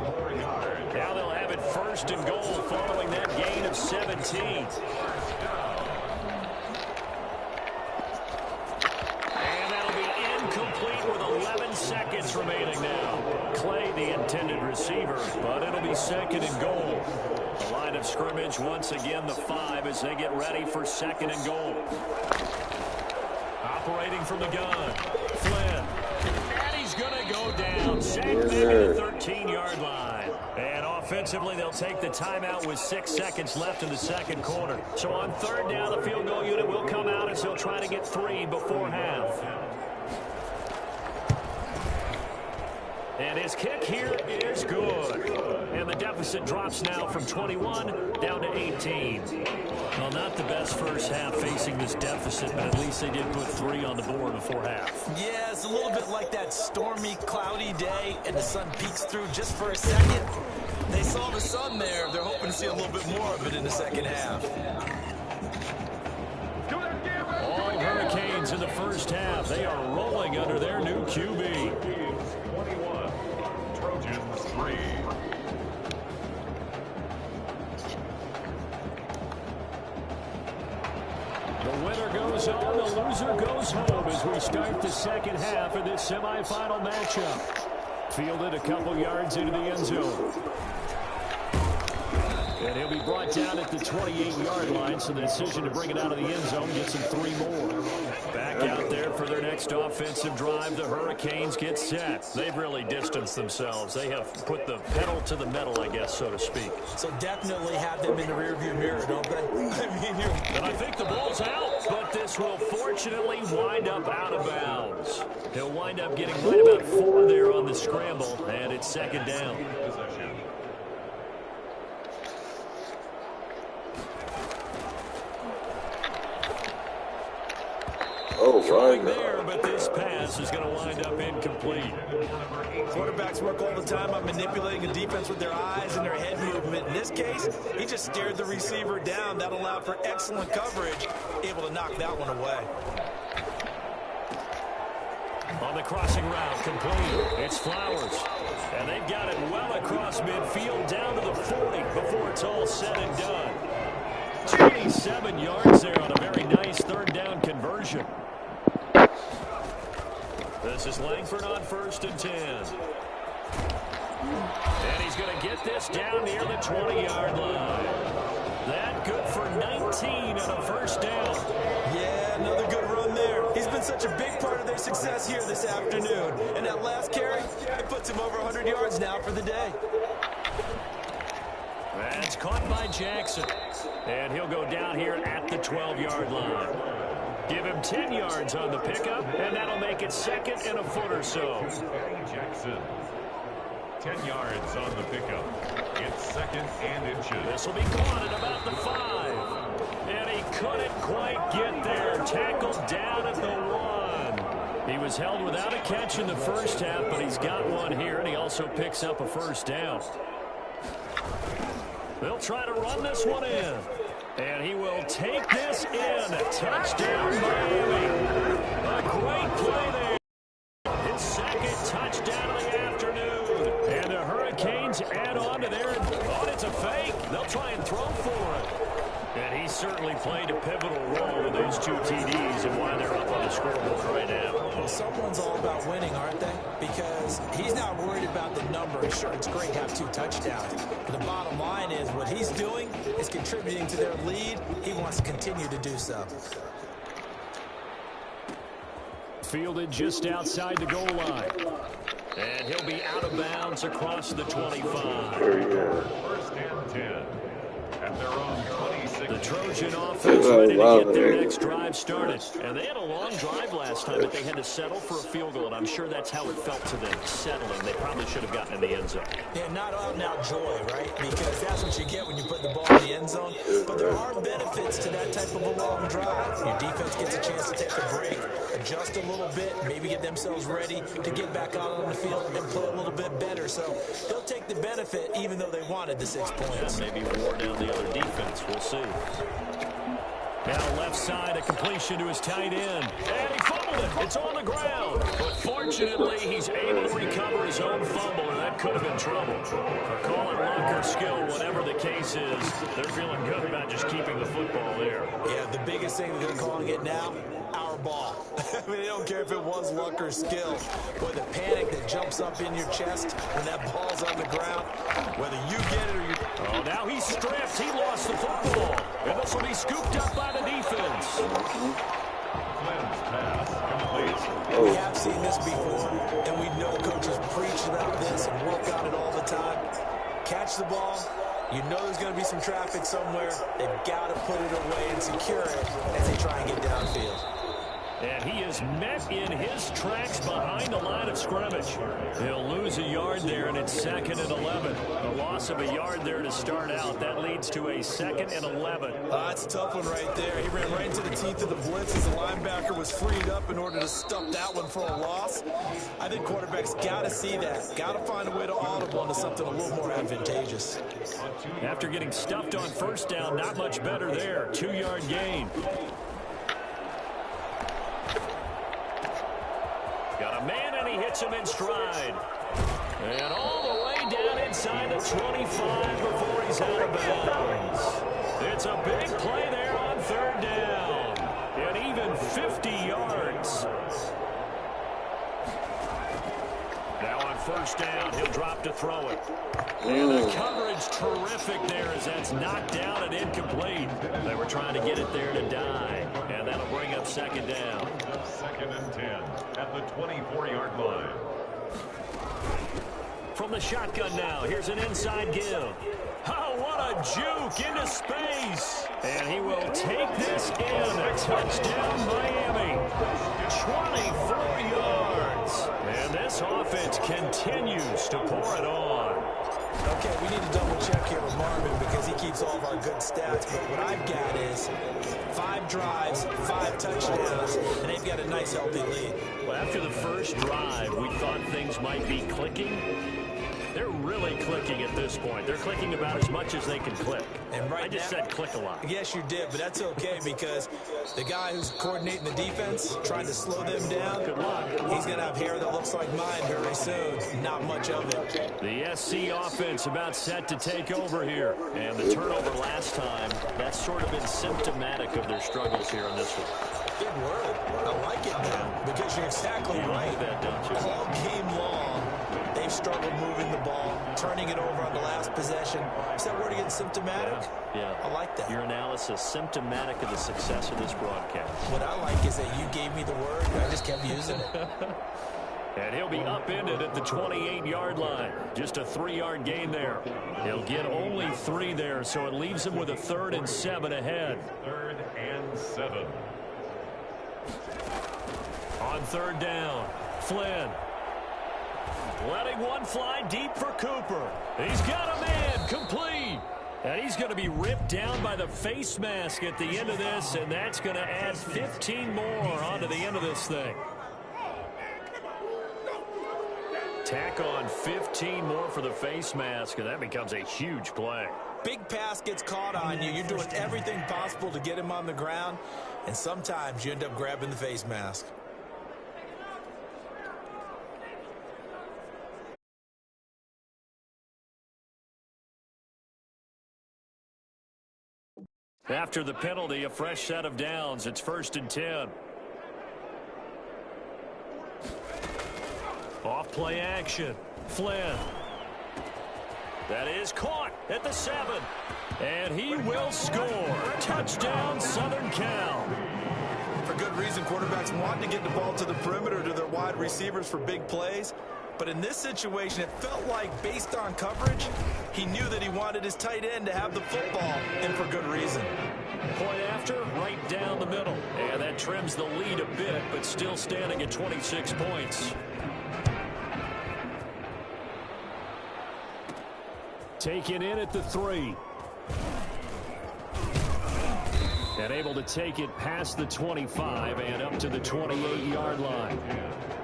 Now they'll have it 1st and goal following that gain of 17. With 11 seconds remaining now. Clay, the intended receiver, but it'll be 2nd and goal. The line of scrimmage, once again, the 5 as they get ready for 2nd and goal. Operating from the gun, Flynn. And he's going to go down. Sacked back at the 13-yard line. And offensively, they'll take the timeout with 6 seconds left in the 2nd quarter. So on 3rd down, the field goal unit will come out as they'll try to get 3 before half. And his kick here is good. And the deficit drops now from 21 down to 18. Well, not the best first half facing this deficit, but at least they did put 3 on the board before half. Yeah, it's a little bit like that stormy, cloudy day, and the sun peeks through just for a second. They saw the sun there. They're hoping to see a little bit more of it in the 2nd half. All Hurricanes in the first half. They are rolling under their new QB. 21, Trojans 3. The winner goes on, the loser goes home as we start the 2nd half of this semifinal matchup. Fielded a couple yards into the end zone. And he'll be brought down at the 28-yard line, so the decision to bring it out of the end zone gets him 3 more. Back out there for their next offensive drive. The Hurricanes get set. They've really distanced themselves. They have put the pedal to the metal, I guess, so to speak. So definitely have them in the rearview mirror, don't they? And I think the ball's out, but this will fortunately wind up out of bounds. He'll wind up getting right about 4 there on the scramble, and it's 2nd down. Throwing there, but this pass is going to wind up incomplete. Quarterbacks work all the time on manipulating a defense with their eyes and their head movement. In this case, he just stared the receiver down. That allowed for excellent coverage, able to knock that one away. On the crossing route, complete. It's Flowers. And they've got it well across midfield down to the 40 before it's all said and done. 27 yards there on a very nice 3rd down conversion. This is Langford on 1st and 10. And he's going to get this down near the 20-yard line. That good for 19 and a first down. Yeah, another good run there. He's been such a big part of their success here this afternoon. And that last carry, it puts him over 100 yards now for the day. That's caught by Jackson. And he'll go down here at the 12-yard line. Give him 10 yards on the pickup, and that'll make it 2nd and a foot or so. Jackson. 10 yards on the pickup. It's 2nd and inches. This will be caught at about the 5. And he couldn't quite get there. Tackled down at the 1. He was held without a catch in the first half, but he's got one here, and he also picks up a first down. They'll try to run this one in. And he will take this in. Touchdown, Miami. A great play there. His 2nd touchdown of the afternoon. And the Hurricanes add on to their... Oh, it's a fake. They'll try and throw for it. And he certainly played a pivotal role in those 2 TDs and why they're up on the scoreboard right now. Well, someone's all about winning, aren't they? Because he's not worried about the number. Sure, it's great to have 2 touchdowns. But the bottom line is what he's doing is contributing to their lead. He wants to continue to do so. Fielded just outside the goal line. And he'll be out of bounds across the 25. 1st and 10. At their own 26. The Trojan offense ready to get their next drive started. And they had a long drive last time, but they had to settle for a field goal, and I'm sure that's how it felt to them, settling. They probably should have gotten in the end zone. Yeah, not out-and-out joy, right? Because that's what you get when you put the ball in the end zone. But there are benefits to that type of a long drive. Your defense gets a chance to take a break, adjust a little bit, maybe get themselves ready to get back out on the field and play a little bit better. So they'll take the benefit even though they wanted the 6 points. And maybe wore down the other defense. We'll see. Now left side, a completion to his tight end. And he fumbled it. It's on the ground. But fortunately, he's able to recover his own fumble, and that could have been trouble. Or call it luck or skill, whatever the case is, they're feeling good about just keeping the football there. Yeah, the biggest thing that they're calling it now, our ball. I mean, they don't care if it was luck or skill. Boy, the panic that jumps up in your chest when that ball's on the ground, whether you get it or you... Oh, now he's stripped. He lost the football. And this will be scooped up by the defense. We have seen this before, and we know coaches preach about this and work on it all the time. Catch the ball. You know there's going to be some traffic somewhere. They've got to put it away and secure it as they try and get downfield. And he is met in his tracks behind the line of scrimmage. He'll lose a yard there, and it's 2nd and 11. A loss of a yard there to start out. That leads to a 2nd and 11. That's a tough one right there. He ran right into the teeth of the blitz as the linebacker was freed up in order to stop that one for a loss. I think quarterbacks got to see that. Got to find a way to audible into something a little more advantageous. After getting stuffed on 1st down, not much better there. 2-yard gain. Got a man, and he hits him in stride. And all the way down inside the 25 before he's out of bounds. It's a big play there on 3rd down. And even 50 yards. Now on 1st down, he'll drop to throw it. And the coverage terrific there as that's knocked down and incomplete. They were trying to get it there to die. And that'll bring up 2nd down. 2nd and 10 at the 24-yard line. From the shotgun now, here's an inside give. Oh, what a juke into space. And he will take this in. A touchdown, Miami. 24 yards. And this offense continues to pour it on. Okay, we need to double check here with Marvin because he keeps all of our good stats. But what I've got is 5 drives, 5 touchdowns, and they've got a nice healthy lead. Well, after the first drive, we thought things might be clicking. They're really clicking at this point. They're clicking about as much as they can click. And right I just said click a lot. Yes, you did, but that's okay because the guy who's coordinating the defense, trying to slow them down, good luck. He's going to have hair that looks like mine very soon. Not much of it. The SC offense about set to take over here. And the turnover last time, that's sort of been symptomatic of their struggles here on this one. Good word. I like it now because you're exactly right. That, don't you? All game long, they've struggled moving the ball, turning it over on the last possession. Is that word again, symptomatic? Yeah. I like that. Your analysis, symptomatic of the success of this broadcast. What I like is that you gave me the word, and I just kept using it. And he'll be upended at the 28-yard line. Just a 3-yard gain there. He'll get only 3 there, so it leaves him with a 3rd and 7 ahead. 3rd and 7. On 3rd down, Flynn. Letting one fly deep for Cooper. He's got a man, complete. And he's going to be ripped down by the face mask at the end of this, and that's going to add 15 more onto the end of this thing. Tack on 15 more for the face mask, and that becomes a huge play. Big pass gets caught on you. You're doing everything possible to get him on the ground, and sometimes you end up grabbing the face mask. After the penalty, a fresh set of downs. It's 1st and 10. Off play action. Flynn. That is caught at the 7. And he will score. Touchdown, Southern Cal. For good reason, quarterbacks want to get the ball to the perimeter to their wide receivers for big plays. But in this situation, it felt like, based on coverage, he knew that he wanted his tight end to have the football, and for good reason. Point after, right down the middle. And that trims the lead a bit, but still standing at 26 points. Taken in at the 3. And able to take it past the 25 and up to the 28-yard line.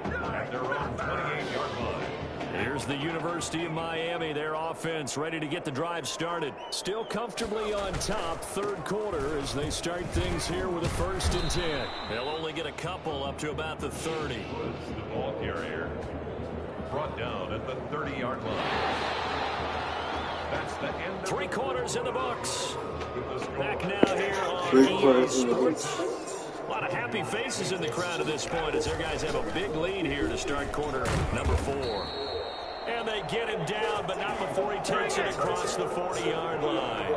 At their own 28-yard line. Here's the University of Miami, their offense ready to get the drive started. Still comfortably on top, 3rd quarter as they start things here with a 1st and 10. They'll only get a couple up to about the 30. The ball carrier brought down at the 30-yard line. That's the end. 3 quarters in the books. Back now here on EA Sports. A lot of happy faces in the crowd at this point as their guys have a big lead here to start quarter number 4. And they get him down, but not before he takes it across the 40-yard line.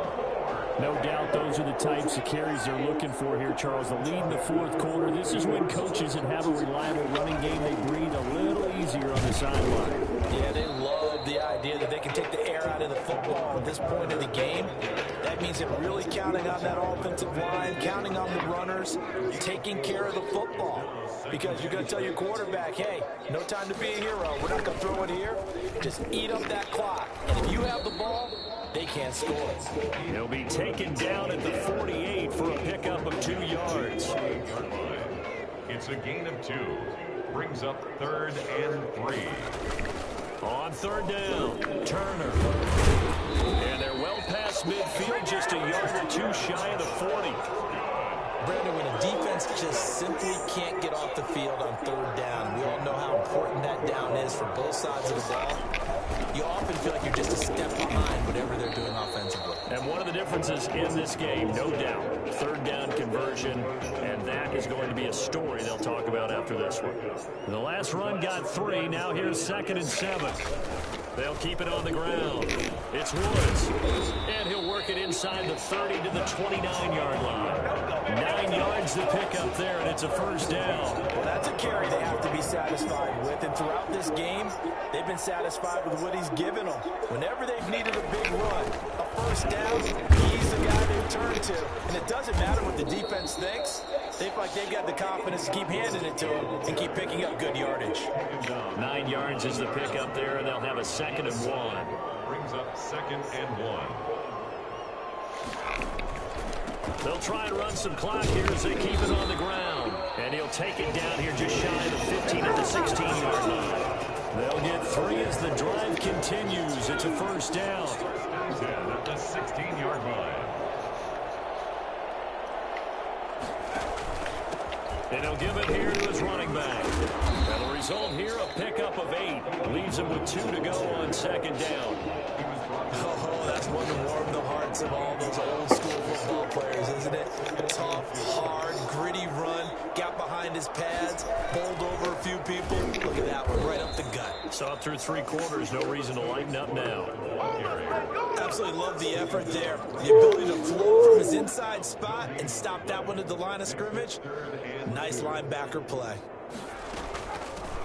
No doubt those are the types of carries they're looking for here, Charles. The lead in the 4th quarter. This is when coaches that have a reliable running game, they breathe a little easier on the sideline. Yeah, they love the idea that they can take the air out of the football at this point of the game. That means they're really counting on that offensive line, counting on the runners, taking care of the football. Because you're going to tell your quarterback, hey, no time to be a hero. We're not going to throw it here. Just eat up that clock. And if you have the ball, they can't score. He'll be taken down at the 48 for a pickup of 2 yards. It's a gain of 2. Brings up 3rd and 3. On 3rd down, Turner. And they're well past midfield, just a yard or 2 shy of the 40. Brandon, when a defense just simply can't get off the field on 3rd down, we all know how important that down is for both sides of the ball. You often feel like you're just a step behind whatever they're doing offensively. And one of the differences in this game, no doubt, 3rd down conversion, and that is going to be a story they'll talk about after this one. The last run got 3, now here's 2nd and 7. They'll keep it on the ground. It's Woods. And he'll work it inside the 30 to the 29-yard line. 9 yards to pick up there, and it's a 1st down. Well, that's a carry they have to be satisfied with. And throughout this game, they've been satisfied with what he's given them. Whenever they've needed a big run, a 1st down, he's the guy they turn to. And it doesn't matter what the defense thinks. They feel like they've got the confidence to keep handing it to him and keep picking up good yardage. 9 yards is the pickup there, and they'll have a 2nd and 1. Brings up 2nd and 1. They'll try and run some clock here as they keep it on the ground. And he'll take it down here just shy of the 15 at the 16-yard line. They'll get 3 as the drive continues. It's a first down. At the 16-yard line. And he'll give it here to his running back. And the result here, a pickup of 8. Leaves him with 2 to go on second down. Oh, that's one to warm the hearts of all those old school football players, isn't it? Tough, hard, gritty run, got behind his pads, bowled over a few people. Look at that one, right up the gut. Saw through 3 quarters, no reason to lighten up now. Absolutely love the effort there. The ability to float from his inside spot and stop that one at the line of scrimmage. Nice linebacker play.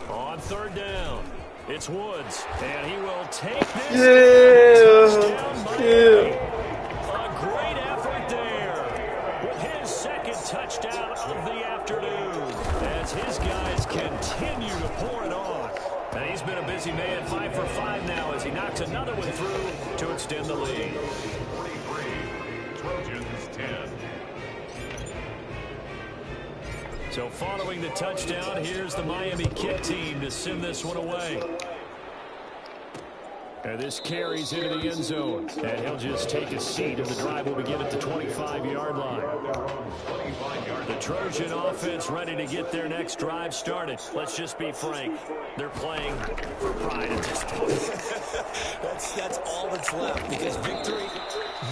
On third down, it's Woods, and he will take this. A great effort there with his second touchdown of the afternoon as his guys continue to pour it on. And he's been a busy man, 5 for 5 now as he knocks another one through to extend the lead. 43, Trojans 10. So following the touchdown, here's the Miami kick team to send this one away. And this carries into the end zone. And he'll just take a seat, and the drive will begin at the 25-yard line. The Trojan offense ready to get their next drive started. Let's just be frank. They're playing for pride at this point. That's all that's left, because victory,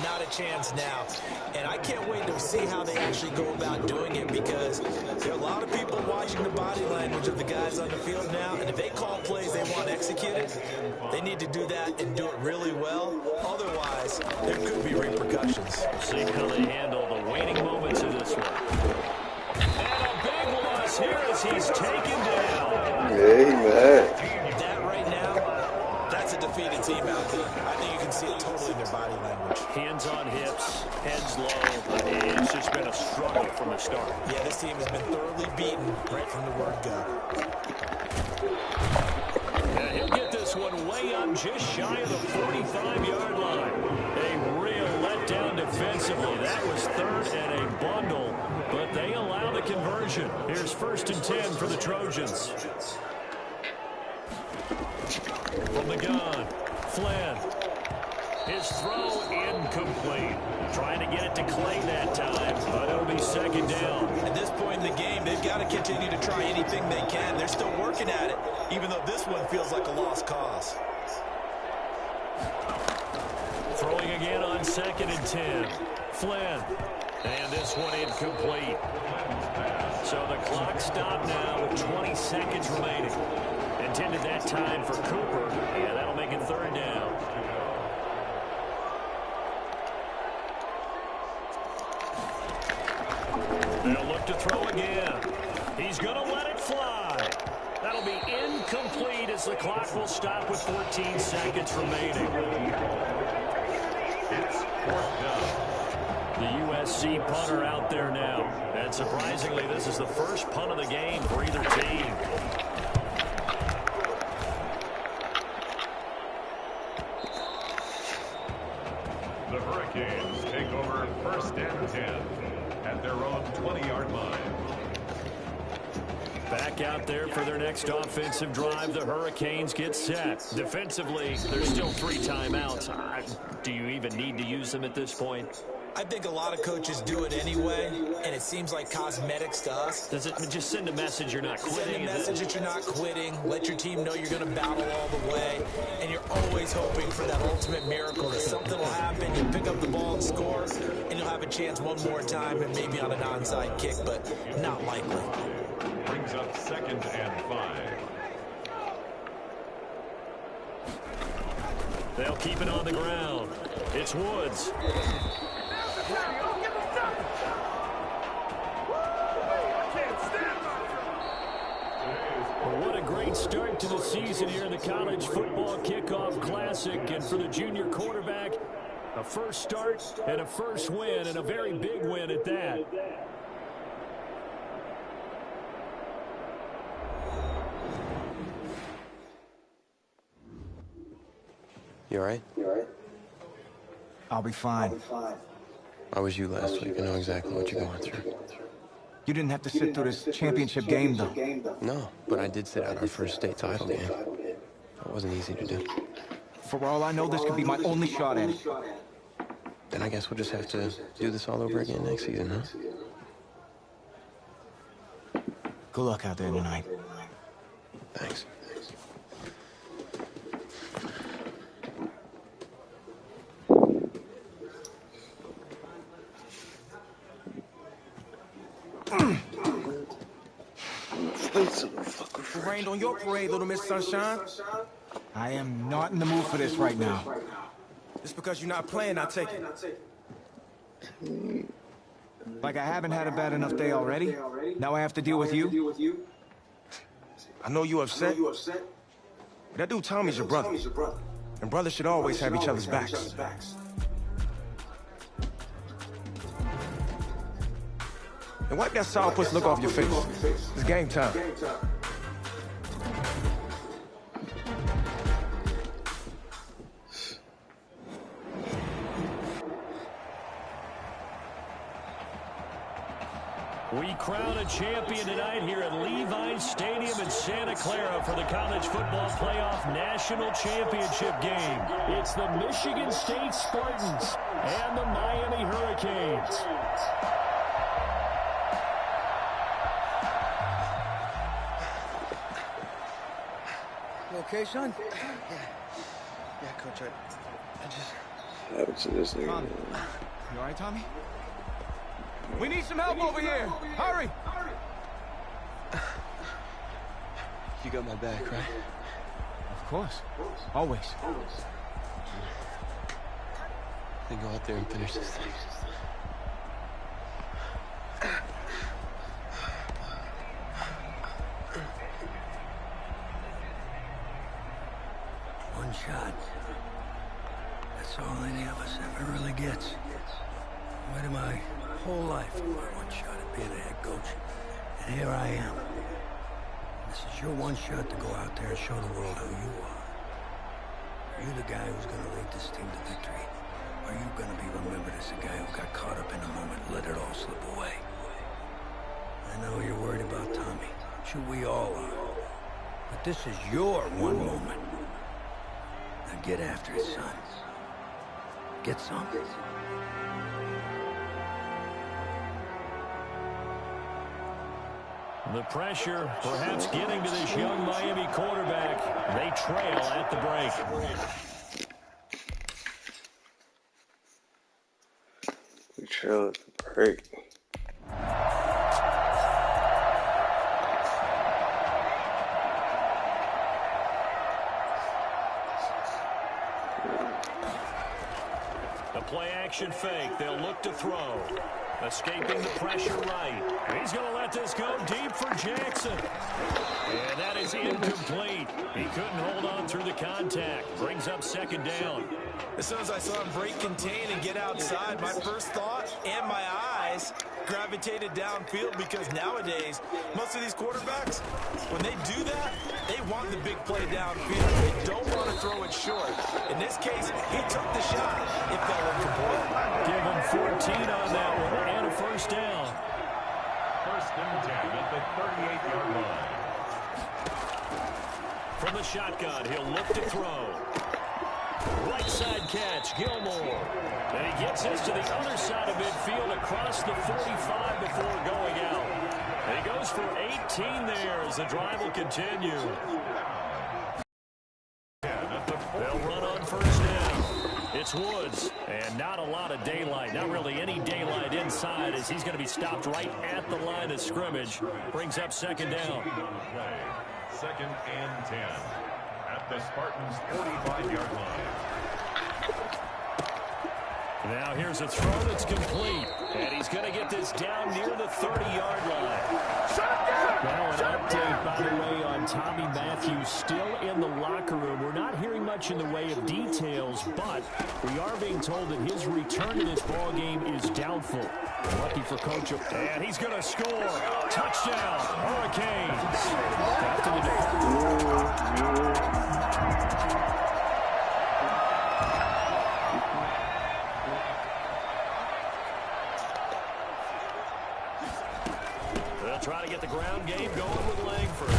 not a chance now. And I can't wait to see how they actually go about doing it, because there are a lot of people watching the body language of the guys on the field now, and if they call plays they want executed, they need to do that and do it really well. Otherwise, there could be repercussions. See how they handle the waiting moments of this one. And a big loss here as he's taken down. Amen. That right now, that's a defeated team out there. I think you can see it totally in their body language. Hands on hips, heads low. It's just been a struggle from the start. Yeah, this team has been thoroughly beaten right from the word go. And he'll get this one way up just shy of the 45-yard line. A real letdown defensively. That was third and a bundle, but they allow the conversion. Here's 1st and 10 for the Trojans. From the gun, Flynn. His throw incomplete. Trying to get it to Clay that time, but it'll be second down. At this point in the game, they've got to continue to try anything they can. They're still working at it, even though this one feels like a lost cause. Throwing again on 2nd and 10. Flynn. And this one incomplete. So the clock stopped now with 20 seconds remaining. Intended that time for Cooper, and that'll make it third down. They'll look to throw again. He's going to let it fly. That'll be incomplete as the clock will stop with 14 seconds remaining. It's 4th down. The USC punter out there now. And surprisingly, this is the first punt of the game for either team. The Hurricanes take over 1st and 10 at their own 20-yard line. Back out there for their next offensive drive. The Hurricanes get set. Defensively, there's still 3 timeouts. Do you even need to use them at this point? I think a lot of coaches do it anyway, and it seems like cosmetics to us. Does it just send a message you're not quitting? Send a message that you're not quitting. Let your team know you're going to battle all the way, and you're always hoping for that ultimate miracle that something will happen, you pick up the ball and score, and you'll have a chance one more time and maybe on an onside kick, but not likely. Brings up 2nd and 5. They'll keep it on the ground. It's Woods. What a great start to the season here in the College Football Kickoff Classic. And for the junior quarterback, a first start and a first win, and a very big win at that. You all right? I'll be fine. I was you last week. I know exactly what you're going through. You didn't have to sit through this championship game, though. No, but I did sit out our first state title game. It wasn't easy to do. For all I know, this could be my only shot at it. Then I guess we'll just have to do this all over again next season, huh? Good luck out there tonight. Thanks. It rained on your parade, little Miss Sunshine. I am not in the mood for this right now. Just because you're not playing, I take it. Like I haven't had a bad enough day already. Now I have to deal with you? I know you're upset. But that dude Tommy's your brother. And brothers should always have each other's backs. And wipe that sourpuss look off your face. It's game time. We crown a champion tonight here at Levi Stadium in Santa Clara for the College Football Playoff National Championship game. It's the Michigan State Spartans and the Miami Hurricanes. You okay, son? Yeah, Coach, I just... What happened to this nigga? Tommy. You alright, Tommy? We need some help over here! Hurry! You got my back, right? Of course. Always. Then go out there and finish this thing. One shot. That's all any of us ever really gets. Waited my whole life for my one shot at being a head coach. And here I am. This is your one shot to go out there and show the world who you are. Are you the guy who's going to lead this team to victory? Or are you going to be remembered as the guy who got caught up in the moment and let it all slip away? I know you're worried about Tommy. Sure, we all are. But this is your one moment. Now get after it, son. Get some. The pressure perhaps getting to this young Miami quarterback. They trail at the break. We trail at the break. The play action fake. They'll look to throw. Escaping the pressure right. He's going to let this go deep for Jackson. And that is incomplete. He couldn't hold on through the contact. Brings up second down. As soon as I saw him break contain and get outside, my first thought and my eyes gravitated downfield, because nowadays, most of these quarterbacks, when they do that, they want the big play downfield. They don't want to throw it short. In this case, he took the shot. It fell incomplete. Give him 14 on that one and a first down. First and 10 at the 38-yard line. From the shotgun, he'll look to throw. Right side catch, Gilmore. And he gets this to the other side of midfield across the 45 before going out. And he goes for 18 there as the drive will continue. They'll run on first down. It's Woods, and not a lot of daylight. Not really any daylight inside, as he's going to be stopped right at the line of scrimmage. Brings up second down. Second and 10 at the Spartans' 45-yard line. Now here's a throw that's complete, and he's going to get this down near the 30-yard line. Now an update, by the way, on Tommy Matthews still in the locker room. We're not hearing much in the way of details, but we are being told that his return to this ball game is doubtful. Lucky for Coach. And he's going to score. Touchdown, Hurricanes. After They'll try to get the ground game going with Langford.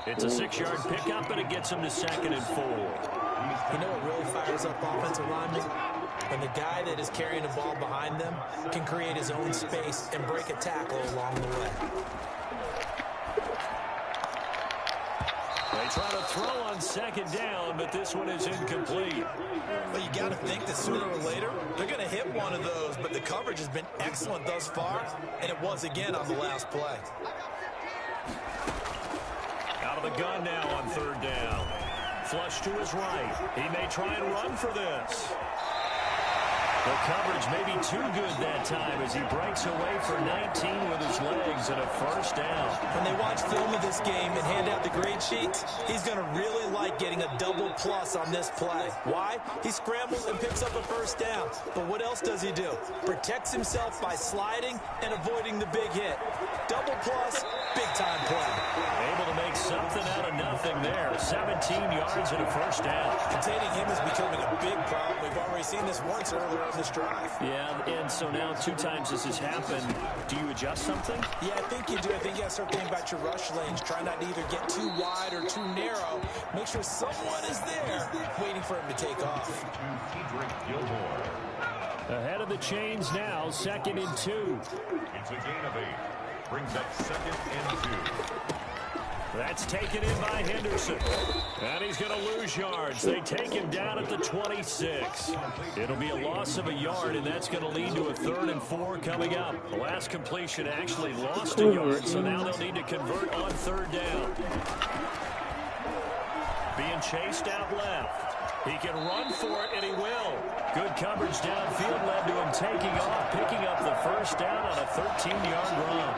It's a 6-yard pickup, and it gets him to 2nd and 4. You know what really fires up offensive linemen? When the guy that is carrying the ball behind them can create his own space and break a tackle along the way. They try to throw on 2nd down, but this one is incomplete. Well, you got to think that sooner or later, they're going to hit one of those, but the coverage has been excellent thus far, and it was again on the last play. Out of the gun now on 3rd down. Flush to his right. He may try and run for this. The coverage may be too good that time as he breaks away for 19 with his legs and a 1st down. When they watch film of this game and hand out the grade sheets, he's going to really like getting a double plus on this play. Why? He scrambles and picks up a 1st down. But what else does he do? Protects himself by sliding and avoiding the big hit. Double plus, big time play. Able to make something out of nothing there. 17 yards and a 1st down. Containing him is becoming a big problem. We've already seen this once earlier on this drive. Yeah, and so now 2 times this has happened. Do you adjust something? Yeah, I think you do. I think you got to start thinking about your rush lanes. Try not to either get too wide or too narrow. Make sure someone is there waiting for him to take off. Ahead of the chains now, 2nd and 2. It's a gain of 8. Brings up 2nd and 2. That's taken in by Henderson. And he's going to lose yards. They take him down at the 26. It'll be a loss of a yard, and that's going to lead to a 3rd and 4 coming up. The last completion actually lost a yard, so now they'll need to convert on 3rd down. Being chased out left. He can run for it, and he will. Good coverage downfield led to him taking off, picking up the 1st down on a 13-yard run.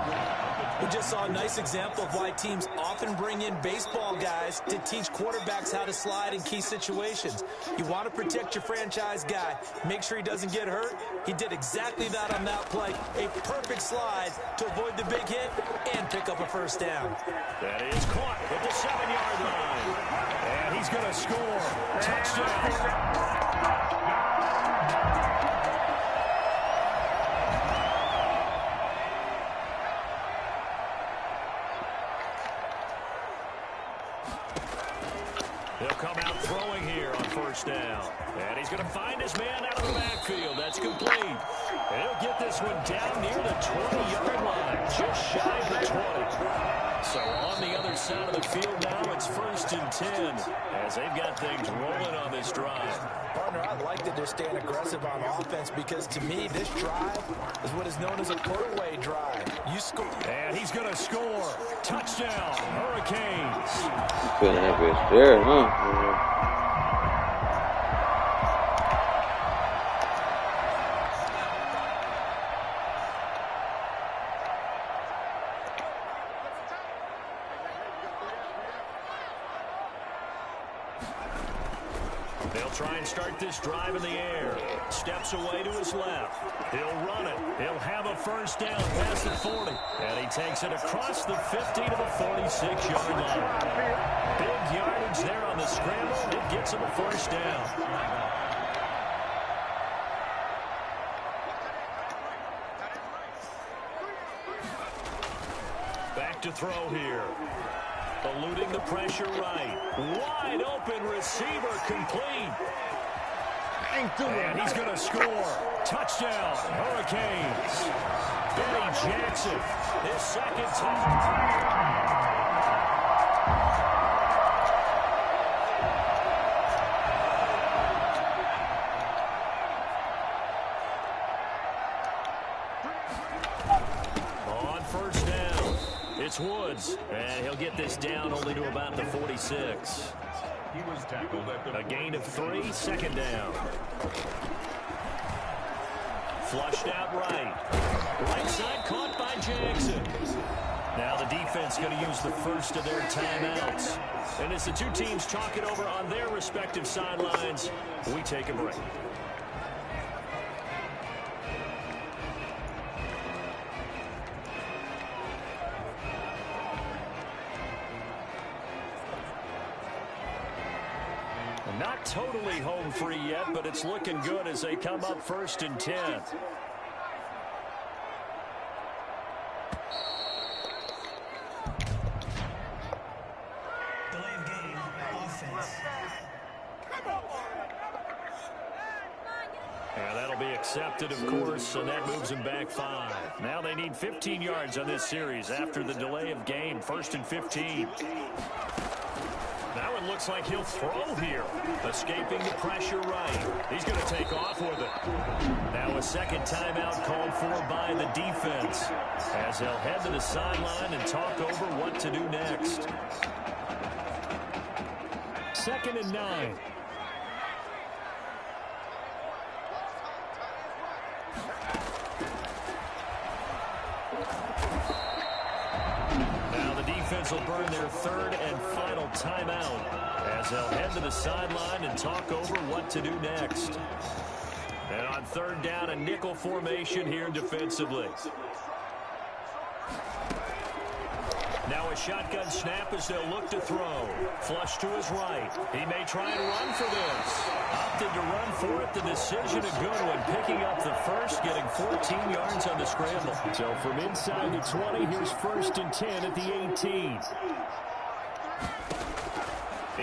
We just saw a nice example of why teams often bring in baseball guys to teach quarterbacks how to slide in key situations. You want to protect your franchise guy. Make sure he doesn't get hurt. He did exactly that on that play. A perfect slide to avoid the big hit and pick up a 1st down. That is caught at the 7-yard line. And he's going to score. Touchdown. He'll come out throwing here on 1st down. And he's going to find his man out of the backfield. That's complete. And he'll get this one down near the 20-yard line, just shy of the 20. So on the other side of the field now, it's 1st and 10 as they've got things rolling on this drive. Partner, I like that they're staying aggressive on offense because to me, this drive is what is known as a put-away drive. You score. And he's going to score. Touchdown, Hurricanes. Feeling that bitch there, huh? They'll try and start this drive in the air. Steps away to his left. He'll run it. He'll have a 1st down past the 40. And he takes it across the 50 to the 46-yard line. Big yardage there on the scramble. It gets him a 1st down. Back to throw here. Eluding the pressure right. Wide open receiver complete. And he's going to score. Touchdown, Hurricanes. Benny Jackson, his 2nd touchdown. On 1st down, it's Woods, and he'll get this down only to about the 46. He was tackled at the A gain of 3, 2nd down. Flushed out right. Right side caught by Jackson. Now the defense going to use the first of their timeouts. And as the two teams talk it over on their respective sidelines, we take a break. Not totally home free yet, but it's looking good as they come up 1st and 10. That'll be accepted, of course, and that moves them back 5. Now they need 15 yards on this series after the delay of game. 1st and 15. Now it looks like he'll throw here. Escaping the pressure right. He's going to take off with it. Now a second timeout called for by the defense, as they'll head to the sideline and talk over what to do next. 2nd and 9. Now the defense will burn their 3rd and final timeout, as they'll head to the sideline and talk over what to do next. And on 3rd down, a nickel formation here defensively. Now a shotgun snap as they'll look to throw. Flush to his right. He may try and run for this. Opted to run for it. The decision a good one. Picking up the first, getting 14 yards on the scramble. So from inside the 20, here's 1st and 10 at the 18.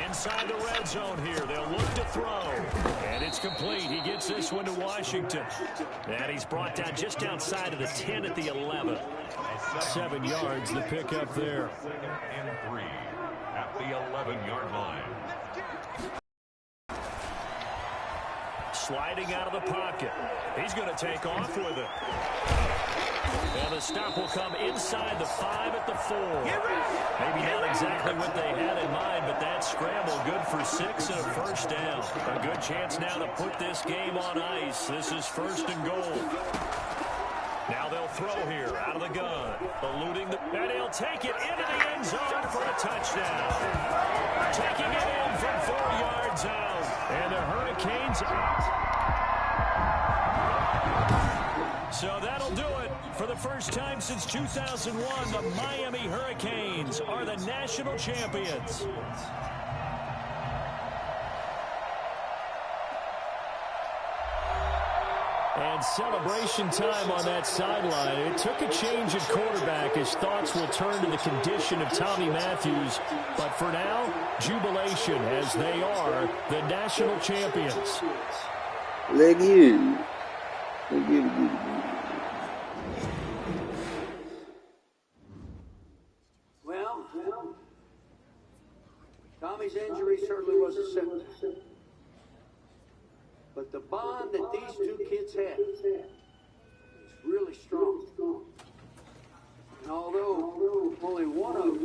Inside the red zone here. They'll look to throw. And it's complete. He gets this one to Washington. And he's brought down just outside of the 10 at the 11. 7 yards the pick up there. 2nd and 3 at the 11-yard line. Sliding out of the pocket. He's going to take off with it. And the stop will come inside the 5 at the 4. Maybe not exactly what they had in mind, but that scramble good for 6 and a 1st down. A good chance now to put this game on ice. This is 1st and goal. Now they'll throw here out of the gun. Eluding the... And he'll take it into the end zone for a touchdown. Taking it in from 4 yards out. And the Hurricanes... So that'll do it. For the first time since 2001, the Miami Hurricanes are the national champions. And celebration time on that sideline. It took a change at quarterback as thoughts will turn to the condition of Tommy Matthews. But for now, jubilation as they are the national champions. Look you. Well, Tommy's injury certainly was a setback. But the bond that these two kids had is really strong. And although only one of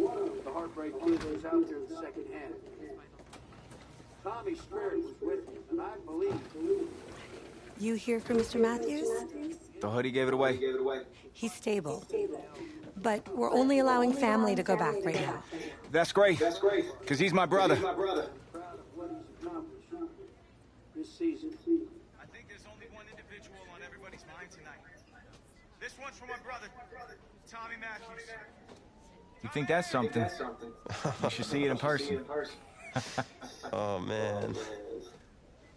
the Heartbreak Kids was out there in the second half, Tommy's spirit was with him, and I believe. You hear from Mr. Matthews? The hoodie gave it away. He's stable. But we're only allowing family to go back right now. That's great, because he's my brother. This season. I think there's only one individual on everybody's mind tonight. This one's for my brother, Tommy Matthews. You think that's something? You should see it in person. Oh, man.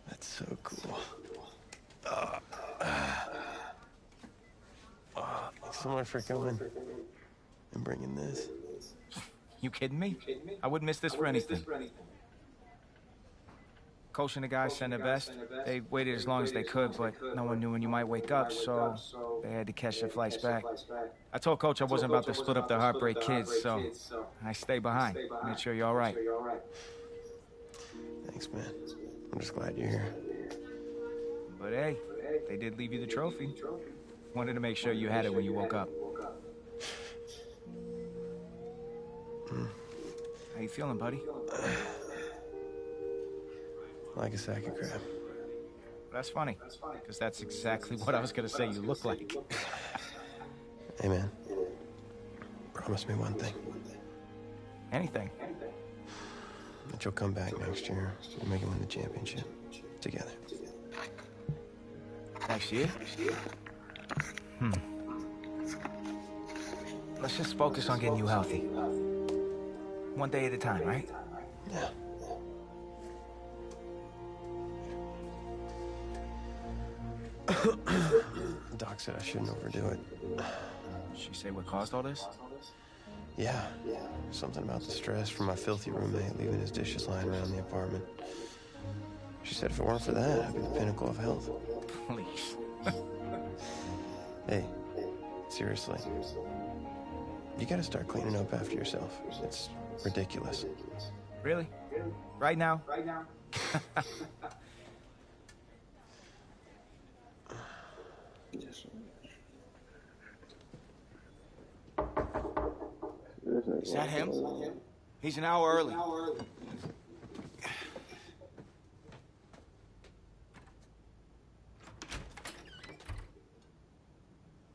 That's so cool. Thanks so much for coming and bringing this. You kidding me? I wouldn't miss this for anything. Coach and the guys sent their best. They waited as long as they could, but no one knew when you might wake up, so they had to catch their flights back. I told Coach I wasn't about to split up the Heartbreak Kids, so I stayed behind. Made sure you're all right. Thanks, man. I'm just glad you're here. But hey, they did leave you the trophy. Wanted to make sure you had it when you woke up. How you feeling, buddy? Like a sack of crap. That's funny, because that's exactly what I was going to say you look like. Hey, man. Promise me one thing. Anything. That you'll come back next year and make it win the championship. Together. Next year? Let's just focus on getting you healthy. One day at a time, right? Yeah. Doc said I shouldn't overdo it. She say what caused all this? Yeah. Something about the stress from my filthy roommate leaving his dishes lying around the apartment. She said if it weren't for that, I'd be the pinnacle of health. Please. Hey, seriously. You gotta start cleaning up after yourself. It's ridiculous. Really? Right now? Is that him? He's an hour early.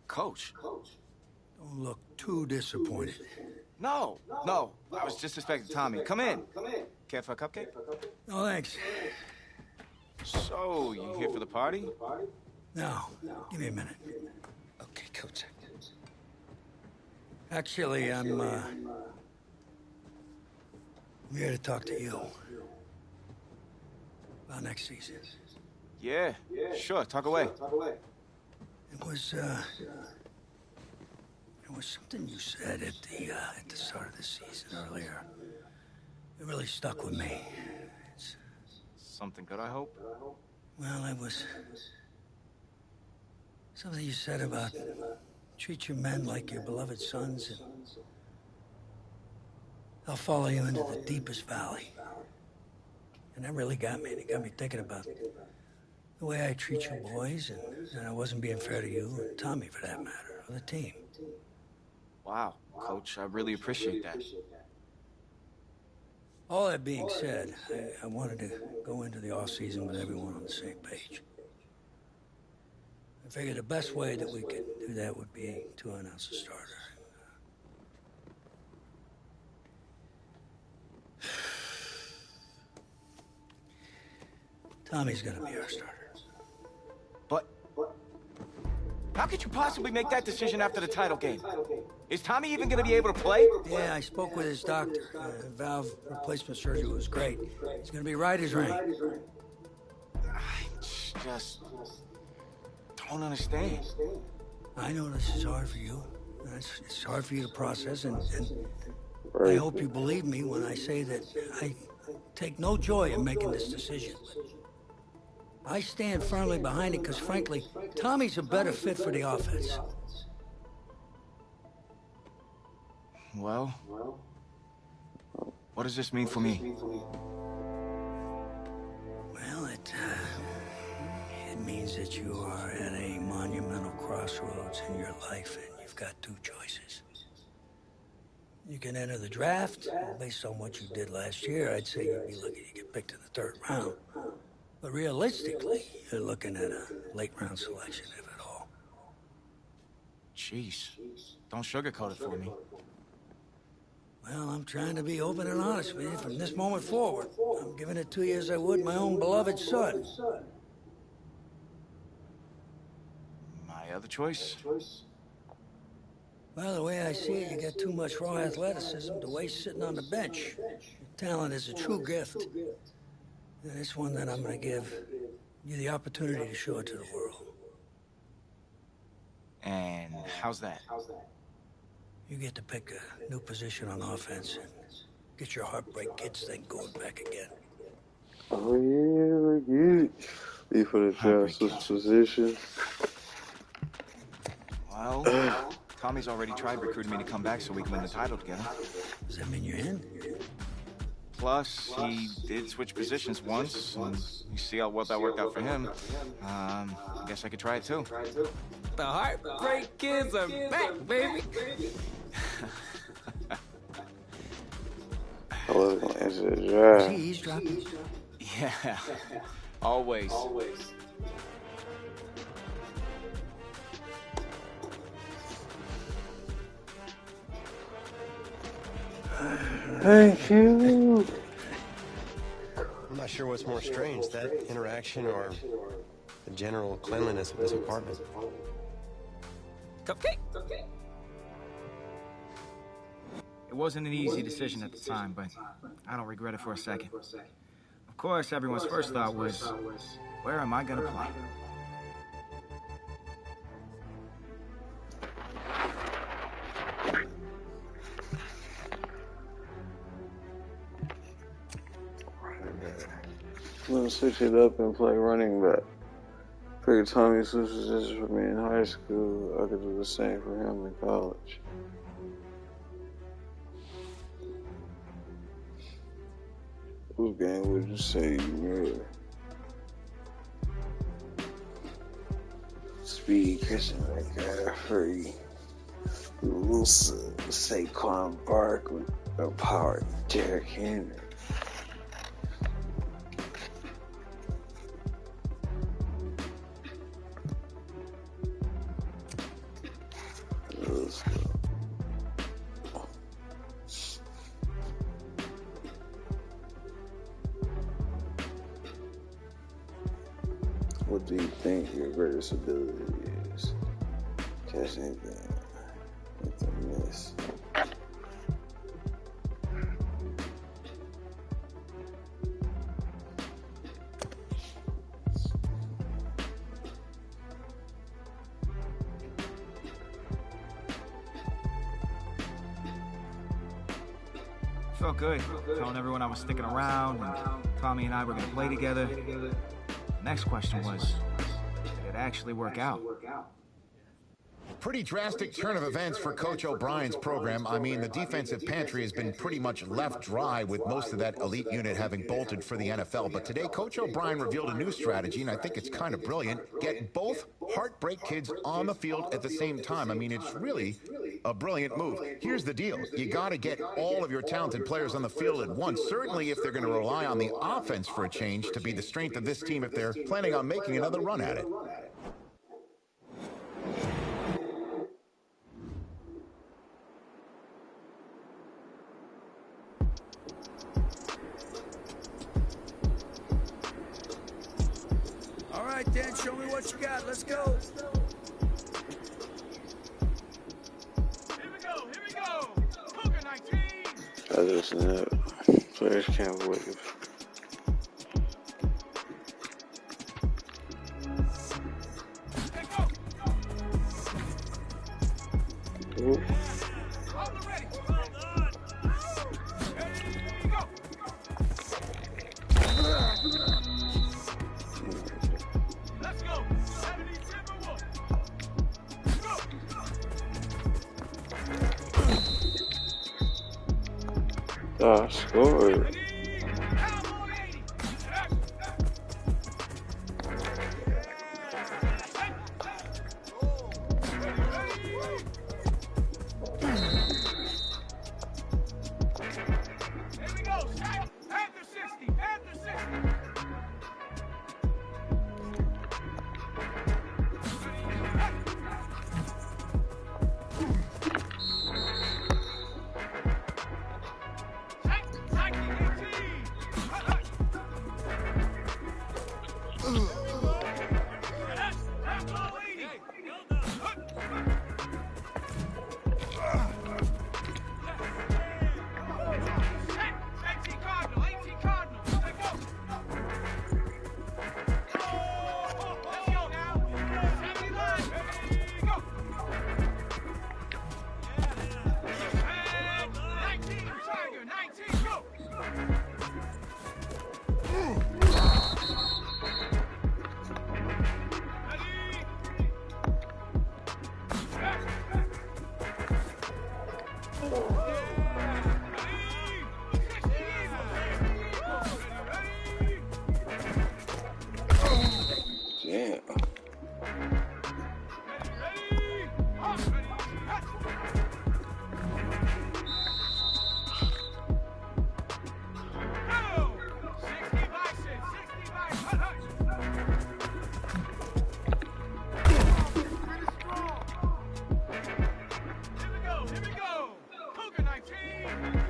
Coach? Don't look too disappointed. No. I was just expecting Tommy. Come in. Care for a cupcake? No, thanks. So, you here for the party? No, give me a minute. Okay, Coach. Actually, I'm here to talk to you about next season. Yeah, sure. Talk away. It was something you said at the start of the season earlier. It really stuck with me. It's something good, I hope? Well, it was something you said about treat your men like your beloved sons, and they'll follow you into the deepest valley. And that really got me. It got me thinking about the way I treat you boys, and I wasn't being fair to you, and Tommy for that matter, or the team. Wow, Coach, I really appreciate that. All that being said, I wanted to go into the off-season with everyone on the same page. I figured the best way that we could do that would be to announce a starter. Tommy's gonna be our starter. But how could you possibly make that decision after the title game? Is Tommy even gonna be able to play? Yeah, I spoke with his doctor. Valve replacement surgery was great. He's gonna be right as rain. I just don't understand. I know this is hard for you. It's hard for you to process, and I hope you believe me when I say that I take no joy in making this decision. I stand firmly behind it because, frankly, Tommy's a better fit for the offense. Well, what does this mean for me? Well, it means that you are at a monumental crossroads in your life, and you've got two choices. You can enter the draft. Based on what you did last year, I'd say you'd be lucky to get picked in the third round. But realistically, you're looking at a late-round selection, if at all. Jeez, don't sugarcoat it for me. Well, I'm trying to be open and honest with you from this moment forward. I'm giving it to you as I would my own beloved son. My other choice? Well, the way I see it, you got too much raw athleticism to waste sitting on the bench. Your talent is a true gift. And it's one that I'm going to give you the opportunity to show it to the world. And how's that? You get to pick a new position on offense and get your Heartbreak Kids thing going back again. Oh yeah, good. Be for the draft position. Well, Tommy's already tried recruiting me to come back so we can win the title together. Does that mean you're in? Plus, he did switch positions once, and you see how well that worked out for him. I guess I could try it too. The Heartbreak Kids are back, baby. I was gonna answer the draft. He's dropping. Yeah, always. Thank you. I'm not sure what's more strange, that interaction or the general cleanliness of this apartment. Cupcake. It wasn't an easy decision at the time, but I don't regret it for a second. Of course, everyone's first thought was, where am I gonna play? I'm gonna switch it up and play running back. Figured Tommy switched positions for me in high school. I could do the same for him in college. Whose game would you say you mirror? Speed, Christian McCaffrey, Luciano, Saquon Barkley, or Power Derrick Henry. Let's go. What do you think your greatest ability is? Catch anything. Anything miss. Felt good, telling everyone I was sticking around, and Tommy and I were going to play together. The next question was, did it actually work out? Pretty drastic turn of events for Coach O'Brien's program. I mean, the defensive pantry has been pretty much left dry with most of that elite unit having bolted for the NFL. But today, Coach O'Brien revealed a new strategy, and I think it's kind of brilliant. Get both heartbreak kids on the field at the same time. I mean, it's really a brilliant move. Here's the deal. You got to get all of your talented players on the field at once, certainly if they're going to rely on the offense for a change to be the strength of this team if they're planning on making another run at it. All right, Dan, show me what you got. Let's go. Here we go. Cougar 19. I just know. Players can't wait. Ooh. Scored. Yeah. Here we go. Cougar 19.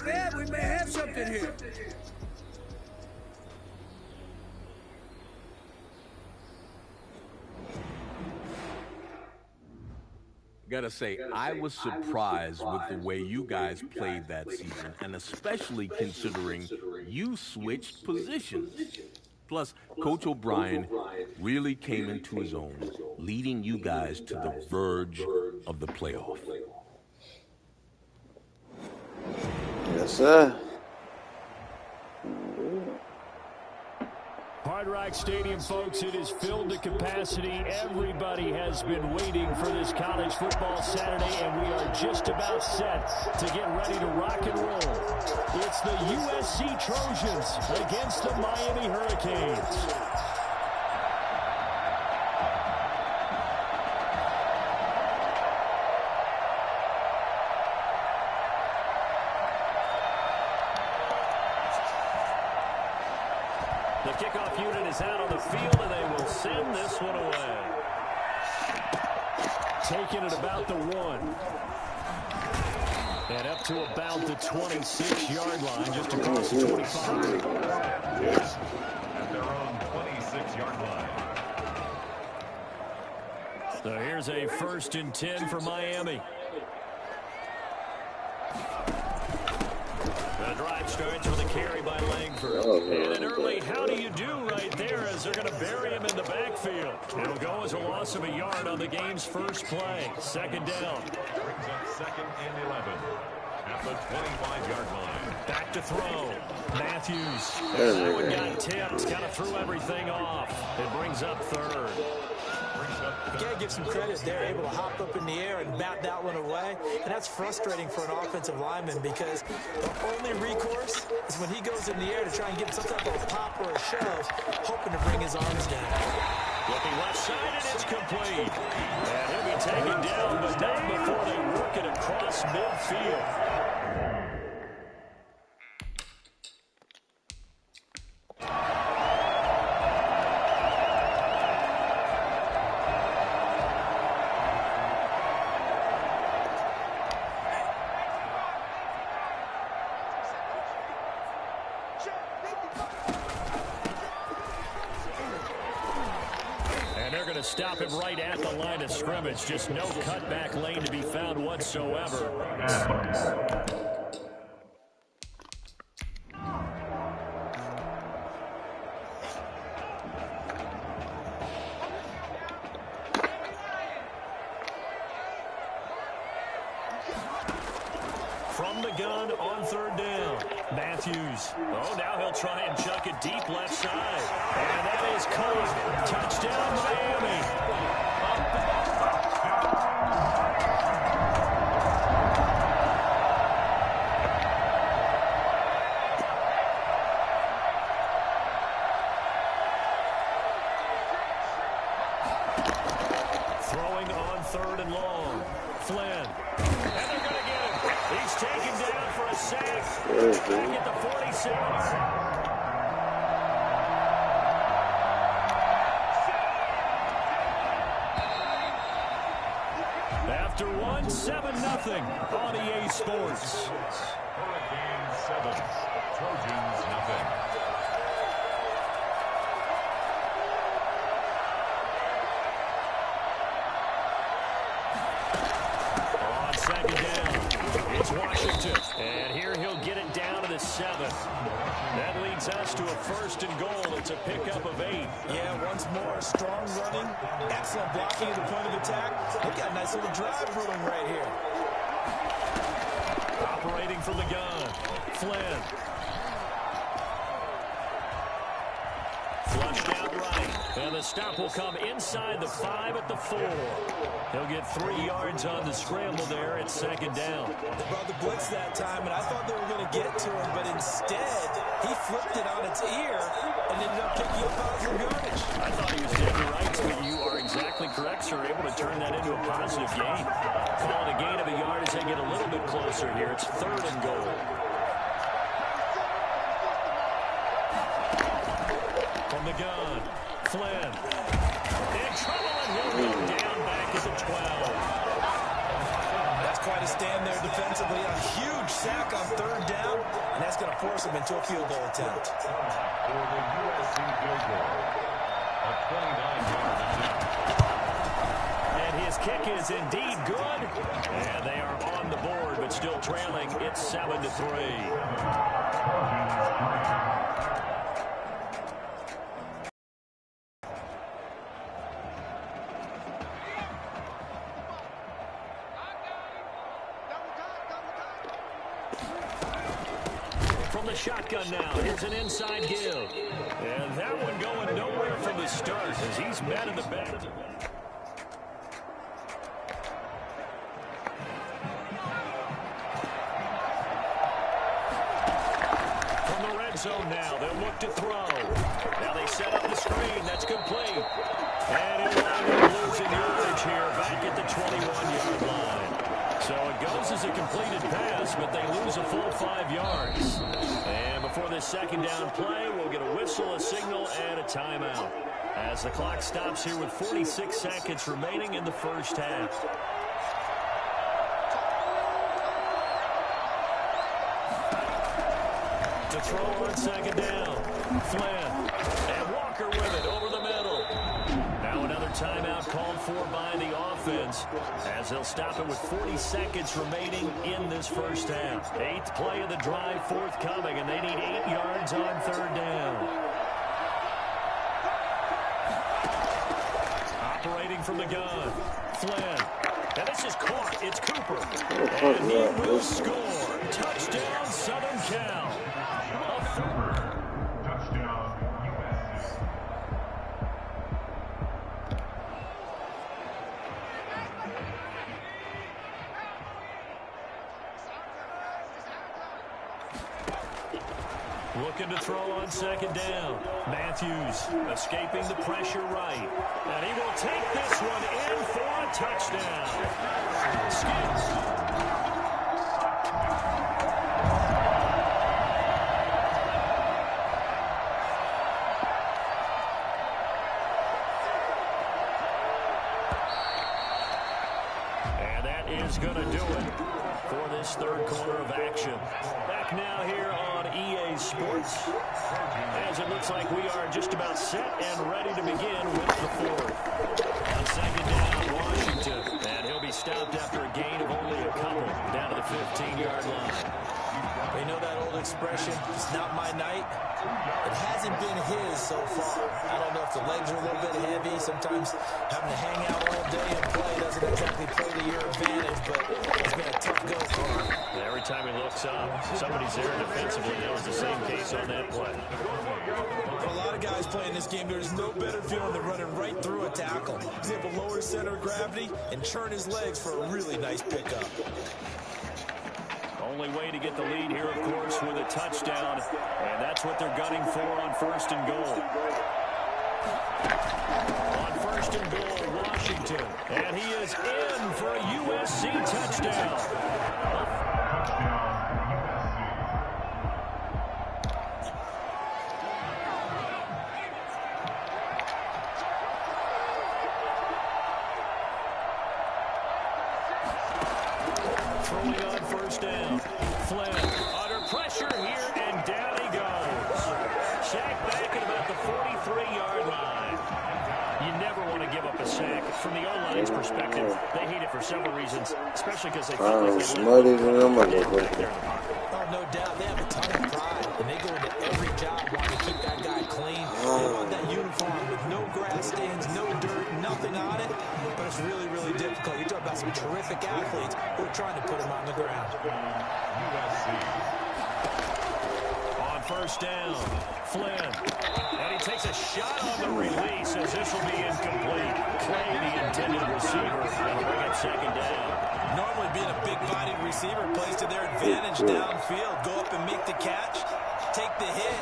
Dad, we may have something here. Gotta say, I was surprised with the way you guys played that season, and especially considering you switched positions. Plus, Coach O'Brien really came into his own, leading you guys to the verge of the playoff. Yes, sir. Hard Rock Stadium, folks, it is filled to capacity. Everybody has been waiting for this college football Saturday, and we are just about set to get ready to rock and roll. It's the USC Trojans against the Miami Hurricanes. The kickoff unit is out on the field, and they will send this one away. Taking it about the 1. And up to about the 26-yard line, just across the 25. At their own 26-yard line. So here's a 1st and 10 for Miami. The drive starts with a carry by Langford. And an early how do you do right there as they're going to bury him in the backfield. It'll go as a loss of a yard on the game's first play. 2nd down. Brings up 2nd and 11 at the 25-yard line. Back to throw. Matthews. That one got tipped. Kind of threw everything off. It brings up 3rd. You gotta give some credit. They're able to hop up in the air and bat that one away. And that's frustrating for an offensive lineman because the only recourse is when he goes in the air to try and get some type of a pop or a shove, hoping to bring his arms down. Looking left side, and it's complete. And he'll be taken down, but not before they work it across midfield. Stop him right at the line of scrimmage. Just no cutback lane to be found whatsoever. From the gun on 3rd down. Matthews. Oh, now he'll try and chuck it deep left side. And that is caught. Touchdown, Miami. Throwing on 3rd and long. Flynn. And they're going to get him. He's taken down for a sack. Back at the 46. After 1, 7-0 on EA Sports. Hurricanes 7, Trojans nothing. On 2nd down, it's Washington. And here he'll get it down to the 7. That leads us to a 1st and goal. It's a pickup of 8. Yeah, once more, strong running, excellent blocking at the point of attack. They've got a nice little drive brewing right here. Operating from the gun, Flynn. Flushed out right. And the stop will come inside the 5 at the 4. He'll get 3 yards on the scramble there at 2nd down. They brought the blitz that time, and I thought they were going to get to him, but instead, he flipped it on its ear and ended up picking up positive yardage. I thought he was dead to rights, but you are exactly correct, sir. Able to turn that into a positive gain. Call it a gain of a yard as they get a little bit closer here. It's 3rd and goal. From the gun, Flynn. In trouble, and he'll go down back at the 12. That's quite a stand there defensively. A huge sack on third down, and that's going to force him into a field goal attempt. For the USC field goal, a 29-yard attempt. And his kick is indeed good. And they are on the board, but still trailing. It's 7-3. From the shotgun now, here's an inside give. And that one going nowhere from the start as he's met in the back. From the red zone now, they'll look to throw. Now they set up the screen. That's complete. And he'll wind up losing yardage here back at the 21-yard line. So it goes as a completed pass, but they lose a full 5 yards. And before this second down play, we'll get a whistle, a signal, and a timeout. As the clock stops here with 46 seconds remaining in the first half. To throw on second down. Flynn. And Walker with it over the middle. Now another timeout called for by the offense as they'll stop it with 40 seconds remaining in this first half. 8th play of the drive forthcoming, and they need 8 yards on third down. Operating from the gun. Flynn. And this is caught. It's Cooper. And he will score. Touchdown, Southern Cal. Touchdown, USC. Looking to throw on second down. Matthews escaping the pressure right. And he will take this one in for a touchdown. Skips. And that is going to do it for this third quarter of action. Back now here on EA Sports, as it looks like we are just about set and ready to begin with the fourth. On second down, Washington, and he'll be stopped after a gain of only a couple down to the 15-yard line. We know that old expression, it's not my night. It hasn't been his so far. I don't know if the legs are a little bit heavy. Sometimes having to hang out all day and play doesn't exactly play to your advantage, but it's been a tough go for him. Every time he looks up, somebody's there defensively. That was the same case on that play. For a lot of guys playing this game, there's no better feeling than running right through a tackle. He's able to lower his center of gravity and churn his legs for a really nice pickup. Only way to get the lead here, of course, with a touchdown. And that's what they're gunning for on first and goal. On first and goal, Washington. And he is in for a USC touchdown. Throwing on first down. Flynn under pressure here, and down he goes. Sack back at about the 43-yard line. You never want to give up a sack. From the O-line's perspective, they hate it for several reasons, especially because they feel like they let back there in the pocket. Oh, no doubt. They have a ton of pride, and they go into every job wanting to keep that guy clean. They want that uniform with no grass stains, no dirt, nothing on it. But it's really, really difficult. You're talking about some terrific athletes who are trying to put him on the ground. On first down, Flynn. And he takes a shot on the release as this will be incomplete. Clay, the intended receiver, and bring it second down. Normally being a big-bodied receiver plays to their advantage downfield. Go up and make the catch, take the hit,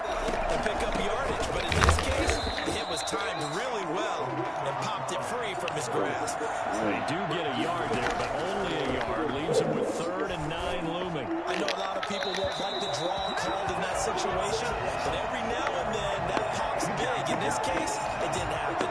and pick up yardage. But in this case, the hit was timed really well and popped it free from his grasp. They do get a yard there, but only a yard. Leaves him with 3rd and 9 looming. I know a lot of people won't like the draw called in that situation, but every now and then that pops big. In this case, it didn't happen.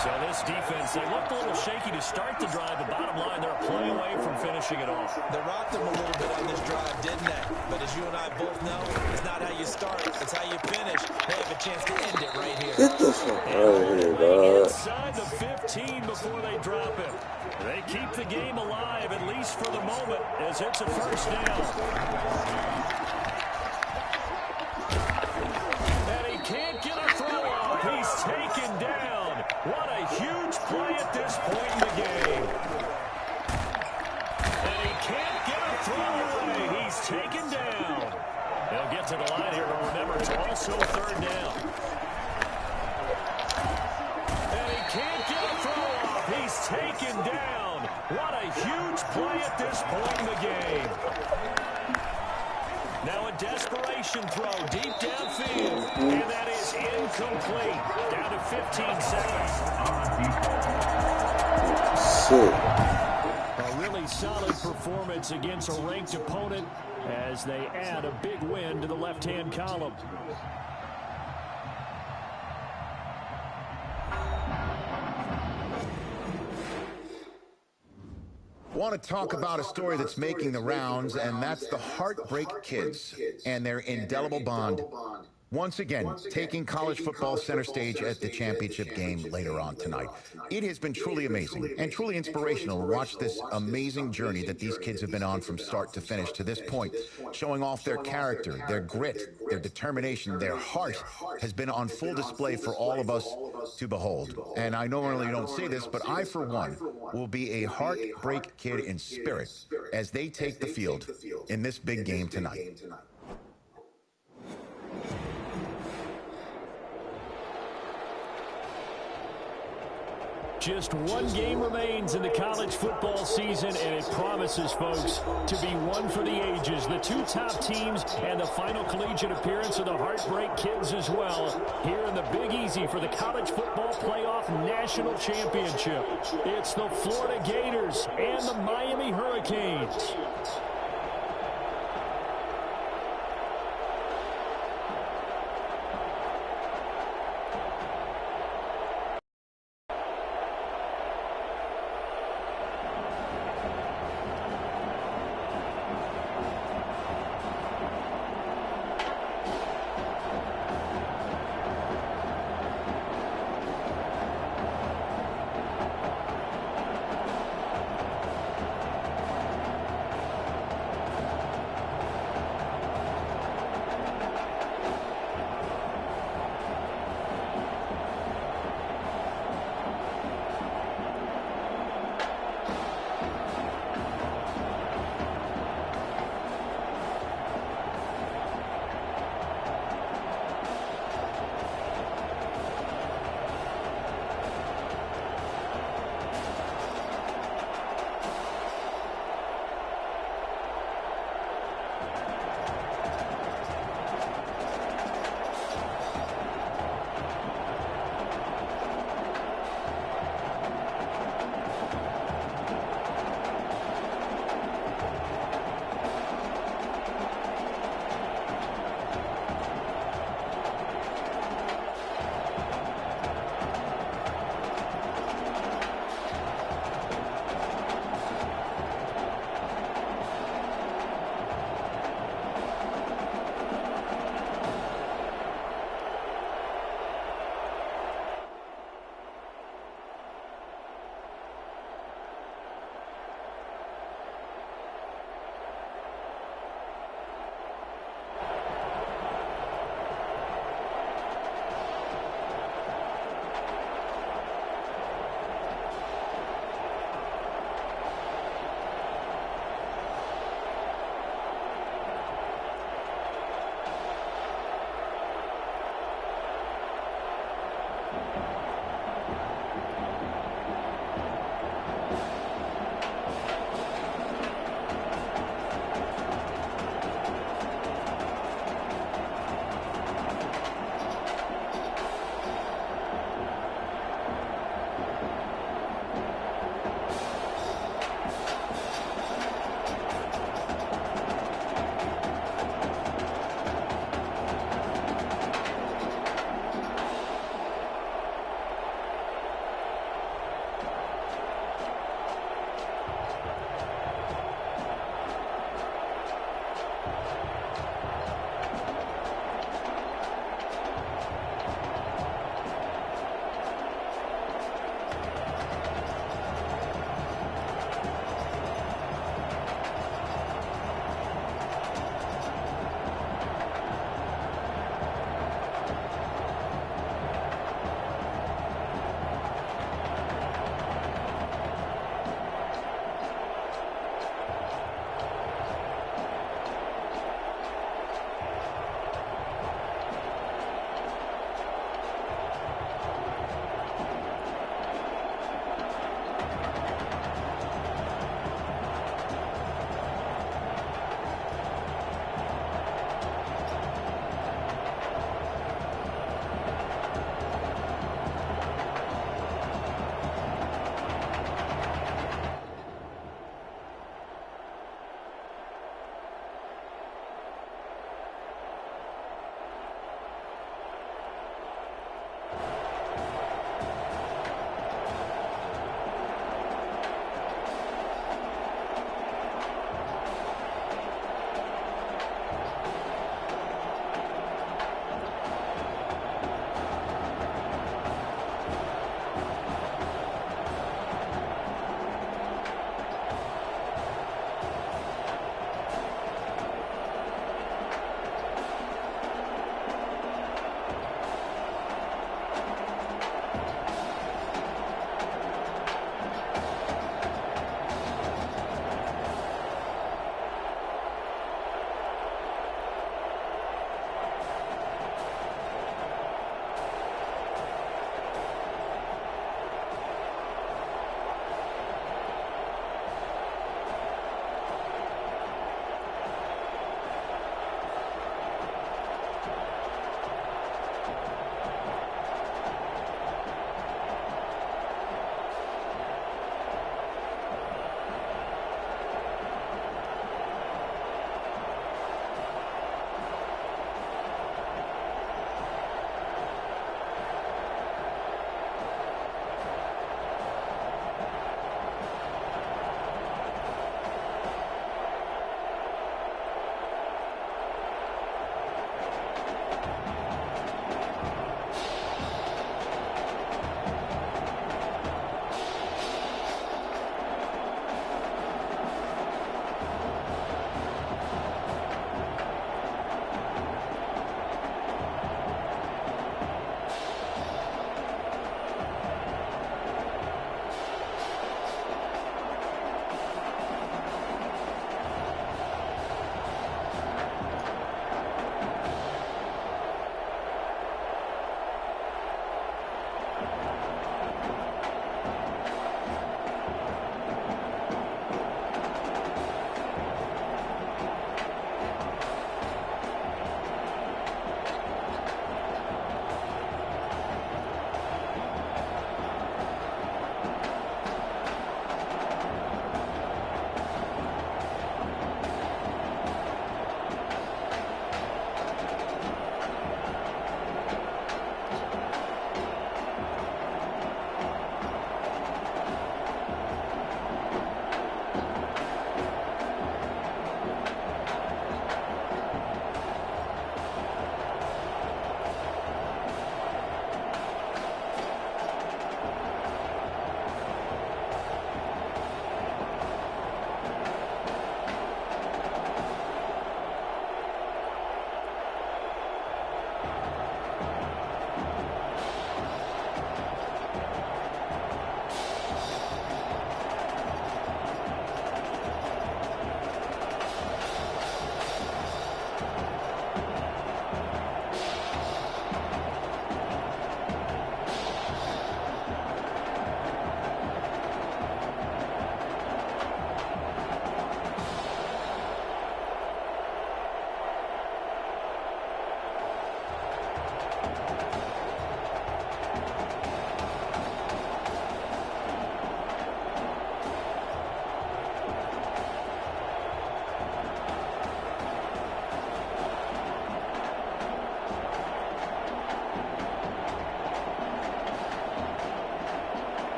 So this defense, they looked a little shaky to start the drive. The bottom line, they're a play away from finishing it off. They rocked them a little bit on this drive, didn't they? But as you and I both know, it's not how you start, it's how you finish. They have a chance to end it right here. Get the fuck out of here, dog. Inside the 15 before they drop him. They keep the game alive, at least for the moment, as it's a first down. And he can't get a throw off. He's taken down. What a huge play at this point in the game. And he can't get a throw away. He's taken down. They'll get to the line here, but remember, it's also third down. And he can't get a throw off. He's taken down. What a huge play at this point in the game. Now a desperation throw deep downfield, and that is incomplete. Down to 15 seconds. A really solid performance against a ranked opponent as they add a big win to the left-hand column. Want to talk about a story that's making the rounds, and that's the Heartbreak Kids and their indelible bond. Once again, taking college football center stage at the championship game later on tonight. It has been truly amazing and truly inspirational to watch this amazing journey that these kids have been on from start to finish to this point, showing off their character, their grit, their determination, their heart has been on full display for all of us to behold. And I normally don't say this, but I, for one, will be a Heartbreak Kid in spirit as they take the field in this big game tonight. Just one game remains in the college football season, and it promises, folks, to be one for the ages. The two top teams and the final collegiate appearance of the Heartbreak Kids as well here in the Big Easy for the College Football Playoff National Championship. It's the Florida Gators and the Miami Hurricanes.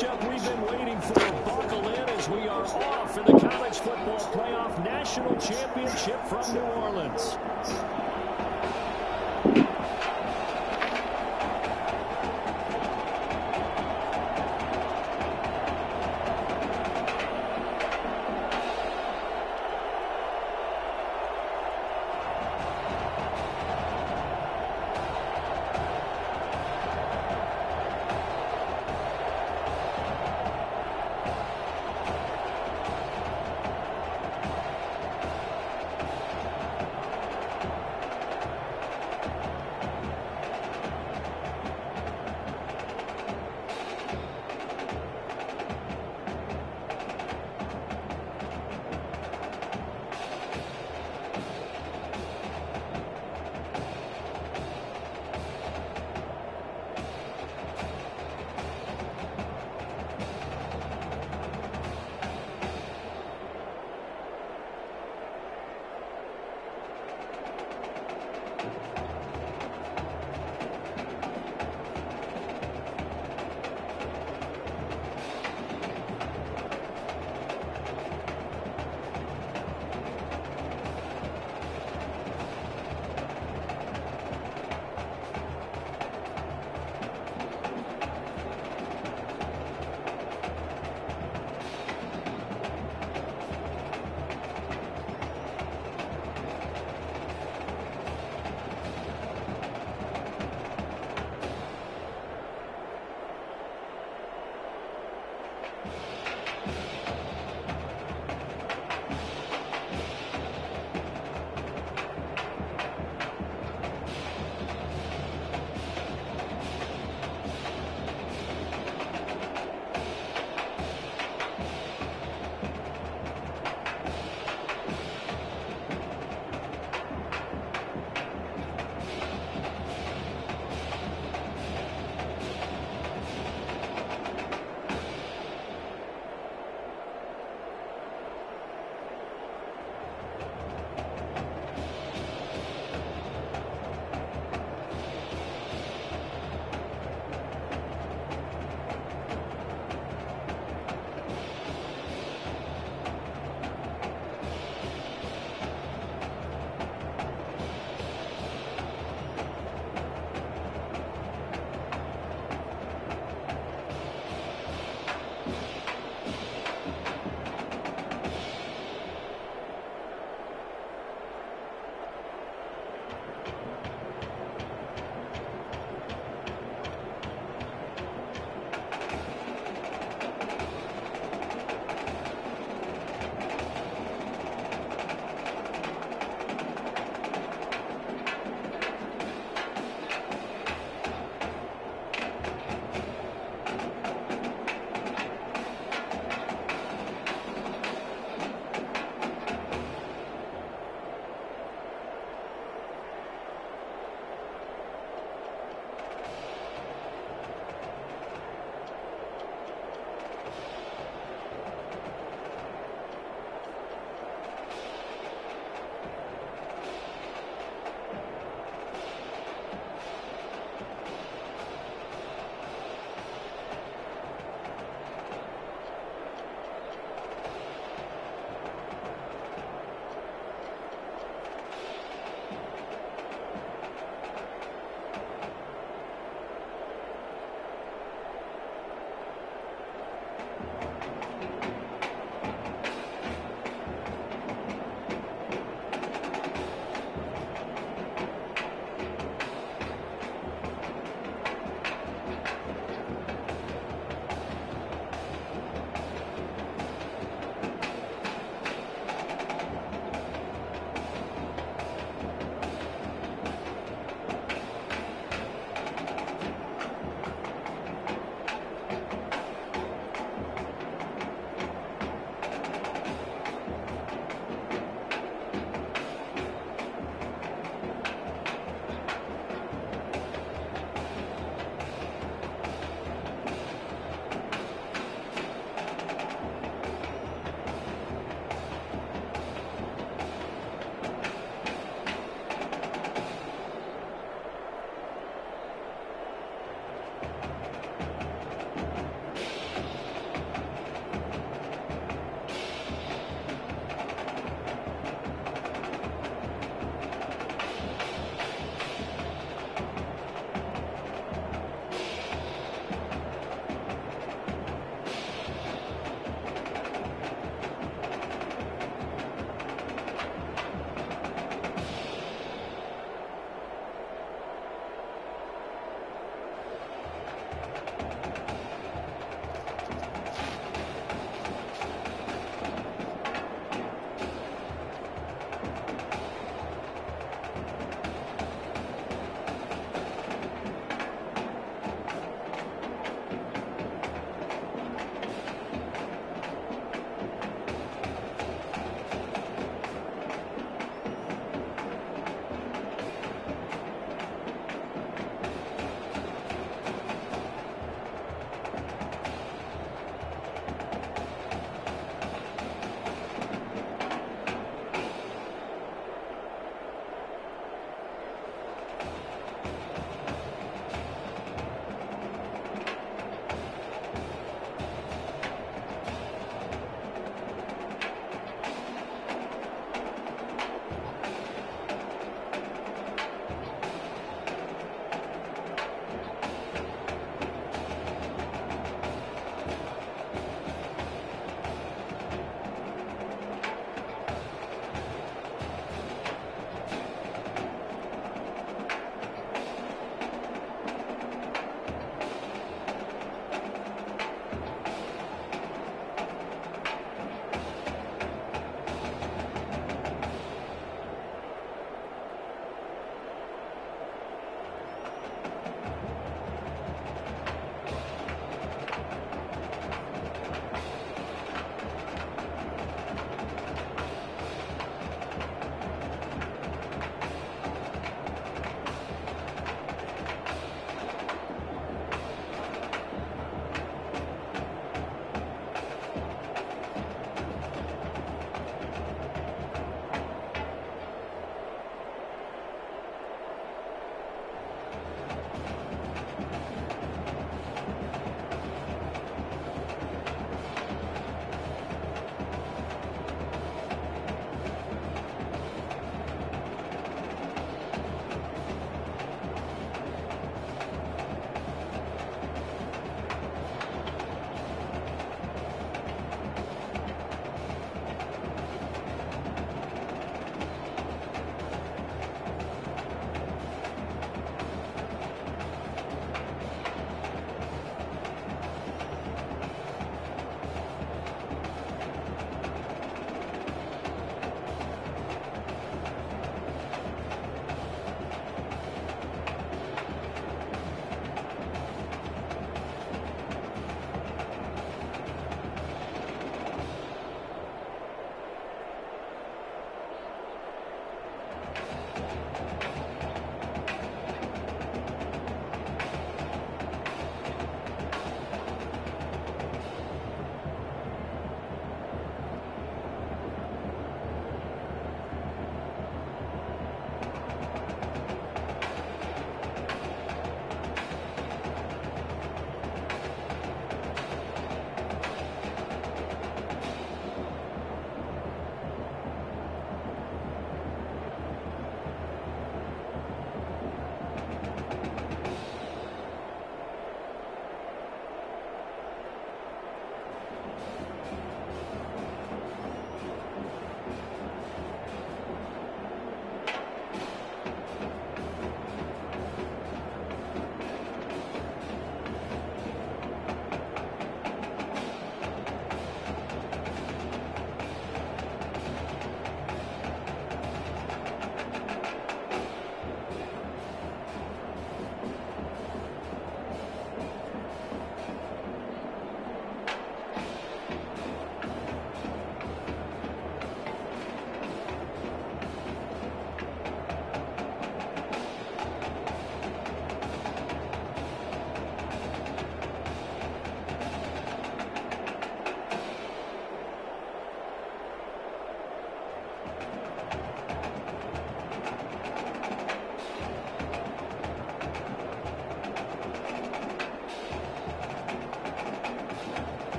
matchup we've been waiting for. Buckle in as we are off in the College Football Playoff National Championship from New Orleans.